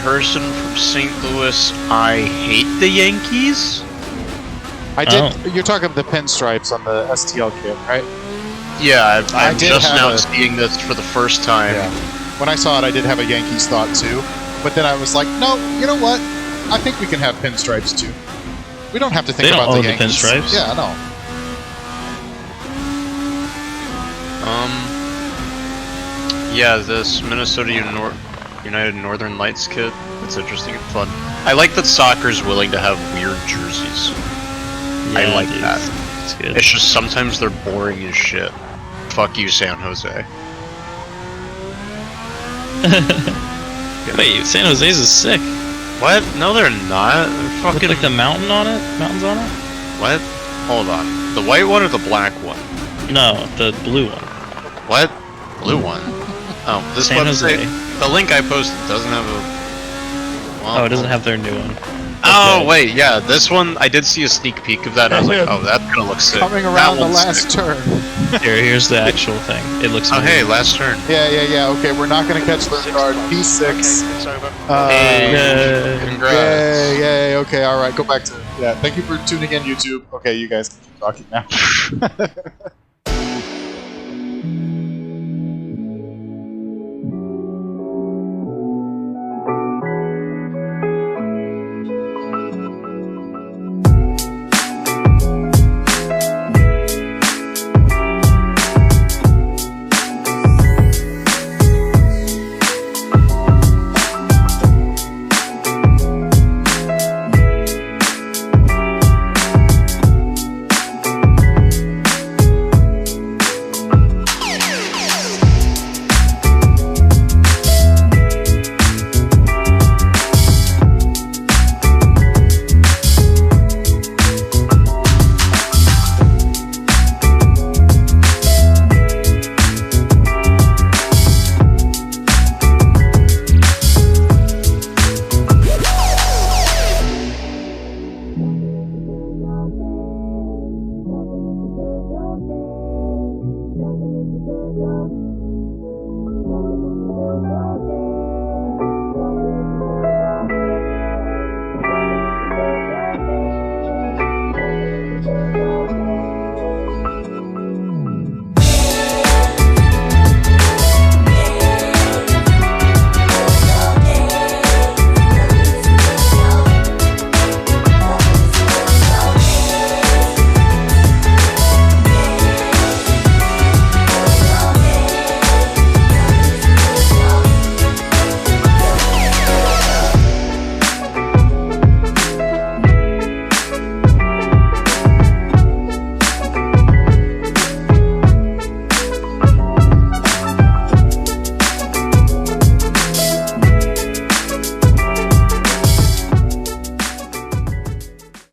Speaker 5: person from St. Louis, I hate the Yankees.
Speaker 1: I did. You're talking about the pinstripes on the STL kit, right?
Speaker 5: Yeah,
Speaker 1: I
Speaker 5: I'm
Speaker 1: did
Speaker 5: just
Speaker 1: have
Speaker 5: now
Speaker 1: a-
Speaker 5: seeing this for the first time.
Speaker 1: Yeah. When I saw it, I did have a Yankees thought too, but then I was like, no, you know what? I think we can have pinstripes too. We don't have to think
Speaker 6: They don't
Speaker 1: about the
Speaker 6: own the
Speaker 1: Yankees.
Speaker 6: pinstripes.
Speaker 1: Yeah, no.
Speaker 5: Yeah, this Minnesota United Northern Lights kit. It's interesting and fun. I like that soccer's willing to have weird jerseys. I
Speaker 6: Yeah,
Speaker 5: like
Speaker 6: dude,
Speaker 5: that.
Speaker 6: It's good.
Speaker 5: It's just sometimes they're boring as shit. Fuck you, San Jose.
Speaker 6: Wait, San Jose's is sick.
Speaker 5: What? No, they're not. They're
Speaker 6: Look
Speaker 5: fucking.
Speaker 6: like the mountains on it?
Speaker 5: What? Hold on. The white one or the black one?
Speaker 6: No, the blue one.
Speaker 5: What? Blue one? Oh, this
Speaker 6: San Jose.
Speaker 5: website. The link I posted doesn't have a. Well,
Speaker 6: Oh, it doesn't have their new one.
Speaker 5: Oh
Speaker 6: Okay.
Speaker 5: wait, yeah, this one I did see a sneak peek of that. And I was like, oh, that's gonna look sick.
Speaker 1: Coming
Speaker 5: That
Speaker 1: around the
Speaker 5: one's
Speaker 1: last
Speaker 5: sick.
Speaker 1: turn.
Speaker 6: Here's the actual thing. It looks.
Speaker 5: Oh hey,
Speaker 6: amazing.
Speaker 5: last turn.
Speaker 1: Yeah. Okay, we're not gonna catch Lingard. P6.
Speaker 3: Okay, it's over.
Speaker 5: Hey,
Speaker 6: Yay.
Speaker 5: congrats.
Speaker 1: Yay. Okay, all right. Go back to. Yeah, thank you for tuning in, YouTube. Okay, you guys can keep talking now.